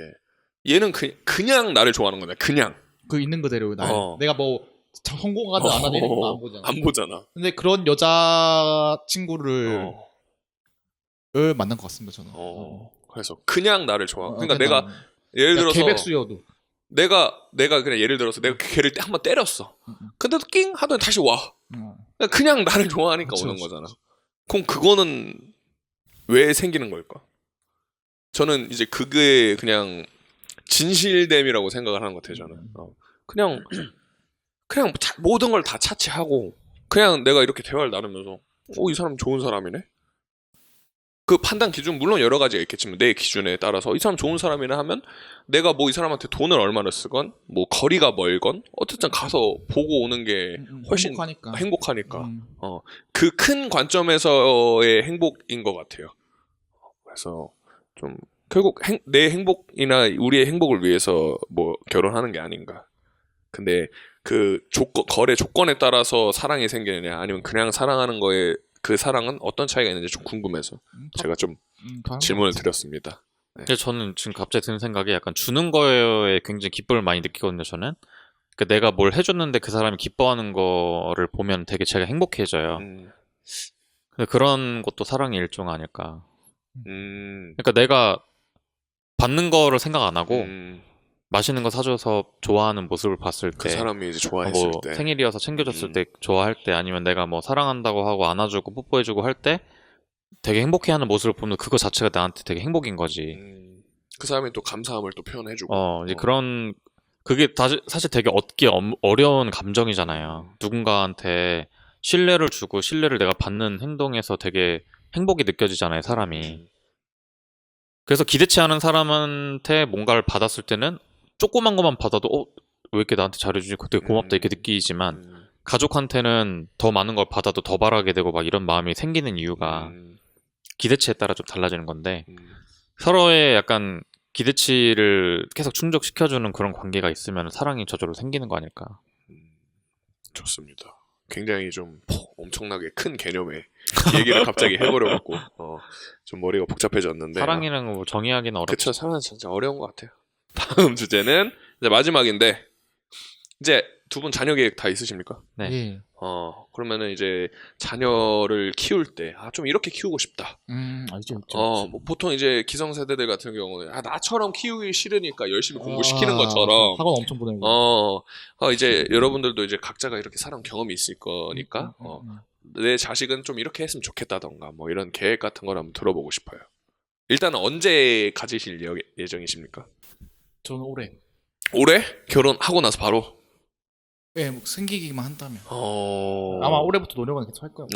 [SPEAKER 1] 얘는 그냥 나를 좋아하는 거냐. 그냥
[SPEAKER 3] 그 있는 그대로 내가 뭐 성공하든 안 하든 이런 거 안 보잖아.
[SPEAKER 1] 안 보잖아.
[SPEAKER 3] 근데 그런 여자 친구를 만난 것 같습니다 저는.
[SPEAKER 1] 그래서 그냥 나를 좋아. 그러니까 내가 예를 들어서
[SPEAKER 3] 개백수여도
[SPEAKER 1] 내가 그냥 예를 들어서 내가 걔를 한번 때렸어. 근데도 낑 하더니 다시 와. 그냥 나를 좋아하니까
[SPEAKER 3] 그쵸,
[SPEAKER 1] 오는
[SPEAKER 3] 그쵸.
[SPEAKER 1] 거잖아. 그럼 그거는 왜 생기는 걸까? 저는 이제 그게 그냥 진실됨이라고 생각을 하는 것 같아요. 저는 그냥 모든 걸 다 차치하고 그냥 내가 이렇게 대화를 나누면서 이 사람 좋은 사람이네. 그 판단 기준 물론 여러 가지가 있겠지만 내 기준에 따라서 이 사람 좋은 사람이라 하면 내가 뭐 이 사람한테 돈을 얼마나 쓰건 뭐 거리가 멀건 어쨌든 가서 보고 오는 게 훨씬 행복하니까. 그 큰 관점에서의 행복인 것 같아요. 그래서 좀 결국 내 행복이나 우리의 행복을 위해서 뭐 결혼하는 게 아닌가. 근데 그 거래 조건에 따라서 사랑이 생기느냐 아니면 그냥 사랑하는 거에 그 사랑은 어떤 차이가 있는지 좀 궁금해서 제가 좀 질문을 드렸습니다. 네.
[SPEAKER 2] 근데 저는 지금 갑자기 드는 생각이 약간 주는 거에 굉장히 기쁨을 많이 느끼거든요. 저는 그러니까 내가 뭘 해줬는데 그 사람이 기뻐하는 거를 보면 되게 제가 행복해져요. 근데 그런 것도 사랑의 일종 아닐까. 그러니까 내가 받는 거를 생각 안 하고 맛있는 거 사줘서 좋아하는 모습을 봤을 때
[SPEAKER 1] 그 사람이 이제 좋아했을
[SPEAKER 2] 뭐
[SPEAKER 1] 때
[SPEAKER 2] 생일이어서 챙겨줬을 때 좋아할 때 아니면 내가 뭐 사랑한다고 하고 안아주고 뽀뽀해주고 할 때 되게 행복해하는 모습을 보면 그거 자체가 나한테 되게 행복인 거지.
[SPEAKER 1] 그 사람이 또 감사함을 또 표현해주고
[SPEAKER 2] 이제 그런 그게 사실 되게 얻기 어려운 감정이잖아요. 누군가한테 신뢰를 주고 신뢰를 내가 받는 행동에서 되게 행복이 느껴지잖아요, 사람이. 그래서 기대치 않은 사람한테 뭔가를 받았을 때는 조그만 것만 받아도 왜 이렇게 나한테 잘해주지? 되게 고맙다 이렇게 느끼지만 가족한테는 더 많은 걸 받아도 더 바라게 되고 막 이런 마음이 생기는 이유가 기대치에 따라 좀 달라지는 건데 서로의 약간 기대치를 계속 충족시켜주는 그런 관계가 있으면 사랑이 저절로 생기는 거 아닐까.
[SPEAKER 1] 좋습니다. 굉장히 좀 엄청나게 큰 개념의 얘기를 갑자기 해버려갖고 좀 머리가 복잡해졌는데
[SPEAKER 2] 사랑이라는 거 정의하기는 어렵죠.
[SPEAKER 1] 그쵸. 사랑은 진짜 어려운 것 같아요. 다음 주제는 이제 마지막인데 이제 두 분 자녀 계획 다 있으십니까?
[SPEAKER 2] 네.
[SPEAKER 3] 예.
[SPEAKER 1] 그러면은 이제 자녀를 키울 때 좀 이렇게 키우고 싶다.
[SPEAKER 3] 알죠.
[SPEAKER 1] 뭐 보통 이제 기성세대들 같은 경우는 나처럼 키우기 싫으니까 열심히 공부시키는 것처럼
[SPEAKER 3] 학원 엄청 보내고.
[SPEAKER 1] 이제 여러분들도 이제 각자가 이렇게 살아온 경험이 있을 거니까 내 자식은 좀 이렇게 했으면 좋겠다던가 뭐 이런 계획 같은 걸 한번 들어보고 싶어요. 일단은 언제 가지실 예정이십니까?
[SPEAKER 3] 저는 올해.
[SPEAKER 1] 올해? 결혼하고 나서 바로?
[SPEAKER 3] 네, 뭐 생기기만 한다면. 아마 올해부터 노력은 계속 할 거예요.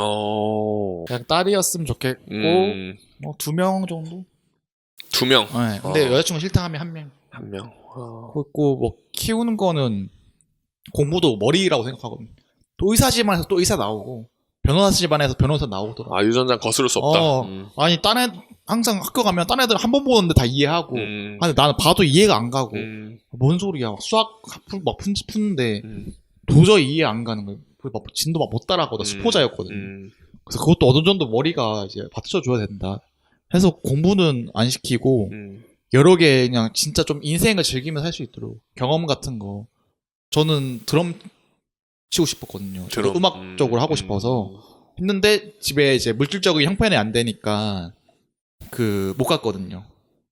[SPEAKER 3] 그냥 딸이었으면 좋겠고, 뭐 2명 정도?
[SPEAKER 1] 2명?
[SPEAKER 3] 네, 근데 여자친구 싫다 하면 1명.
[SPEAKER 1] 1명.
[SPEAKER 3] 그리고 뭐 키우는 거는 공부도 머리라고 생각하거든요. 또 의사 집안에서 또 의사 나오고, 변호사 집안에서 변호사 나오더라고.
[SPEAKER 1] 유전자 거스를 수 없다.
[SPEAKER 3] 아니, 항상 학교 가면 딴 애들 한 번 보는데 다 이해하고, 아니, 나는 봐도 이해가 안 가고, 뭔 소리야. 막 수학 막 푸는데, 도저히 이해 안 가는 거예요. 막 진도 막 못 따라하고, 수포자였거든요. 그래서 그것도 어느 정도 머리가 이제 받쳐줘야 된다. 해서 공부는 안 시키고, 여러 개 그냥 진짜 좀 인생을 즐기면서 할 수 있도록 경험 같은 거. 저는 드럼 치고 싶었거든요. 저도 음악 쪽으로 하고 싶어서 했는데 집에 이제 물질적인 형편이 안 되니까 못 갔거든요.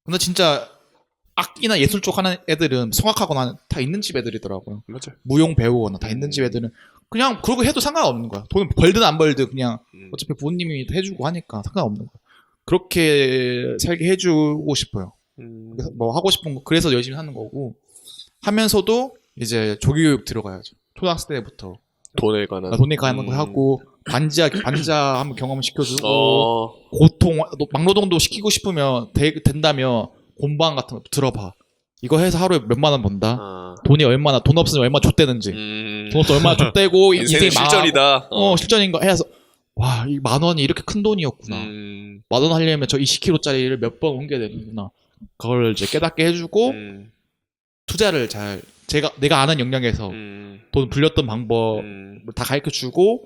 [SPEAKER 3] 근데 진짜 악기나 예술 쪽 하는 애들은 성악하거나 다 있는 집 애들이더라고요.
[SPEAKER 1] 맞아요.
[SPEAKER 3] 무용 배우거나 다 있는 집 애들은 그냥 그러고 해도 상관없는 거야. 돈 벌든 안 벌든 그냥 어차피 부모님이 해주고 하니까 상관없는 거야. 그렇게 살게 해주고 싶어요. 그래서 뭐 하고 싶은 거 그래서 열심히 하는 거고 하면서도 이제 조교육 들어가야죠. 초등학생 때부터
[SPEAKER 1] 돈에 관한.
[SPEAKER 3] 돈에 관한 거 하고 반지하 한번 경험을 시켜주고
[SPEAKER 1] 어.
[SPEAKER 3] 고통 막노동도 시키고 싶으면 된다면 공방 같은 거 들어봐. 이거 해서 하루에 몇만 원 번다. 돈이 얼마나 돈 없으면 얼마나 좆되는지. 돈 없으면 얼마나 좆되고
[SPEAKER 1] 인생은
[SPEAKER 3] 인생이
[SPEAKER 1] 실전이다.
[SPEAKER 3] 실전인 거 해서 와, 이 10,000원이 이렇게 큰 돈이었구나. 10,000원 하려면 저 20kg짜리를 몇 번 옮겨야 되는구나. 그걸 이제 깨닫게 해주고 투자를 잘 내가 아는 영역에서 돈 불렸던 방법을 다 가르쳐주고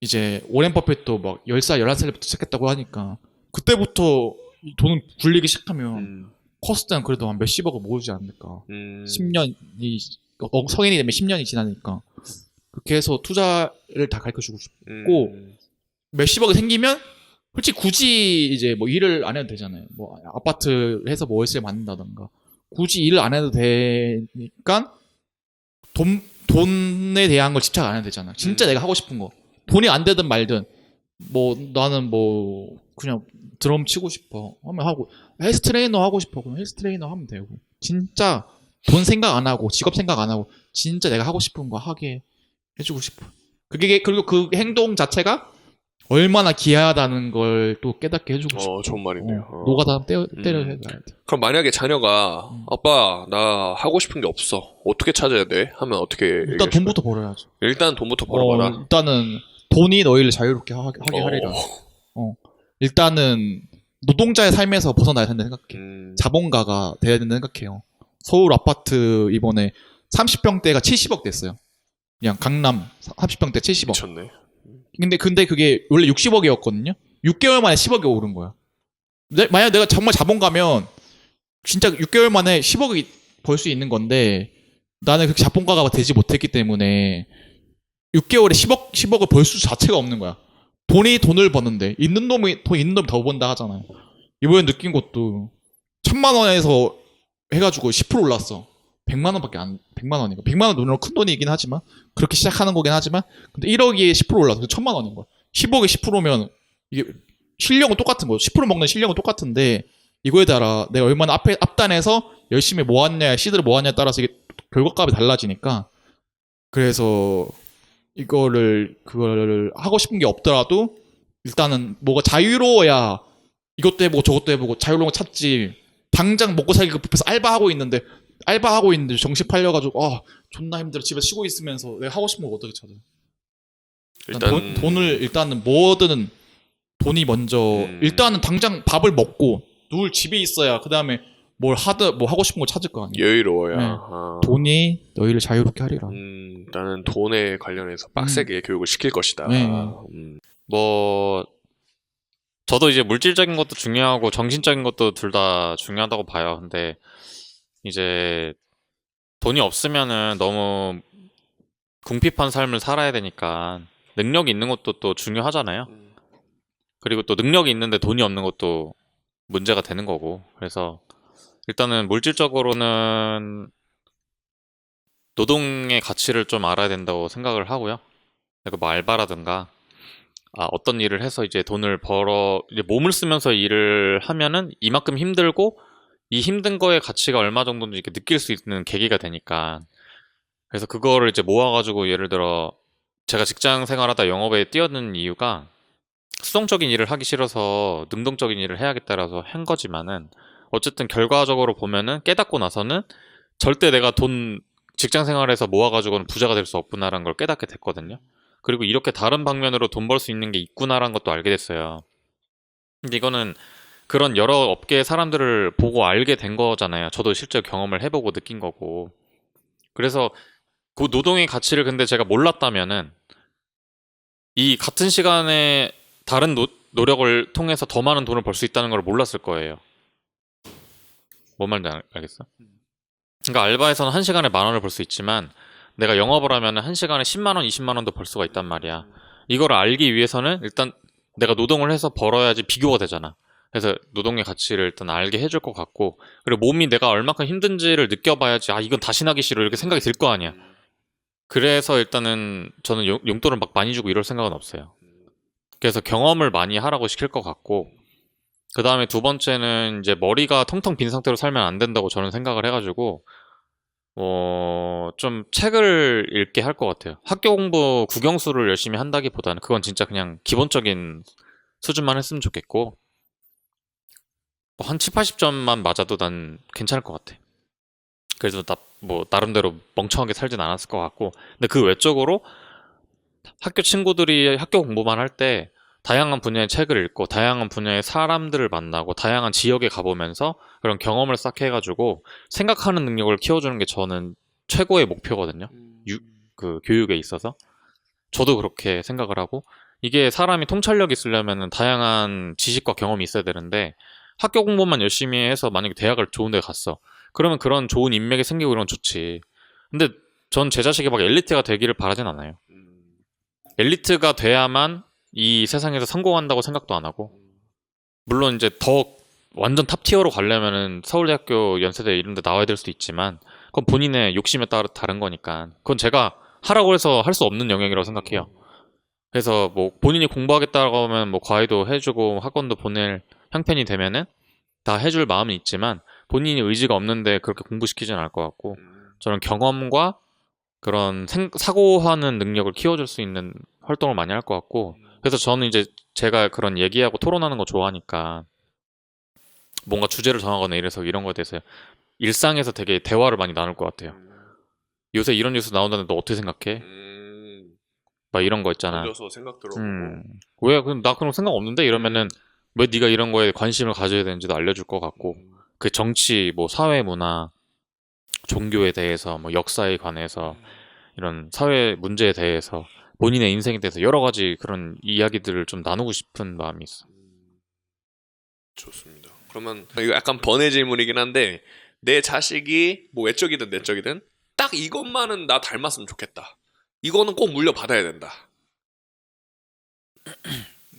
[SPEAKER 3] 이제 오렌 버핏도 막 10살, 11살부터 시작했다고 하니까 그때부터 이 돈을 굴리기 시작하면 컸을 때는 그래도 한 몇십억을 모으지 않을까. 10년이 성인이 되면 10년이 지나니까 그렇게 해서 투자를 다 가르쳐주고 싶고 몇십억이 생기면 솔직히 굳이 이제 뭐 일을 안 해도 되잖아요. 뭐 아파트 해서 뭐 월세 받는다던가 굳이 일을 안 해도 되니까 돈에 대한 걸 집착 안 해도 되잖아. 진짜 내가 하고 싶은 거 돈이 안 되든 말든 뭐 나는 뭐 그냥 드럼 치고 싶어 하면 하고 헬스 트레이너 하고 싶어 그럼 헬스 트레이너 하면 되고 진짜 돈 생각 안 하고 직업 생각 안 하고 진짜 내가 하고 싶은 거 하게 해주고 싶어. 그게 그리고 그 행동 자체가 얼마나 귀하다는 걸 또 깨닫게 해주고 싶어.
[SPEAKER 1] 좋은 말이네요.
[SPEAKER 3] 노가다 때려 해야 돼.
[SPEAKER 1] 그럼 만약에 자녀가 아빠 나 하고 싶은 게 없어. 어떻게 찾아야 돼? 하면 어떻게
[SPEAKER 3] 일단 돈부터 벌어야죠.
[SPEAKER 1] 일단 돈부터 벌어봐라.
[SPEAKER 3] 일단은 돈이 너희를 자유롭게 하게 하리라. 일단은 노동자의 삶에서 벗어나야 된다 생각해. 자본가가 돼야 된다 생각해요. 서울 아파트 이번에 30평대가 70억 됐어요. 그냥 강남 30평대 70억.
[SPEAKER 1] 미쳤네.
[SPEAKER 3] 근데 그게 원래 60억이었거든요. 6개월 만에 10억이 오른 거야. 만약 내가 정말 자본가면 진짜 6개월 만에 10억이 벌 수 있는 건데 나는 그렇게 자본가가 되지 못했기 때문에 6개월에 10억을 벌 수 자체가 없는 거야. 돈을 버는데 돈 있는 놈이 더 번다 하잖아요. 이번에 느낀 것도 1,000만 원에서 해가지고 10% 올랐어. 100만 원밖에 100만 원이고 100만 원 돈으로 큰 돈이긴 하지만 그렇게 시작하는 거긴 하지만 근데 1억에 10% 올라서 1,000만 원인 거야. 10억에 10%면 이게 실력은 똑같은 거죠. 10% 먹는 실력은 똑같은데 이거에 따라 내가 얼마나 앞단에서 열심히 모았냐 시드를 모았냐에 따라서 이게 결과값이 달라지니까 그래서 그거를 하고 싶은 게 없더라도 일단은 뭐가 자유로워야 이것도 해보고 저것도 해보고 자유로운 거 찾지. 당장 먹고 살기가 급해서 알바하고 있는데 정신 팔려가지고 존나 힘들어 집에 쉬고 있으면서 내가 하고 싶은 거 어떻게 찾아. 일단 돈을 일단은 뭐든 돈이 먼저 일단은 당장 밥을 먹고 누울 집에 있어야 그 다음에 뭐 하고 싶은 거 찾을 거 아니에요.
[SPEAKER 1] 여유로워야.
[SPEAKER 3] 네. 돈이 너희를 자유롭게 하리라.
[SPEAKER 1] 나는 돈에 관련해서 빡세게 교육을 시킬 것이다.
[SPEAKER 3] 네.
[SPEAKER 2] 뭐 저도 이제 물질적인 것도 중요하고 정신적인 것도 둘 다 중요하다고 봐요. 근데 이제 돈이 없으면은 너무 궁핍한 삶을 살아야 되니까 능력이 있는 것도 또 중요하잖아요. 그리고 또 능력이 있는데 돈이 없는 것도 문제가 되는 거고. 그래서 일단은 물질적으로는 노동의 가치를 좀 알아야 된다고 생각을 하고요. 그리고 뭐 알바라든가 어떤 일을 해서 이제 돈을 벌어 이제 몸을 쓰면서 일을 하면은 이만큼 힘들고 이 힘든 거의 가치가 얼마 정도인지 이렇게 느낄 수 있는 계기가 되니까 그래서 그거를 이제 모아가지고 예를 들어 제가 직장 생활하다 영업에 뛰어든 이유가 수동적인 일을 하기 싫어서 능동적인 일을 해야겠다라서 한 거지만은 어쨌든 결과적으로 보면은 깨닫고 나서는 절대 내가 돈 직장 생활에서 모아가지고는 부자가 될 수 없구나라는 걸 깨닫게 됐거든요. 그리고 이렇게 다른 방면으로 돈 벌 수 있는 게 있구나라는 것도 알게 됐어요. 근데 이거는 그런 여러 업계의 사람들을 보고 알게 된 거잖아요. 저도 실제 경험을 해보고 느낀 거고. 그래서 그 노동의 가치를 근데 제가 몰랐다면은 이 같은 시간에 다른 노력을 통해서 더 많은 돈을 벌 수 있다는 걸 몰랐을 거예요. 뭔 말인지 알겠어? 그러니까 알바에서는 1시간에 10,000원을 벌 수 있지만 내가 영업을 하면 1시간에 10만 원, 20만 원도 벌 수가 있단 말이야. 이걸 알기 위해서는 일단 내가 노동을 해서 벌어야지 비교가 되잖아. 그래서 노동의 가치를 일단 알게 해줄 것 같고 그리고 몸이 내가 얼마큼 힘든지를 느껴봐야지 이건 다시 나기 싫어 이렇게 생각이 들 거 아니야. 그래서 일단은 저는 용돈을 막 많이 주고 이럴 생각은 없어요. 그래서 경험을 많이 하라고 시킬 것 같고 그 다음에 두 번째는 이제 머리가 텅텅 빈 상태로 살면 안 된다고 저는 생각을 해가지고 좀 책을 읽게 할 것 같아요. 학교 공부 국영수를 열심히 한다기보다는 그건 진짜 그냥 기본적인 수준만 했으면 좋겠고 뭐한 7, 80점만 맞아도 난 괜찮을 것 같아. 그래서 뭐 나름대로 멍청하게 살진 않았을 것 같고 근데 그 외적으로 학교 친구들이 학교 공부만 할 때 다양한 분야의 책을 읽고 다양한 분야의 사람들을 만나고 다양한 지역에 가보면서 그런 경험을 쌓게 해가지고 생각하는 능력을 키워주는 게 저는 최고의 목표거든요. 그 교육에 있어서 저도 그렇게 생각을 하고 이게 사람이 통찰력이 있으려면 다양한 지식과 경험이 있어야 되는데 학교 공부만 열심히 해서 만약에 대학을 좋은 데 갔어 그러면 그런 좋은 인맥이 생기고 이런 건 좋지. 근데 전 제 자식이 막 엘리트가 되기를 바라진 않아요. 엘리트가 돼야만 이 세상에서 성공한다고 생각도 안 하고 물론 이제 더 완전 탑티어로 가려면은 서울대학교 연세대 이런 데 나와야 될 수도 있지만 그건 본인의 욕심에 따라 다른 거니까 그건 제가 하라고 해서 할 수 없는 영역이라고 생각해요. 그래서 뭐 본인이 공부하겠다고 하면 뭐 과외도 해주고 학원도 보낼 형편이 되면은 다 해줄 마음은 있지만 본인이 의지가 없는데 그렇게 공부시키지는 않을 것 같고 저는 경험과 그런 사고하는 능력을 키워줄 수 있는 활동을 많이 할 것 같고 그래서 저는 이제 제가 그런 얘기하고 토론하는 거 좋아하니까 뭔가 주제를 정하거나 이래서 이런 거에 대해서 일상에서 되게 대화를 많이 나눌 것 같아요. 요새 이런 뉴스 나온다는데 너 어떻게 생각해? 막 이런 거 있잖아.
[SPEAKER 1] 던져서 생각 들어보고.
[SPEAKER 2] 왜? 나 그런 생각 없는데? 이러면은 왜 네가 이런 거에 관심을 가져야 되는지도 알려줄 것 같고 그 정치, 뭐 사회 문화, 종교에 대해서 뭐 역사에 관해서 이런 사회 문제에 대해서 본인의 인생에 대해서 여러 가지 그런 이야기들을 좀 나누고 싶은 마음이 있어.
[SPEAKER 1] 좋습니다. 그러면 이거 약간 번외 질문이긴 한데 내 자식이 뭐 외적이든 내적이든 딱 이것만은 나 닮았으면 좋겠다. 이거는 꼭 물려받아야 된다.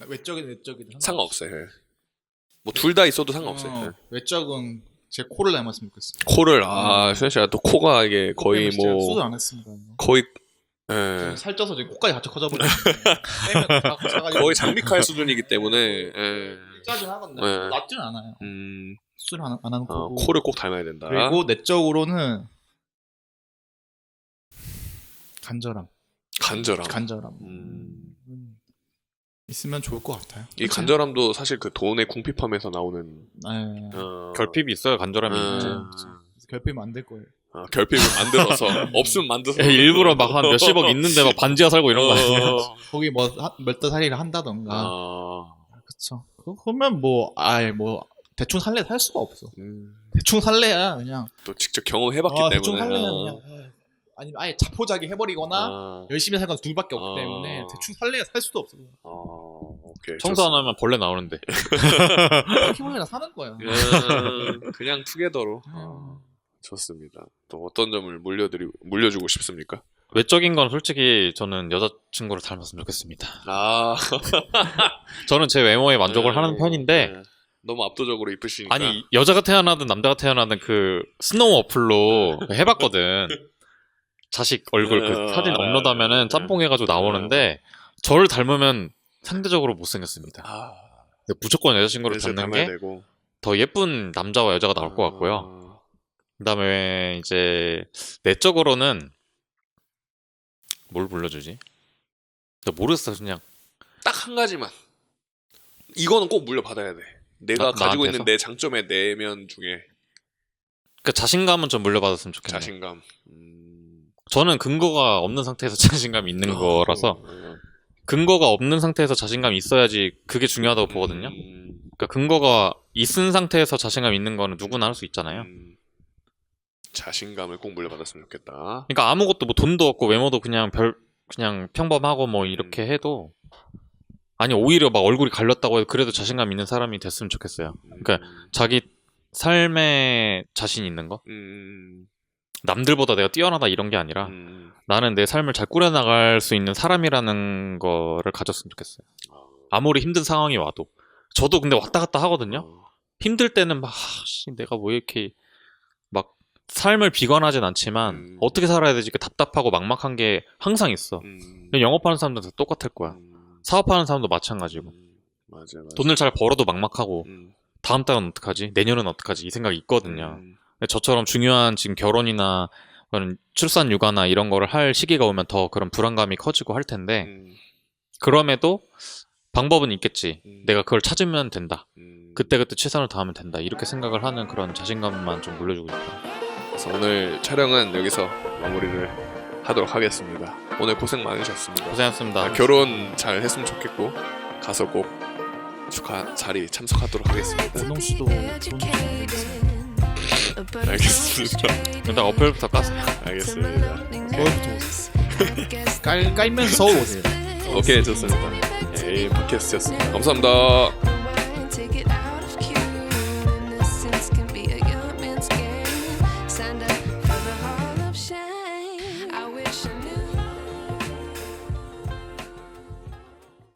[SPEAKER 3] 외적이든 내적이든
[SPEAKER 1] 상관없어요. 뭐 둘 다 있어도 상관없어요.
[SPEAKER 3] 외적은 제 코를 닮았으면 좋겠어요.
[SPEAKER 1] 코를 수현 씨가 또 코가 이게 거의 뭐
[SPEAKER 3] 수술 안 했습니다.
[SPEAKER 1] 거의
[SPEAKER 3] 지금 살쪄서 지금 코까지 같이 커져버렸는데 빼면 다 커져가지고
[SPEAKER 1] 거의 장미칼 수준이기 때문에
[SPEAKER 3] 짜증 하거든요.
[SPEAKER 1] 네.
[SPEAKER 3] 낫지는 않아요. 수술 안 하는 거고.
[SPEAKER 1] 코를 꼭 닮아야 된다.
[SPEAKER 3] 그리고 내적으로는 간절함. 있으면 좋을 것 같아요.
[SPEAKER 1] 이 간절함도 사실 그 돈의 궁핍함에서 나오는
[SPEAKER 3] 네.
[SPEAKER 2] 결핍이 있어요. 간절함이 있지.
[SPEAKER 3] 결핍이 안 될 거예요.
[SPEAKER 1] 결핍을 만들어서 없으면 만들어서
[SPEAKER 2] 일부러 막 한 몇십억 있는데 막 반지하 살고 이런 거 아니에요?
[SPEAKER 3] 거기 뭐 몇 달 살이를 한다던가. 그쵸. 그러면 뭐 대충 살래 살 수가 없어. 대충 살래야 그냥.
[SPEAKER 1] 또 직접 경험해봤기 때문에.
[SPEAKER 3] 대충 살래야 그냥. 아니면 아예 자포자기 해버리거나 열심히 살 건 둘밖에 없기 때문에 대충 살래야 살 수도 없어.
[SPEAKER 1] 오케이,
[SPEAKER 2] 청소 안 하면 벌레 나오는데.
[SPEAKER 3] 키벌레랑 사는 거야.
[SPEAKER 1] 그냥 투게더로. 좋습니다. 또 어떤 점을 물려주고 싶습니까?
[SPEAKER 2] 외적인 건 솔직히 저는 여자친구를 닮았으면 좋겠습니다. 저는 제 외모에 만족을 하는 편인데
[SPEAKER 1] 너무 압도적으로 이쁘시니까.
[SPEAKER 2] 아니 여자가 태어나든 남자가 태어나든 그 스노우 어플로 해봤거든. 자식 얼굴 그 사진 업로드하면은 짬뽕 해가지고 나오는데 저를 닮으면 상대적으로 못생겼습니다. 근데 무조건 여자친구를 닮는 게 더 예쁜 남자와 여자가 나올 것 같고요. 그 다음에 이제 내적으로는 뭘 불러주지? 나 모르겠어. 그냥
[SPEAKER 1] 딱 한 가지만. 이거는 꼭 물려받아야 돼. 내가 가지고 있는 내 장점의 내면 중에.
[SPEAKER 2] 그러니까 자신감은 좀 물려받았으면 좋겠네요.
[SPEAKER 1] 자신감.
[SPEAKER 2] 저는 근거가 없는 상태에서 자신감이 있는 거라서 근거가 없는 상태에서 자신감이 있어야지 그게 중요하다고 보거든요. 그러니까 근거가 있은 상태에서 자신감 있는 거는 누구나 할 수 있잖아요.
[SPEAKER 1] 자신감을 꼭 물려받았으면 좋겠다.
[SPEAKER 2] 그러니까 아무것도 뭐 돈도 없고 외모도 그냥 평범하고 뭐 이렇게 해도 아니 오히려 막 얼굴이 갈렸다고 해도 그래도 자신감 있는 사람이 됐으면 좋겠어요. 그러니까 자기 삶에 자신 있는 거. 남들보다 내가 뛰어나다 이런 게 아니라 나는 내 삶을 잘 꾸려나갈 수 있는 사람이라는 거를 가졌으면 좋겠어요. 아무리 힘든 상황이 와도. 저도 근데 왔다 갔다 하거든요. 힘들 때는 막 내가 뭐 이렇게 막 삶을 비관하진 않지만 어떻게 살아야 되지? 답답하고 막막한 게 항상 있어. 영업하는 사람들도 똑같을 거야. 사업하는 사람도 마찬가지고.
[SPEAKER 1] 맞아.
[SPEAKER 2] 돈을 잘 벌어도 막막하고 다음 달은 어떡하지? 내년은 어떡하지? 이 생각이 있거든요. 저처럼 중요한 지금 결혼이나 그런 출산 육아나 이런 거를 할 시기가 오면 더 그런 불안감이 커지고 할 텐데 그럼에도 방법은 있겠지. 내가 그걸 찾으면 된다. 그때그때 최선을 다하면 된다. 이렇게 생각을 하는 그런 자신감만 좀 물려주고 싶어요.
[SPEAKER 1] 그래서 오늘 촬영은 여기서 마무리를 하도록 하겠습니다. 오늘 고생 많으셨습니다.
[SPEAKER 2] 고생하셨습니다.
[SPEAKER 1] 결혼 잘 했으면 좋겠고 가서 꼭 축하 자리 참석하도록 하겠습니다.
[SPEAKER 3] 은홍 씨도
[SPEAKER 1] 알겠습니다.
[SPEAKER 2] 일단 어플부터 까세요.
[SPEAKER 1] 알겠습니다.
[SPEAKER 3] 깔면서 서울 오세요.
[SPEAKER 1] 오케이, 좋습니다. 예, 팟캐스트였습니다. 감사합니다.
[SPEAKER 4] Take it out of cue. Innocence can be a young man's game. Signed up